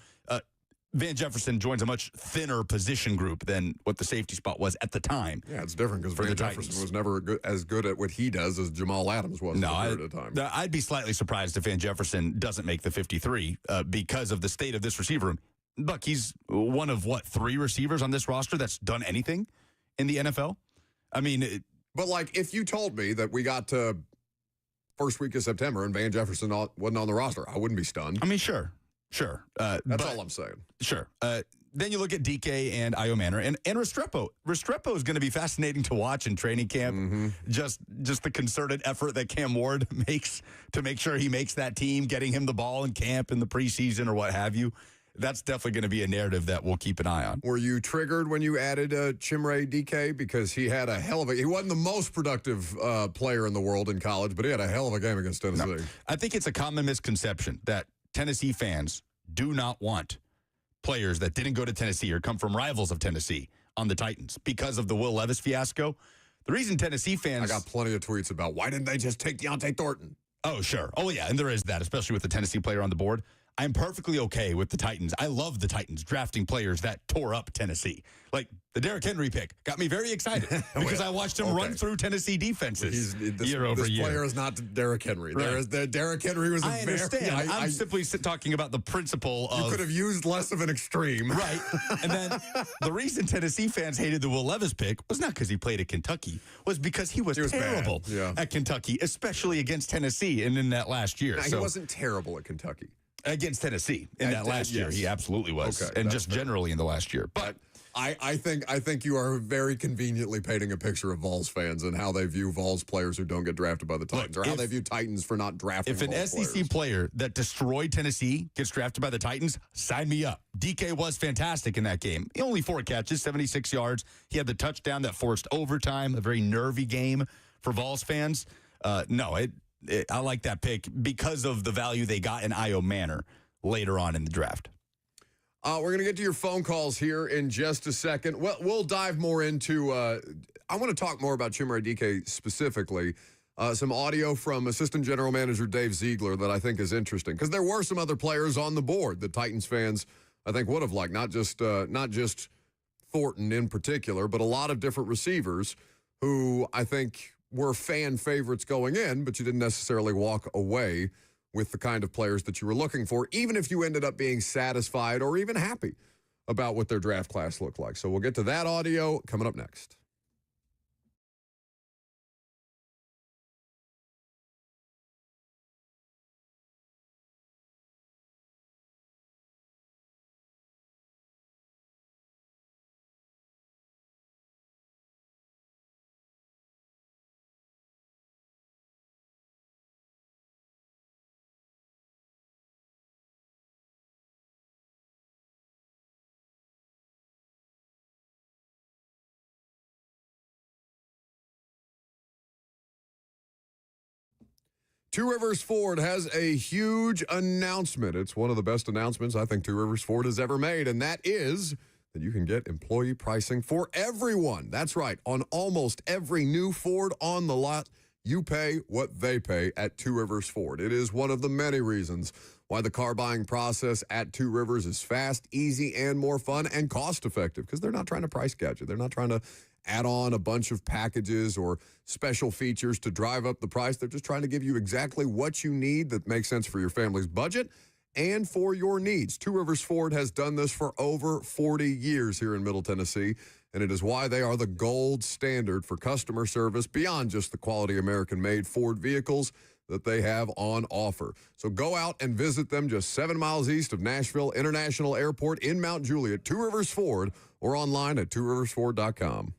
S1: Van Jefferson joins a much thinner position group than what the safety spot was at the time.
S2: Yeah, it's different because Van Jefferson was never as good at what he does as Jamal Adams was at the time.
S1: I'd be slightly surprised if Van Jefferson doesn't make the 53 because of the state of this receiver room. Buck, he's one of, 3 receivers on this roster that's done anything in the NFL? I mean...
S2: But, if you told me that we got to first week of September and Van Jefferson wasn't on the roster, I wouldn't be stunned.
S1: I mean, sure.
S2: That's all I'm saying.
S1: Sure. Then you look at DK and Io Manor and Restrepo. Restrepo is going to be fascinating to watch in training camp. Mm-hmm. Just the concerted effort that Cam Ward makes to make sure he makes that team, getting him the ball in camp in the preseason or what have you. That's definitely going to be a narrative that we'll keep an eye on.
S2: Were you triggered when you added Chimere DK? Because he had he wasn't the most productive player in the world in college, but he had a hell of a game against Tennessee.
S1: No, I think it's a common misconception that Tennessee fans do not want players that didn't go to Tennessee or come from rivals of Tennessee on the Titans because of the Will Levis fiasco. The reason Tennessee fans...
S2: I got plenty of tweets about why didn't they just take Deontay Thornton?
S1: Oh, sure. Oh, yeah, and there is that, especially with the Tennessee player on the board. I'm perfectly okay with the Titans. I love the Titans drafting players that tore up Tennessee. Like the Derrick Henry pick got me very excited because I watched him run through Tennessee defenses year over year.
S2: This player is not Derrick Henry.
S1: Right.
S2: Derrick Henry was
S1: I understand. I'm simply talking about the principle of...
S2: You could have used less of an extreme.
S1: Right. And then the reason Tennessee fans hated the Will Levis pick was not because he played at Kentucky, was because he was terrible at Kentucky, especially against Tennessee and in that last year.
S2: Now, he wasn't terrible at Kentucky.
S1: Against Tennessee in that last year, he absolutely was, and just generally in the last year. But
S2: I think you are very conveniently painting a picture of Vols fans and how they view Vols players who don't get drafted by the Titans, or how they view Titans for not drafting.
S1: If an SEC player that destroyed Tennessee gets drafted by the Titans, sign me up. DK was fantastic in that game. Only 4 catches, 76 yards. He had the touchdown that forced overtime. A very nervy game for Vols fans. I like that pick because of the value they got in Io Manor later on in the draft.
S2: We're going to get to your phone calls here in just a second. We'll dive more into I want to talk more about Chimere DK specifically. Some audio from Assistant General Manager Dave Ziegler that I think is interesting because there were some other players on the board that Titans fans I think would have liked, not just Thornton in particular, but a lot of different receivers who I think were fan favorites going in, but you didn't necessarily walk away with the kind of players that you were looking for, even if you ended up being satisfied or even happy about what their draft class looked like. So we'll get to that audio coming up next. Two Rivers Ford has a huge announcement. It's one of the best announcements I think Two Rivers Ford has ever made, and that is that you can get employee pricing for everyone. That's right. On almost every new Ford on the lot, you pay what they pay at Two Rivers Ford. It is one of the many reasons why the car buying process at Two Rivers is fast, easy, and more fun and cost-effective, because they're not trying to price gouge you. They're not trying to add on a bunch of packages or special features to drive up the price. They're just trying to give you exactly what you need that makes sense for your family's budget and for your needs. Two Rivers Ford has done this for over 40 years here in Middle Tennessee, and it is why they are the gold standard for customer service beyond just the quality American-made Ford vehicles that they have on offer. So go out and visit them just 7 miles east of Nashville International Airport in Mount Juliet, Two Rivers Ford, or online at tworiversford.com.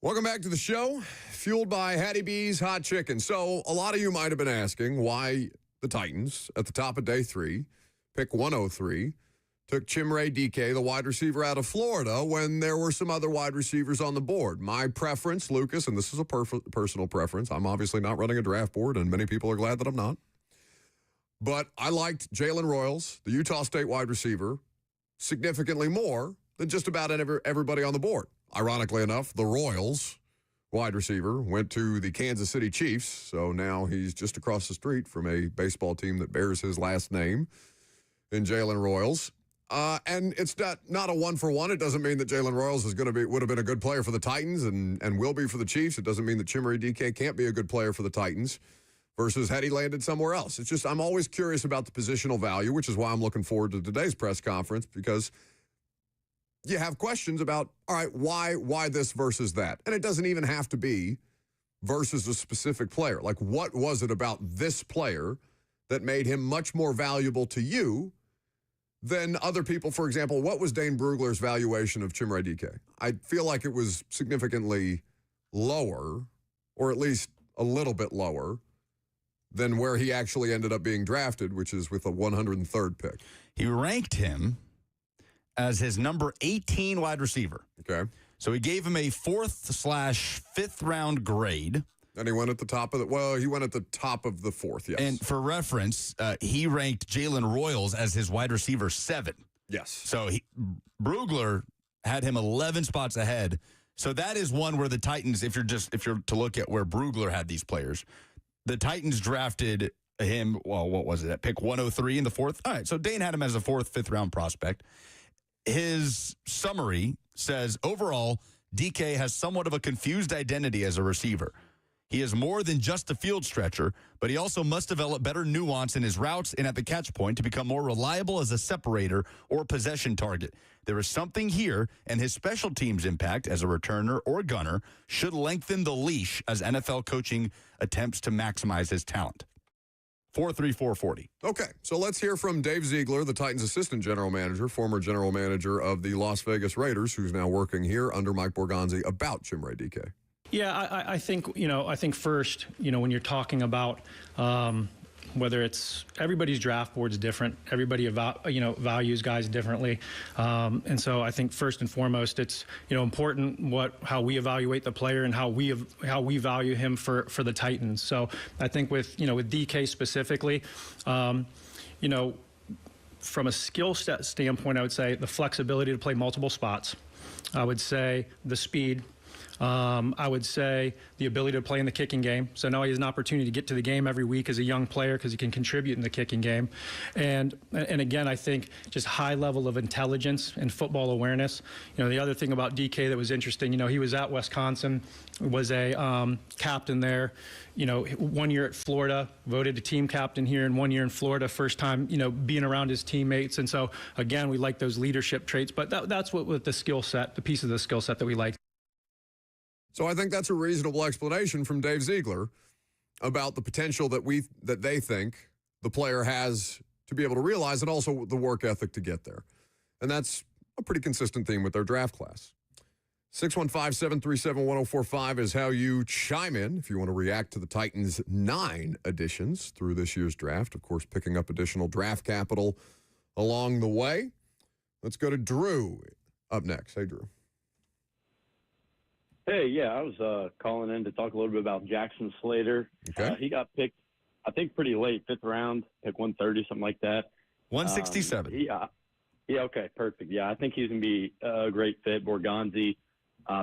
S2: Welcome back to the show, fueled by Hattie B's Hot Chicken. So a lot of you might have been asking why the Titans, at the top of day 3, pick 103, took Chimere Dike, the wide receiver out of Florida, when there were some other wide receivers on the board. My preference, Lucas, and this is a personal preference. I'm obviously not running a draft board, and many people are glad that I'm not. But I liked Jalen Royals, the Utah State wide receiver, significantly more than just about everybody on the board. Ironically enough, the Royals wide receiver went to the Kansas City Chiefs, so now he's just across the street from a baseball team that bears his last name in Jalen Royals. And it's not a one-for-one. It doesn't mean that Jalen Royals would have been a good player for the Titans and will be for the Chiefs. It doesn't mean that Chimere Dike can't be a good player for the Titans versus had he landed somewhere else. It's just I'm always curious about the positional value, which is why I'm looking forward to today's press conference, because you have questions about, all right, why this versus that? And it doesn't even have to be versus a specific player. Like, what was it about this player that made him much more valuable to you than other people? For example, what was Dane Brugler's valuation of Chimere Dike? I feel like it was significantly lower, or at least a little bit lower, than where he actually ended up being drafted, which is with a 103rd pick.
S1: He ranked him as his number 18 wide receiver.
S2: Okay.
S1: So he gave him a 4th/5th round grade.
S2: And he went at the top of he went at the top of the 4th, yes.
S1: And for reference, he ranked Jalen Royals as his wide receiver 7.
S2: Yes.
S1: So Brugler had him 11 spots ahead. So that is one where the Titans, if you're to look at where Brugler had these players, the Titans drafted him, well, what was it, at pick 103 in the 4th? All right, so Dane had him as a 4th, 5th round prospect. His summary says, overall, DK has somewhat of a confused identity as a receiver. He is more than just a field stretcher, but he also must develop better nuance in his routes and at the catch point to become more reliable as a separator or possession target. There is something here, and his special teams impact as a returner or gunner should lengthen the leash as NFL coaching attempts to maximize his talent. 4.3440.
S2: Okay, so let's hear from Dave Ziegler, the Titans assistant general manager, former general manager of the Las Vegas Raiders, who's now working here under Mike Borgonzi, about Chimere Dike.
S9: Yeah, I think first, when you're talking about whether it's everybody's draft board's different, everybody values guys differently, and so I think first and foremost it's important how we evaluate the player and how we value him for the Titans. So I think with DK specifically, from a skill set standpoint, I would say the flexibility to play multiple spots. I would say the speed. I would say the ability to play in the kicking game. So now he has an opportunity to get to the game every week as a young player because he can contribute in the kicking game. And again, I think just high level of intelligence and football awareness. The other thing about DK that was interesting, he was at Wisconsin, was a captain there. 1 year at Florida, voted a team captain here, and 1 year in Florida, first time, being around his teammates. And so, again, we like those leadership traits, but that's what with the skill set, the piece of the skill set that we like.
S2: So I think that's a reasonable explanation from Dave Ziegler about the potential that they think the player has to be able to realize, and also the work ethic to get there. And that's a pretty consistent theme with their draft class. 615-737-1045 is how you chime in if you want to react to the Titans' 9 additions through this year's draft. Of course, picking up additional draft capital along the way. Let's go to Drew up next. Hey, Drew.
S10: Hey, yeah, I was calling in to talk a little bit about Jackson Slater.
S2: Okay.
S10: He got picked, I think, pretty late, 5th round, pick 130, something like that.
S1: 167.
S10: Yeah, okay, perfect. Yeah, I think he's going to be a great fit. Borgonzi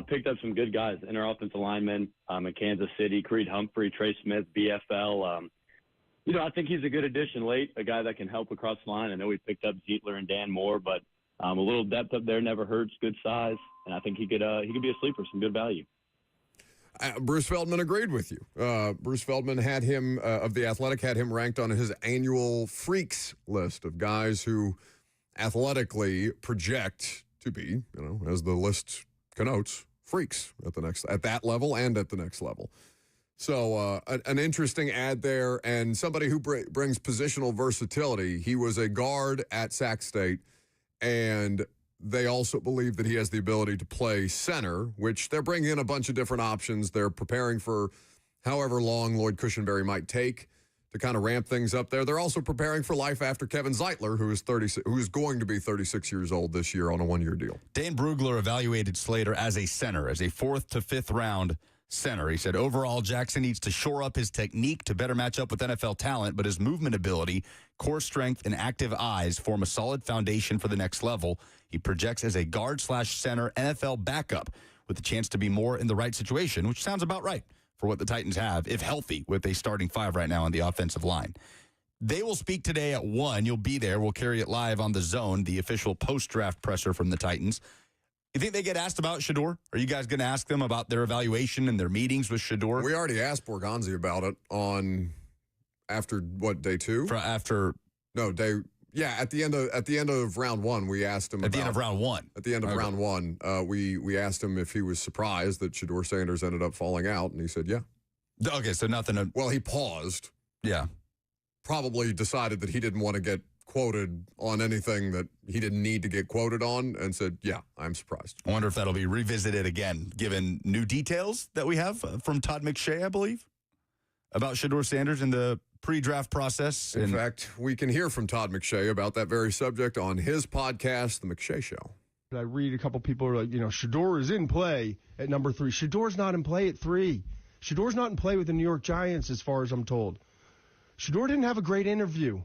S10: picked up some good guys, inner offensive linemen in Kansas City, Creed Humphrey, Trey Smith, BFL. I think he's a good addition late, a guy that can help across the line. I know we picked up Ziegler and Dan Moore, but a little depth up there never hurts, good size. And I think he could be a sleeper, some good value.
S2: Bruce Feldman agreed with you. Bruce Feldman had him, of The Athletic, had him ranked on his annual freaks list of guys who athletically project to be, as the list connotes, freaks at that level and at the next level. So an interesting ad there, and somebody who brings positional versatility. He was a guard at Sac State, and they also believe that he has the ability to play center, which they're bringing in a bunch of different options. They're preparing for however long Lloyd Cushenberry might take to kind of ramp things up there. They're also preparing for life after Kevin Zeitler, who is going to be 36 years old this year on a one-year deal.
S1: Dan Brugler evaluated Slater as a center, as a 4th to 5th round center. He said, overall, Jackson needs to shore up his technique to better match up with NFL talent, but his movement ability, core strength, and active eyes form a solid foundation for the next level. He projects as a guard/center NFL backup with a chance to be more in the right situation, which sounds about right for what the Titans have, if healthy, with a starting 5 right now on the offensive line. They will speak today at 1. You'll be there. We'll carry it live on The Zone, the official post-draft presser from the Titans. You think they get asked about Shadur? Are you guys going to ask them about their evaluation and their meetings with Shadur?
S2: We already asked Borgonzi about it after day 2? At the end of round 1, we asked him.
S1: At the end of round 1.
S2: At the end of round 1, we asked him if he was surprised that Shadur Sanders ended up falling out, and he said, yeah.
S1: Okay, so nothing.
S2: Well, he paused.
S1: Yeah.
S2: Probably decided that he didn't want to get quoted on anything that he didn't need to get quoted on, and said, yeah, I'm surprised.
S1: I wonder if that'll be revisited again, given new details that we have from Todd McShay, I believe, about Shadur Sanders in the pre-draft process.
S2: In fact, we can hear from Todd McShay about that very subject on his podcast, The McShay Show.
S11: I read a couple people are like, Shadur is in play at number 3. Shadur's not in play at 3. Shadur's not in play with the New York Giants, as far as I'm told. Shadur didn't have a great interview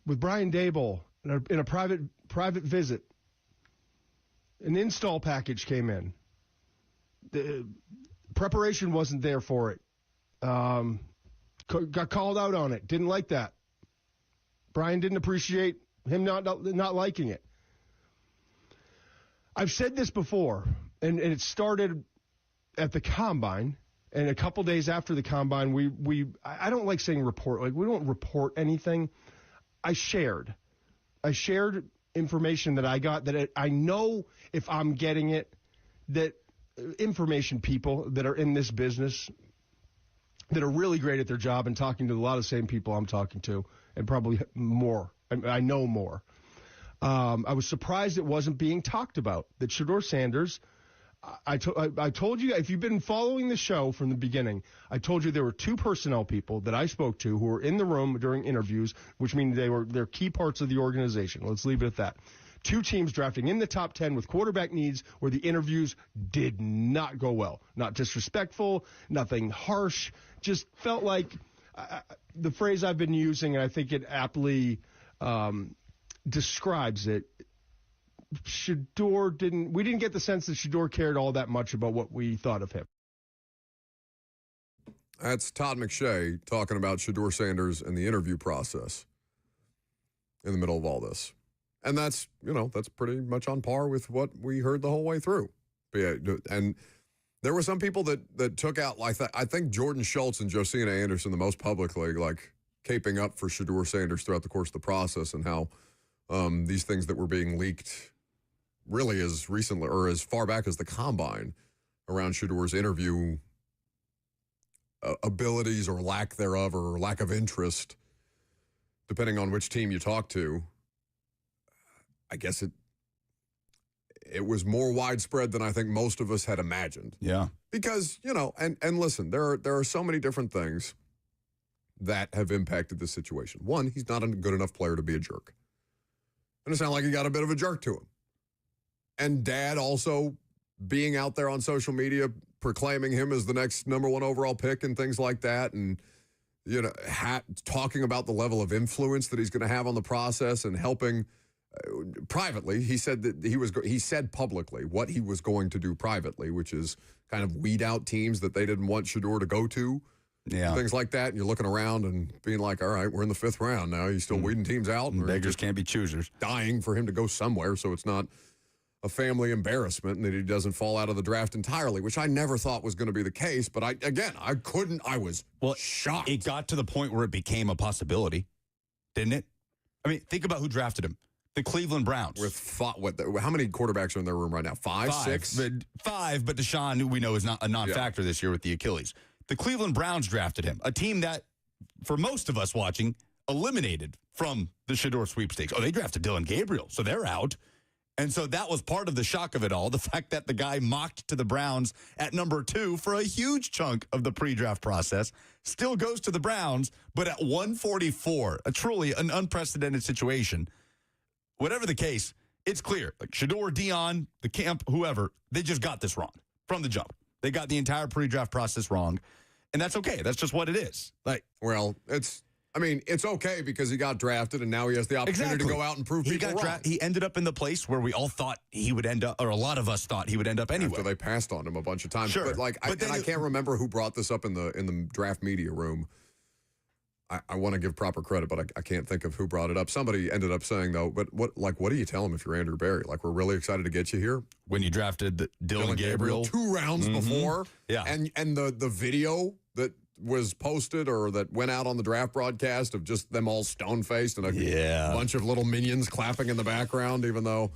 S11: with Brian Daboll in a private visit. An install package came in. The preparation wasn't there for it. Got called out on it. Didn't like that. Brian didn't appreciate him not liking it. I've said this before, and it started at the Combine, and a couple days after the Combine, I don't like saying report. Like, we don't report anything. I shared information that I got that I know if I'm getting it, that information people that are in this business that are really great at their job and talking to a lot of the same people I'm talking to, and probably more. I know more. I was surprised it wasn't being talked about. That Shadur Sanders, I told you, if you've been following the show from the beginning, I told you there were 2 personnel people that I spoke to who were in the room during interviews, which means they're key parts of the organization. Let's leave it at that. 2 teams drafting in the top 10 with quarterback needs where the interviews did not go well. Not disrespectful, nothing harsh, just felt like the phrase I've been using, and I think it aptly describes it. We didn't get the sense that Shadur cared all that much about what we thought of him.
S2: That's Todd McShay talking about Shadur Sanders and the interview process in the middle of all this. And that's pretty much on par with what we heard the whole way through. And there were some people that took out, like that. I think Jordan Schultz and Josina Anderson the most publicly, like, caping up for Shadur Sanders throughout the course of the process, and how these things that were being leaked really as recently or as far back as the Combine around Shadur's interview abilities or lack thereof, or lack of interest, depending on which team you talk to. I guess it was more widespread than I think most of us had imagined.
S1: Yeah.
S2: Because, and listen, there are so many different things that have impacted this situation. One, he's not a good enough player to be a jerk. And it sounded like he got a bit of a jerk to him. And Dad also being out there on social media proclaiming him as the next number 1 overall pick and things like that, and talking about the level of influence that he's going to have on the process, and helping privately. He said that he said publicly what he was going to do privately, which is kind of weed out teams that they didn't want Shadur to go to.
S1: Yeah.
S2: Things like that. And you're looking around and being like, all right, we're in the 5th round now. You still weeding teams out?
S1: And beggars can't be choosers.
S2: Dying for him to go somewhere, so it's not a family embarrassment and that he doesn't fall out of the draft entirely, which I never thought was going to be the case. But I was shocked.
S1: It got to the point where it became a possibility, didn't it? I mean, think about who drafted him. The Cleveland Browns.
S2: How many quarterbacks are in their room right now? Five, 6?
S1: But Deshaun, who we know is not a non-factor this year with the Achilles. The Cleveland Browns drafted him, a team that, for most of us watching, eliminated from the Shadur sweepstakes. Oh, they drafted Dylan Gabriel, so they're out. And so that was part of the shock of it all, the fact that the guy mocked to the Browns at number 2 for a huge chunk of the pre-draft process, still goes to the Browns, but at 144, truly an unprecedented situation. Whatever the case, it's clear. Like Shadur, Dion, the camp, whoever, they just got this wrong from the jump. They got the entire pre-draft process wrong, and that's okay. That's just what it is. Like,
S2: well, it's okay because he got drafted, and now he has the opportunity to go out and prove people wrong.
S1: He ended up in the place where we all thought he would end up, or a lot of us thought he would end up anyway.
S2: After they passed on him a bunch of times.
S1: Sure.
S2: But I can't remember who brought this up in the draft media room. I want to give proper credit, but I can't think of who brought it up. Somebody ended up saying, though, but what do you tell him if you're Andrew Berry? Like, we're really excited to get you here.
S1: When you drafted Dylan Gabriel
S2: 2 rounds before.
S1: Yeah.
S2: And the video that was posted or that went out on the draft broadcast of just them all stone-faced and a bunch of little minions clapping in the background, even though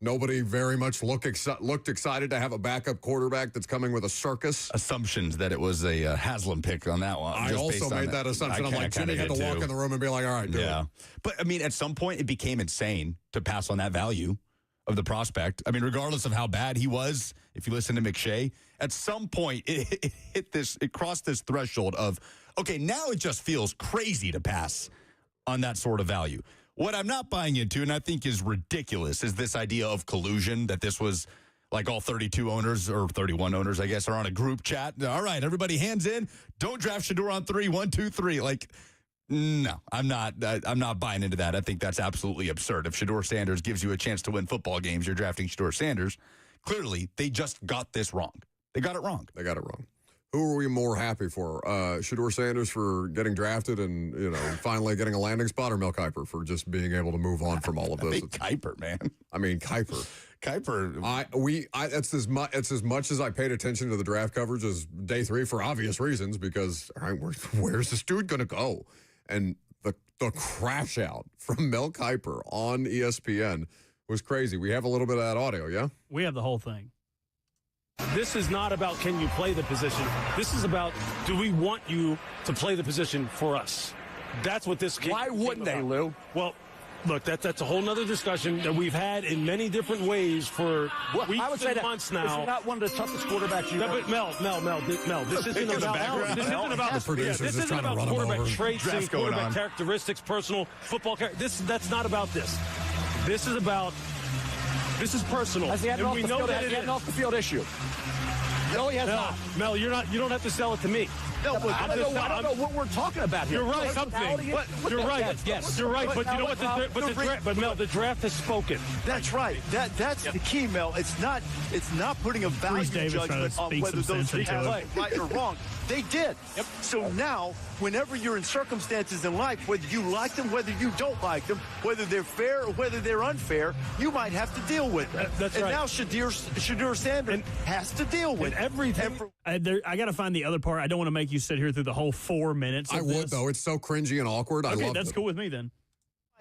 S2: nobody very much looked excited to have a backup quarterback that's coming with a circus.
S1: Assumptions that it was a Haslam pick on that one.
S2: I also made that assumption. I'm like, Jimmy had to walk in the room and be like, all right, do it.
S1: But, I mean, at some point, it became insane to pass on that value of the prospect. I mean, regardless of how bad he was, if you listen to McShay, at some point, it crossed this threshold of, okay, now it just feels crazy to pass on that sort of value. What I'm not buying into, and I think is ridiculous, is this idea of collusion, that this was like all 32 owners, or 31 owners, I guess, are on a group chat. All right, everybody hands in. Don't draft Shadur on 3, 1, 2, 3. Like, no, I'm not buying into that. I think that's absolutely absurd. If Shadur Sanders gives you a chance to win football games, you're drafting Shadur Sanders. Clearly, they just got this wrong. They got it wrong.
S2: Who are we more happy for? Shadur Sanders for getting drafted and, finally getting a landing spot, or Mel Kiper for just being able to move on from all of this?
S1: Kiper, man.
S2: I mean, Kiper. It's as much as I paid attention to the draft coverage as day 3 for obvious reasons, because where's this dude going to go? And the crash out from Mel Kiper on ESPN was crazy. We have a little bit of that audio, yeah?
S3: We have the whole thing.
S12: This is not about can you play the position. This is about, do we want you to play the position for us? That's what this came.
S13: Why wouldn't they, Lou?
S12: Well, look, that's a whole nother discussion that we've had in many different ways for weeks
S13: I would say
S12: and months now.
S13: This is not one of the toughest quarterbacks you've ever.
S12: But Mel, this isn't about quarterback traits and quarterback characteristics, personal football characteristics. That's not about this. This is personal.
S13: Has he had an off the field issue? No, he has not.
S12: Mel, you don't have to sell it to me.
S13: No, I don't know what we're talking about here.
S12: You're right. You're right. Yes, you're right. But you know what? But Mel, the draft has spoken.
S14: That's right. That's the key, Mel. It's not putting a value judgment on whether those things are right or wrong. They did. Yep. So now, whenever you're in circumstances in life, whether you like them, whether you don't like them, whether they're fair or whether they're unfair, you might have to deal with them.
S12: That's right.
S14: And now Shadur Sanders has to deal with
S12: everything.
S3: I got to find the other part. I don't want to make you sit here through the whole 4 minutes.
S2: I would, though. It's so cringy and awkward.
S3: Okay, that's cool with me then.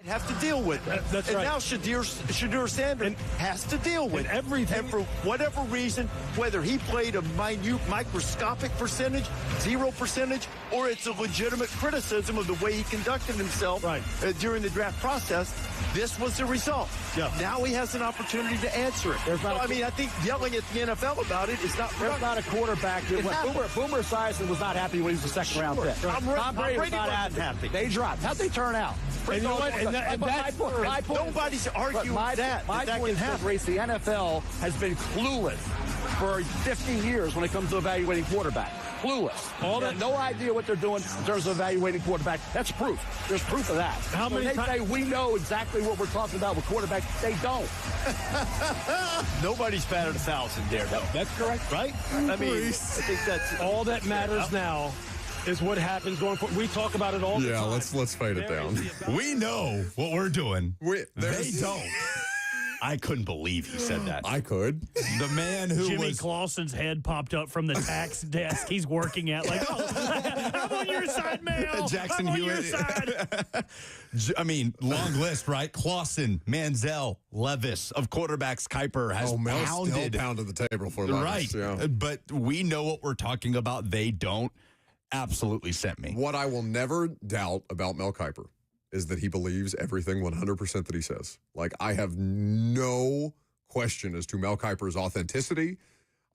S14: Might have to deal with them.
S3: That's
S14: and
S3: right.
S14: now Shadur Sanders has to deal with
S12: everything.
S14: And for whatever reason, whether he played a minute, microscopic percentage, 0%, or it's a legitimate criticism of the way he conducted himself during the draft process, this was the result.
S13: Yeah.
S14: Now he has an opportunity to answer it. I think yelling at the NFL about it is not right.
S13: There's not a quarterback. Boomer Esiason was not happy when he was a second-round pick. Tom Brady was not happy. They dropped. How'd they turn out?
S14: And you know what? Nobody's arguing that.
S13: My point is, Reese, the NFL has been clueless for 50 years when it comes to evaluating quarterback. Clueless. No idea what they're doing in terms of evaluating quarterback. That's proof. There's proof of that.
S12: How many
S13: they say we know exactly what we're talking about with quarterback? They don't.
S14: Nobody's batted 1,000 there, though.
S12: That's correct,
S14: right? I think that's
S12: all that matters now. Is what happens going forward. We talk about it all the time.
S2: Yeah, let's fade it down.
S1: We know what we're doing. They don't. I couldn't believe he said that.
S2: I could.
S1: The man who
S3: Jimmy Clausen's head popped up from the tax desk he's working at. Like, I'm on your side, Mel.
S1: Jackson
S3: I'm
S1: Hewitt.
S3: on your side.
S1: I mean, long list, right? Clausen, Manziel, Levis of quarterbacks. Kiper has
S2: pounded the table for Levis.
S1: Right.
S2: Yeah.
S1: But we know what we're talking about. They don't. Absolutely sent me.
S2: What I will never doubt about Mel Kiper is that he believes everything 100% that he says. Like, I have no question as to Mel Kiper's authenticity.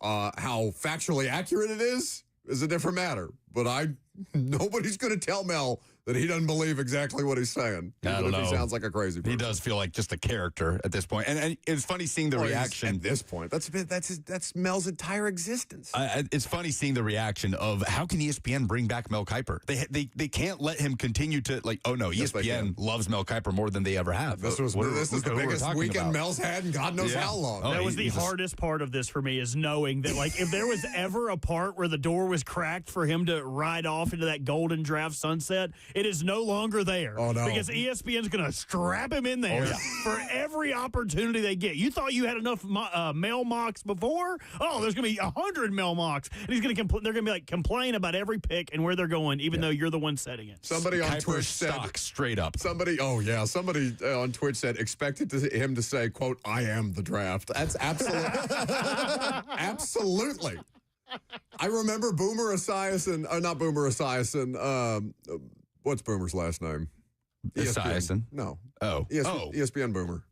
S2: How factually accurate it is a different matter. But nobody's going to tell Mel that he doesn't believe exactly what he's saying.
S1: I don't know.
S2: He sounds like a crazy person.
S1: He does feel like just a character at this point. And it's funny seeing the reaction.
S2: At this point. That's Mel's entire existence.
S1: It's funny seeing the reaction of how can ESPN bring back Mel Kiper? They can't let him continue to, like, oh no, ESPN loves Mel Kiper more than they ever have.
S2: This is the biggest weekend Mel's had in God knows how long.
S3: That was the hardest part of this for me, is knowing that, like, if there was ever a part where the door was cracked for him to ride off into that golden draft sunset, it is no longer there.
S2: Oh, no.
S3: Because ESPN's going to strap him in there for every opportunity they get. You thought you had enough Mel mocks before? Oh, there's going to be 100 Mel mocks. And he's going to they're going to be like complain about every pick and where they're going, even though you're the one setting it.
S2: Somebody on
S1: Kiper's
S2: Twitch said
S1: straight up.
S2: Somebody on Twitch said expected him to say, quote, "I am the draft." That's absolutely. I remember Boomer Esiason, not Boomer Esiason. What's Boomer's last name?
S1: Esiason?
S2: No.
S1: Oh.
S2: ESPN Boomer.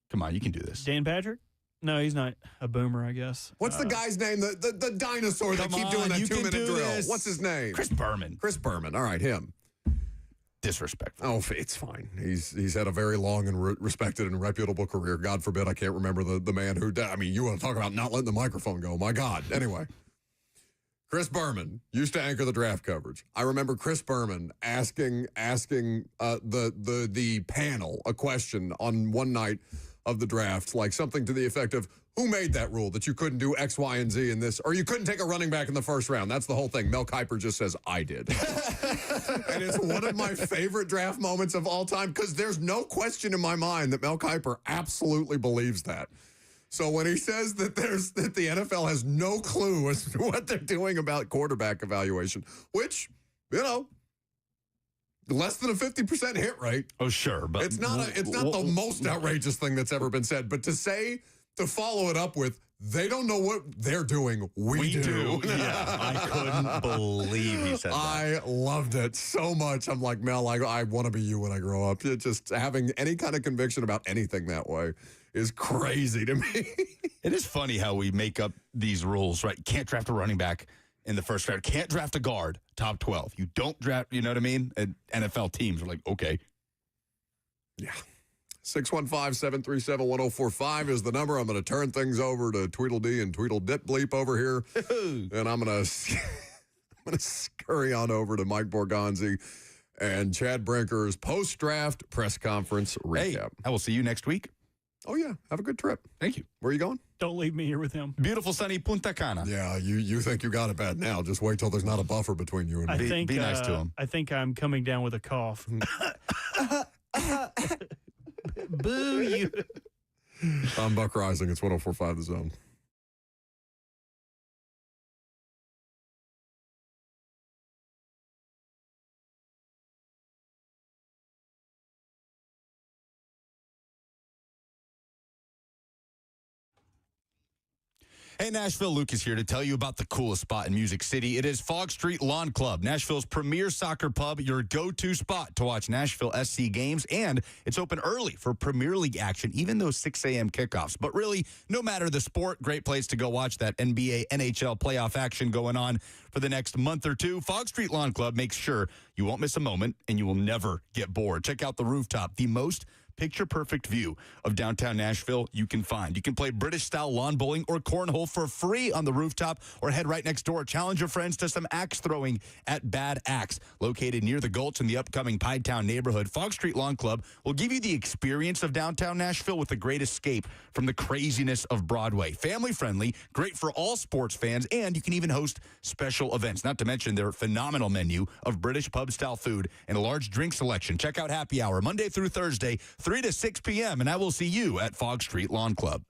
S1: Come on, you can do this.
S3: Dan Patrick? No, he's not a boomer, I guess.
S2: What's the guy's name? The dinosaur that keep doing that 2-minute drill.
S1: This.
S2: What's his name?
S1: Chris Berman.
S2: Chris Berman. All right, him.
S1: Disrespectful.
S2: Oh, it's fine. He's had a very long and respected and reputable career. God forbid I can't remember the man who died. I mean, you want to talk about not letting the microphone go. My God. Anyway. Chris Berman used to anchor the draft coverage. I remember Chris Berman asking the panel a question on one night of the draft, like something to the effect of, who made that rule that you couldn't do X, Y, and Z in this, or you couldn't take a running back in the first round? That's the whole thing. Mel Kiper just says, I did. And it's one of my favorite draft moments of all time, because there's no question in my mind that Mel Kiper absolutely believes that. So when he says that the NFL has no clue as to what they're doing about quarterback evaluation, which, less than a 50% hit rate.
S1: Oh, sure, but
S2: it's not the most outrageous thing that's ever been said. But to follow it up with, they don't know what they're doing. We do.
S1: Yeah, I couldn't believe he said that.
S2: I loved it so much. I'm like, Mel, I want to be you when I grow up. Just having any kind of conviction about anything that way is crazy to me.
S1: It is funny how we make up these rules, right? Can't draft a running back in the first round. Can't draft a guard, top 12. You don't draft, you know what I mean? And NFL teams are like, okay.
S2: Yeah. 615-737-1045 is the number. I'm going to turn things over to Tweedledee and Tweedledip Bleep over here. And I'm going to scurry on over to Mike Borgonzi and Chad Brinker's post-draft press conference recap.
S1: Hey, I will see you next week.
S2: Oh, yeah. Have a good trip.
S1: Thank you.
S2: Where are you going?
S3: Don't leave me here with him.
S1: Beautiful, sunny Punta Cana.
S2: Yeah, you think you got it bad now. Just wait till there's not a buffer between you and me.
S1: Be nice to him.
S3: I think I'm coming down with a cough. Boo you.
S2: I'm Buck Rising. It's 104.5 The Zone.
S1: Hey, Nashville, Lucas here to tell you about the coolest spot in Music City. It is Fog Street Lawn Club, Nashville's premier soccer pub, your go-to spot to watch Nashville SC games, and it's open early for Premier League action, even those 6 a.m. kickoffs. But really, no matter the sport, great place to go watch that NBA, NHL playoff action going on for the next month or two. Fog Street Lawn Club makes sure you won't miss a moment and you will never get bored. Check out the rooftop, the most picture-perfect view of downtown Nashville you can find. You can play British-style lawn bowling or cornhole for free on the rooftop, or head right next door. Challenge your friends to some axe throwing at Bad Axe. Located near the Gulch in the upcoming Pine Town neighborhood, Fog Street Lawn Club will give you the experience of downtown Nashville with a great escape from the craziness of Broadway. Family-friendly, great for all sports fans, and you can even host special events, not to mention their phenomenal menu of British pub-style food and a large drink selection. Check out Happy Hour Monday through Thursday, 3 to 6 p.m., and I will see you at Fog Street Lawn Club.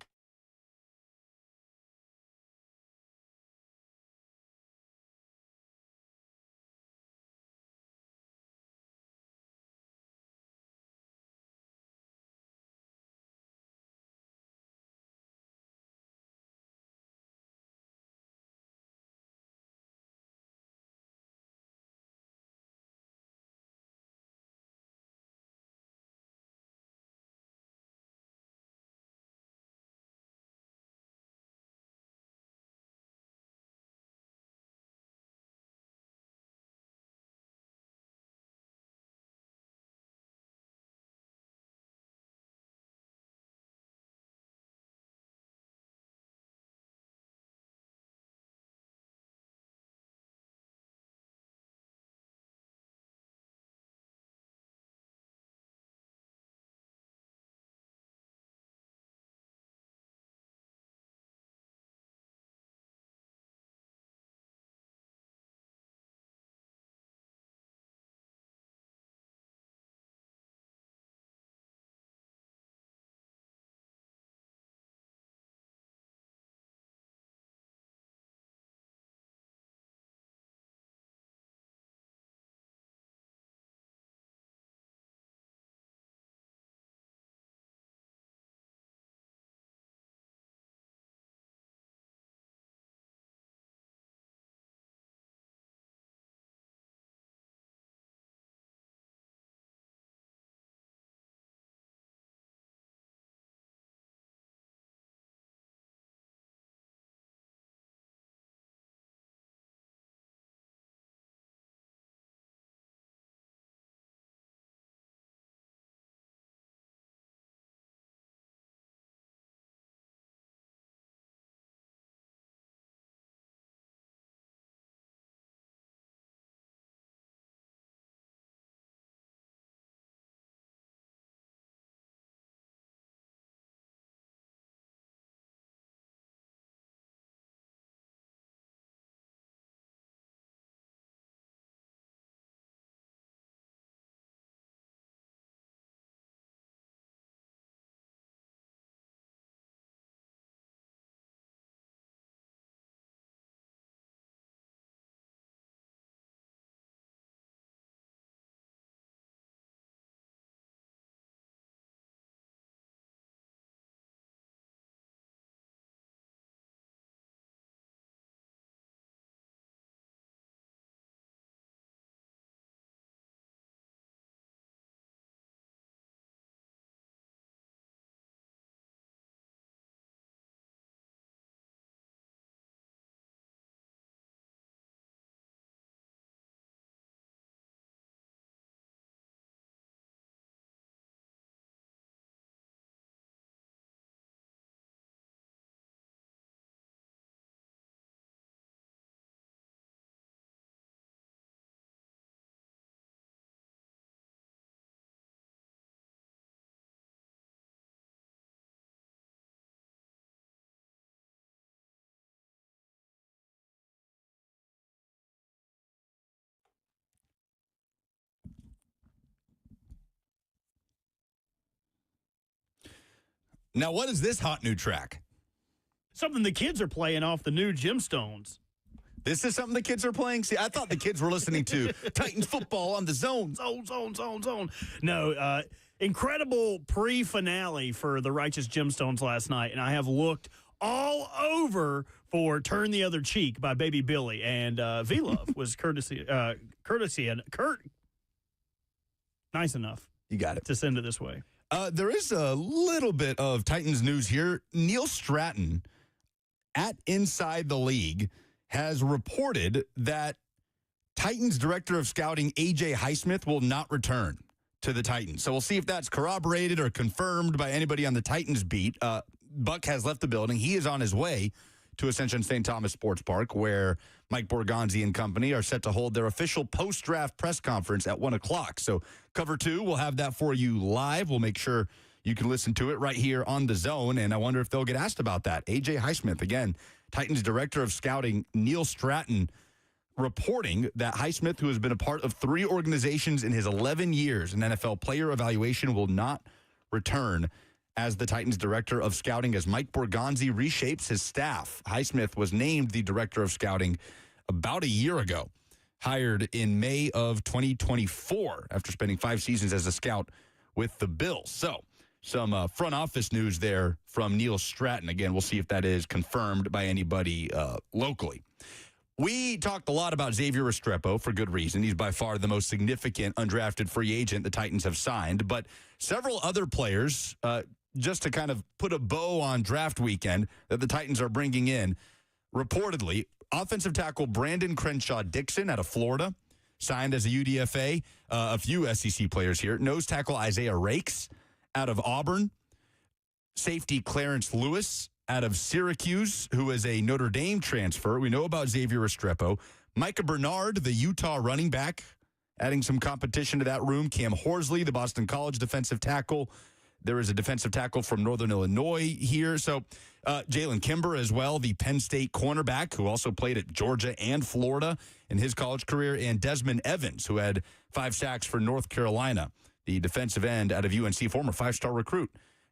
S1: Now, what is this hot new track?
S3: Something the kids are playing off the new Gemstones.
S1: This is something the kids are playing? See, I thought the kids were listening to Titans football on the Zone.
S3: Zone. No, incredible pre-finale for the Righteous Gemstones last night, and I have looked all over for Turn the Other Cheek by Baby Billy, and V-Love was courtesy and Kurt. Nice enough.
S1: You got it.
S3: To send it this way.
S1: There is a little bit of Titans news here. Neil Stratton at Inside the League has reported that Titans director of scouting A.J. Highsmith will not return to the Titans. So we'll see if that's corroborated or confirmed by anybody on the Titans beat. Buck has left the building. He is on his way to Ascension St. Thomas Sports Park, where Mike Borgonzi and company are set to hold their official post-draft press conference at 1 o'clock. So Cover 2, we'll have that for you live. We'll make sure you can listen to it right here on the Zone, and I wonder if they'll get asked about that. A.J. Highsmith, again, Titans director of scouting, Neil Stratton, reporting that Highsmith, who has been a part of 3 organizations in his 11 years in NFL player evaluation, will not return as the Titans director of scouting as Mike Borgonzi reshapes his staff. Highsmith was named the director of scouting about a year ago, hired in May of 2024 after spending 5 seasons as a scout with the Bills. So some front office news there from Neil Stratton. Again, we'll see if that is confirmed by anybody locally. We talked a lot about Xavier Restrepo for good reason. He's by far the most significant undrafted free agent the Titans have signed. But several other players, just to kind of put a bow on draft weekend, that the Titans are bringing in, reportedly, offensive tackle Brandon Crenshaw-Dixon out of Florida, signed as a UDFA. A few SEC players here. Nose tackle Isaiah Rakes out of Auburn. Safety Clarence Lewis out of Syracuse, who is a Notre Dame transfer. We know about Xavier Restrepo. Micah Bernard, the Utah running back, adding some competition to that room. Cam Horsley, the Boston College defensive tackle. There is a defensive tackle from Northern Illinois here. So Jalen Kimber as well, the Penn State cornerback, who also played at Georgia and Florida in his college career. And Desmond Evans, who had 5 sacks for North Carolina, the defensive end out of UNC, former 5-star recruit.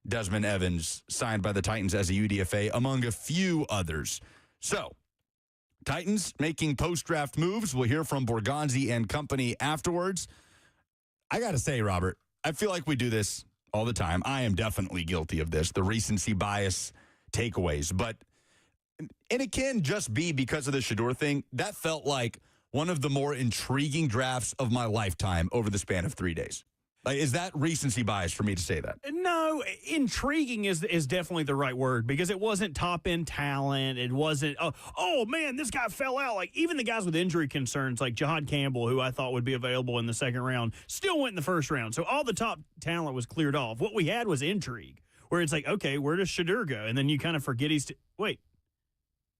S1: Desmond Evans signed by the Titans as a UDFA, among a few others. So, Titans making post-draft moves. We'll hear from Borgonzi and company afterwards. I got to say, Robert, I feel like we do this all the time. I am definitely guilty of this, the recency bias takeaways. But, and it can just be because of the Shadur thing. That felt like one of the more intriguing drafts of my lifetime over the span of 3 days. Like, is that recency bias for me to say that?
S3: No, intriguing is definitely the right word, because it wasn't top-end talent. It wasn't, oh, man, this guy fell out. Like, even the guys with injury concerns, like Jahad Campbell, who I thought would be available in the second round, still went in the first round. So all the top talent was cleared off. What we had was intrigue, where it's like, okay, where does Shadur go? And then you kind of forget wait,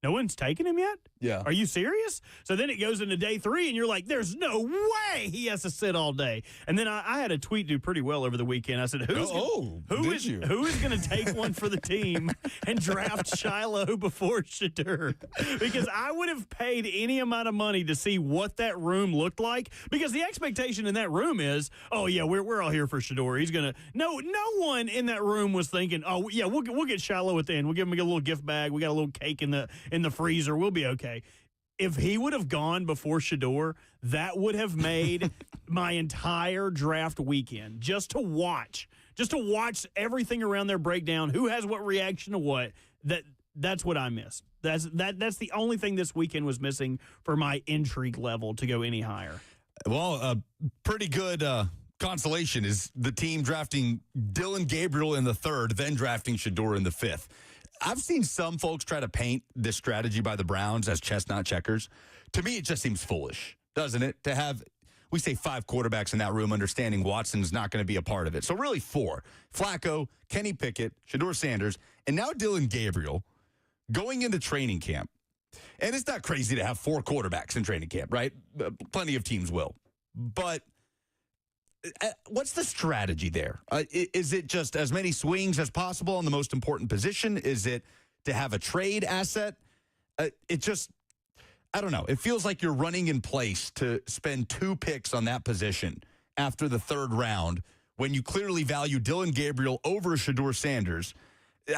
S3: no one's taken him yet?
S1: Yeah.
S3: Are you serious? So then it goes into day 3, and you're like, there's no way he has to sit all day. And then I had a tweet do pretty well over the weekend. I said, who is going to take one for the team and draft Shiloh before Shadur? Because I would have paid any amount of money to see what that room looked like, because the expectation in that room is, oh, yeah, we're all here for Shadur. He's going to – no one in that room was thinking, oh, yeah, we'll get Shiloh at the end. We'll give him a little gift bag. We got a little cake in the freezer. We'll be okay. If he would have gone before Shadur, that would have made my entire draft weekend just to watch everything around their breakdown, who has what reaction to what. That's what I missed. That's the only thing this weekend was missing for my intrigue level to go any higher.
S1: Well, a pretty good consolation is the team drafting Dylan Gabriel in the 3rd, then drafting Shadur in the 5th. I've seen some folks try to paint this strategy by the Browns as chestnut checkers. To me, it just seems foolish, doesn't it? To have, we say 5 quarterbacks in that room, understanding Watson's not going to be a part of it. So really 4. Flacco, Kenny Pickett, Shadur Sanders, and now Dylan Gabriel going into training camp. And it's not crazy to have 4 quarterbacks in training camp, right? Plenty of teams will. But what's the strategy there? Is it just as many swings as possible on the most important position? Is it to have a trade asset? It just, I don't know. It feels like you're running in place to spend 2 picks on that position after the 3rd round when you clearly value Dylan Gabriel over Shadur Sanders.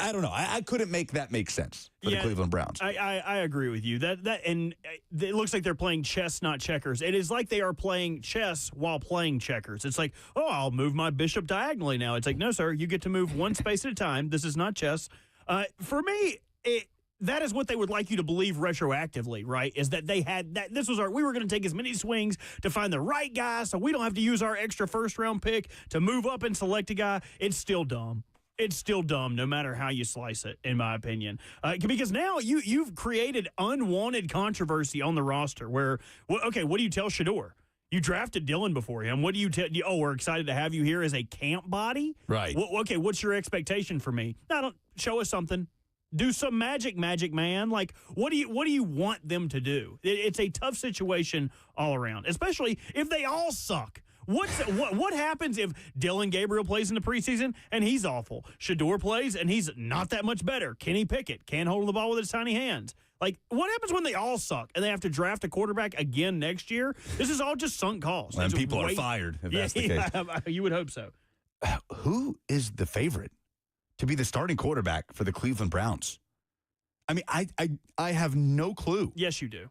S1: I don't know. I couldn't make that make sense for the Cleveland Browns.
S3: I agree with you. And it looks like they're playing chess, not checkers. It is like they are playing chess while playing checkers. It's like, oh, I'll move my bishop diagonally now. It's like, no, sir, you get to move one space at a time. This is not chess. For me, that is what they would like you to believe retroactively, right? Is that they had that we were going to take as many swings to find the right guy so we don't have to use our extra first-round pick to move up and select a guy. It's still dumb. It's still dumb, no matter how you slice it, in my opinion. Because now you've created unwanted controversy on the roster where, what do you tell Shadur? You drafted Dylan before him. What do you tell? Oh, we're excited to have you here as a camp body?
S1: Right.
S3: Okay, what's your expectation for me? No, show us something. Do some magic, man. Like, what do you want them to do? It's a tough situation all around, especially if they all suck. What happens if Dylan Gabriel plays in the preseason and he's awful? Shadur plays and he's not that much better. Kenny Pickett can't hold the ball with his tiny hands. Like, what happens when they all suck and they have to draft a quarterback again next year? This is all just sunk costs.
S1: And people are fired if that's the case.
S3: You would hope so.
S1: Who is the favorite to be the starting quarterback for the Cleveland Browns? I mean, I have no clue.
S3: Yes, you do.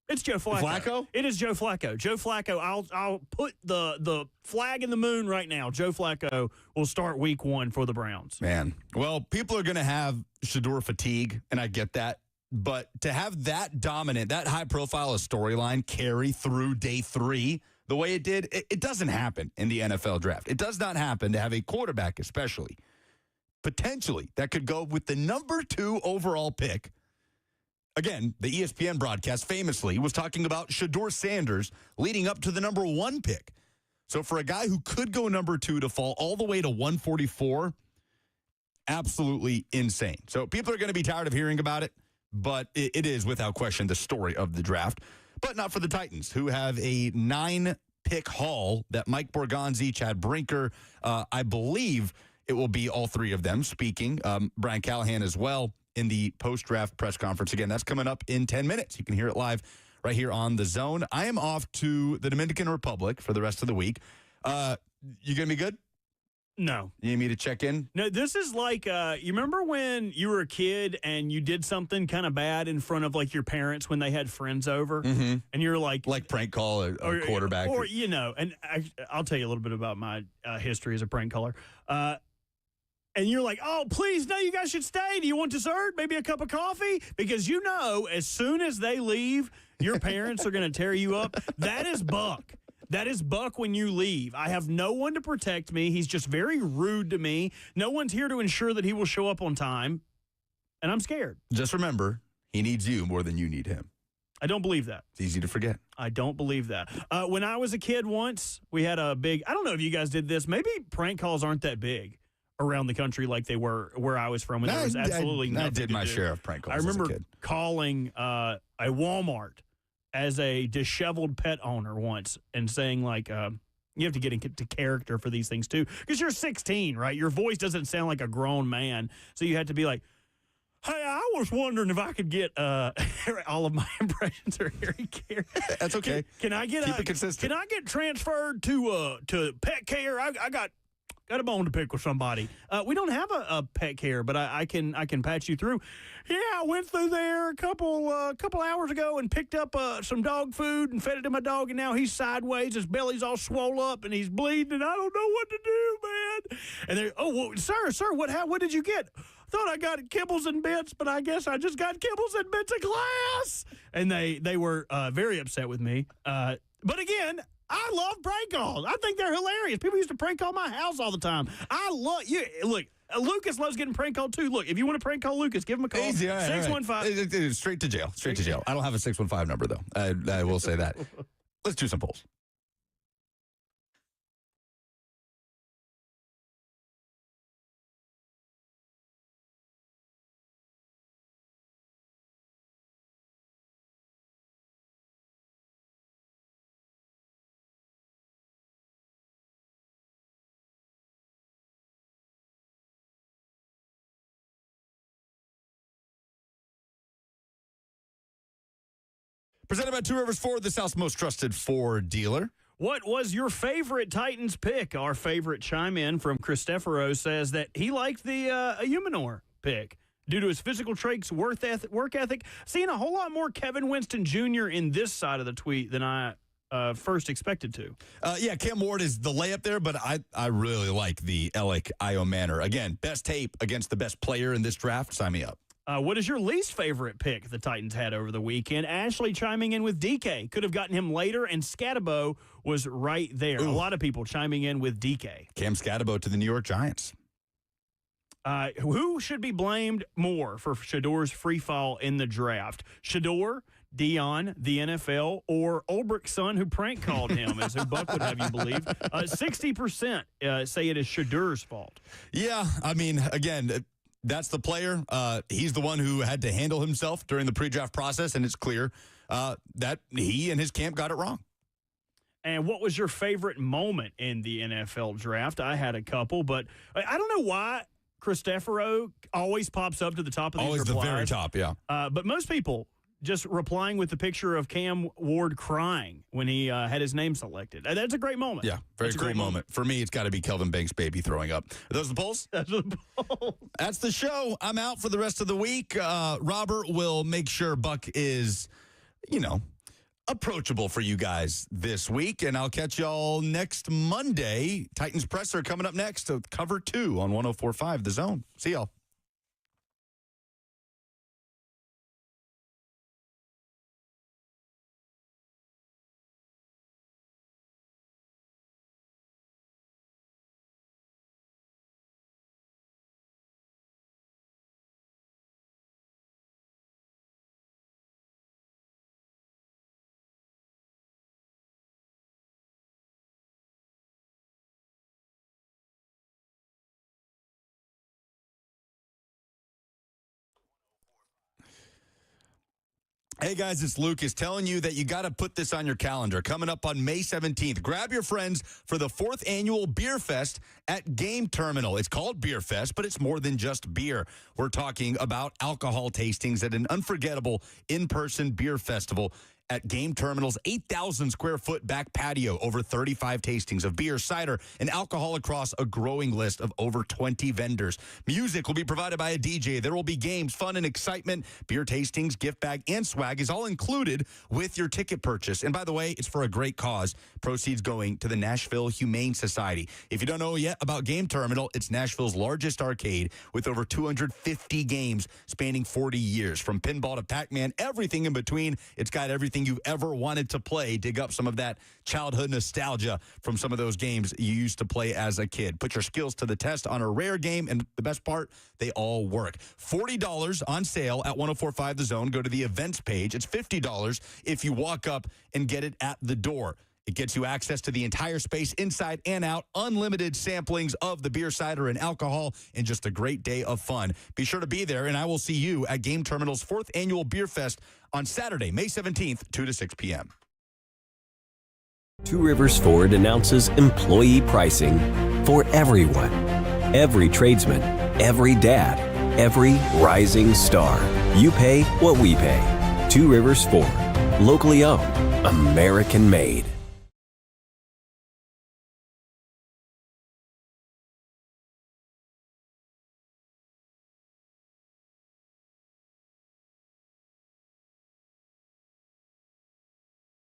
S3: It's Joe Flacco.
S1: Flacco?
S3: It is Joe Flacco. Joe Flacco, I'll put the flag in the moon right now. Joe Flacco will start week 1 for the Browns.
S1: Man. Well, people are going to have Shadur fatigue, and I get that. But to have that dominant, that high-profile storyline carry through day 3 the way it did, it doesn't happen in the NFL draft. It does not happen to have a quarterback especially, potentially, that could go with the number 2 overall pick. Again, the ESPN broadcast famously was talking about Shadur Sanders leading up to the number 1 pick. So for a guy who could go number 2 to fall all the way to 144, absolutely insane. So people are going to be tired of hearing about it, but it is without question the story of the draft. But not for the Titans, who have a 9-pick haul that Mike Borgonzi, Chad Brinker, I believe it will be all 3 of them speaking. Brian Callahan as well in the post-draft press conference. Again, that's coming up in 10 minutes. You can hear it live right here on The Zone. I am off to the Dominican Republic for the rest of the week. You going to be good?
S3: No.
S1: You need me to check in?
S3: No, this is like, you remember when you were a kid and you did something kind of bad in front of, like, your parents when they had friends over?
S1: Mm-hmm.
S3: And you're like...
S1: Like prank call a quarterback?
S3: Or, and I'll tell you a little bit about my history as a prank caller. And you're like, oh, please, no, you guys should stay. Do you want dessert? Maybe a cup of coffee? Because as soon as they leave, your parents are going to tear you up. That is Buck. That is Buck when you leave. I have no one to protect me. He's just very rude to me. No one's here to ensure that he will show up on time. And I'm scared.
S1: Just remember, he needs you more than you need him.
S3: I don't believe that.
S1: It's easy to forget.
S3: I don't believe that. When I was a kid once, we had a big, I don't know if you guys did this. Maybe prank calls aren't that big around the country like they were where I was from. And there was absolutely nothing
S1: I did my
S3: to do.
S1: share of prank calls.
S3: I remember
S1: as a kid.
S3: calling a Walmart as a disheveled pet owner once and saying, like, you have to get into character for these things, too. Because you're 16, right? Your voice doesn't sound like a grown man. So you had to be like, hey, I was wondering if I could get all of my impressions are Harry Carey.
S1: That's okay.
S3: Can I get
S1: Keep it consistent.
S3: Can I get transferred to pet care? I got a bone to pick with somebody. We don't have a pet care, but I can patch you through. Yeah, I went through there a couple hours ago and picked up some dog food and fed it to my dog, and now he's sideways. His belly's all swole up, and he's bleeding, and I don't know what to do, man. And they're, oh, well, sir, what did you get? Thought I got kibbles and bits, but I guess I just got kibbles and bits of glass. And they were very upset with me. But again, I love prank calls. I think they're hilarious. People used to prank call my house all the time. I love you. Look, Lucas loves getting prank called too. Look, if you want to prank call Lucas, give him a call.
S1: Easy, all right,
S3: 615.
S1: Straight to jail. Straight to jail. I don't have a 615 number though. I will say that. Let's do some polls. Presented by Two Rivers Ford, the South's most trusted Ford dealer.
S3: What was your favorite Titans pick? Our favorite chime in from Christoforo says that he liked the Eumanor. pick due to his physical traits, work ethic. Seeing a whole lot more Kevin Winston Jr. in this side of the tweet than I first expected to.
S1: Yeah, Cam Ward is the layup there, but I really like the Alec Io Manor. Again, best tape against the best player in this draft. Sign me up.
S3: What is your least favorite pick the Titans had over the weekend? Ashley chiming in with DK. Could have gotten him later, and Scatabo was right there.
S1: Ooh.
S3: A lot of people chiming in with DK.
S1: Cam Scatabo to the New York Giants.
S3: Who should be blamed more for Shadur's free fall in the draft? Shadur, Dion, the NFL, or Ulbricht's son who prank called him, as who Buck would have you believe. 60% say it is Shadur's fault.
S1: Yeah, I mean, again, that's the player. He's the one who had to handle himself during the pre-draft process, and it's clear that he and his camp got it wrong.
S3: And what was your favorite moment in the NFL draft? I had a couple, but I don't know why Christoforo always pops up to the top of these
S1: always
S3: replies.
S1: The very top, yeah.
S3: But most people just replying with the picture of Cam Ward crying when he had his name selected. That's a great moment.
S1: Yeah, very cool moment. For me, it's got to be Kelvin Banks' baby throwing up. Are those the polls?
S3: That's the polls.
S1: That's the show. I'm out for the rest of the week. Robert will make sure Buck is, approachable for you guys this week, and I'll catch y'all next Monday. Titans Presser coming up next to cover 2 on 104.5 The Zone. See y'all. Hey, guys, it's Lucas telling you that you got to put this on your calendar. Coming up on May 17th, grab your friends for the 4th annual Beer Fest at Game Terminal. It's called Beer Fest, but it's more than just beer. We're talking about alcohol tastings at an unforgettable in-person beer festival at Game Terminal's 8,000-square-foot back patio. Over 35 tastings of beer, cider, and alcohol across a growing list of over 20 vendors. Music will be provided by a DJ. There will be games, fun, and excitement. Beer tastings, gift bag, and swag is all included with your ticket purchase. And by the way, it's for a great cause. Proceeds going to the Nashville Humane Society. If you don't know yet about Game Terminal, it's Nashville's largest arcade with over 250 games spanning 40 years. From pinball to Pac-Man, everything in between. It's got everything you've ever wanted to play. Dig up some of that childhood nostalgia from some of those games you used to play as a kid. Put your skills to the test on a rare game, and the best part, they all work. $40 on sale at 104.5 The Zone. Go to the events page. It's $50 if you walk up and get it at the door. It gets you access to the entire space inside and out, unlimited samplings of the beer, cider, and alcohol, and just a great day of fun. Be sure to be there, and I will see you at Game Terminal's 4th annual Beer Fest on Saturday, May 17th, 2 to 6 p.m.
S15: Two Rivers Ford announces employee pricing for everyone. Every tradesman, every dad, every rising star. You pay what we pay. Two Rivers Ford. Locally owned. American made.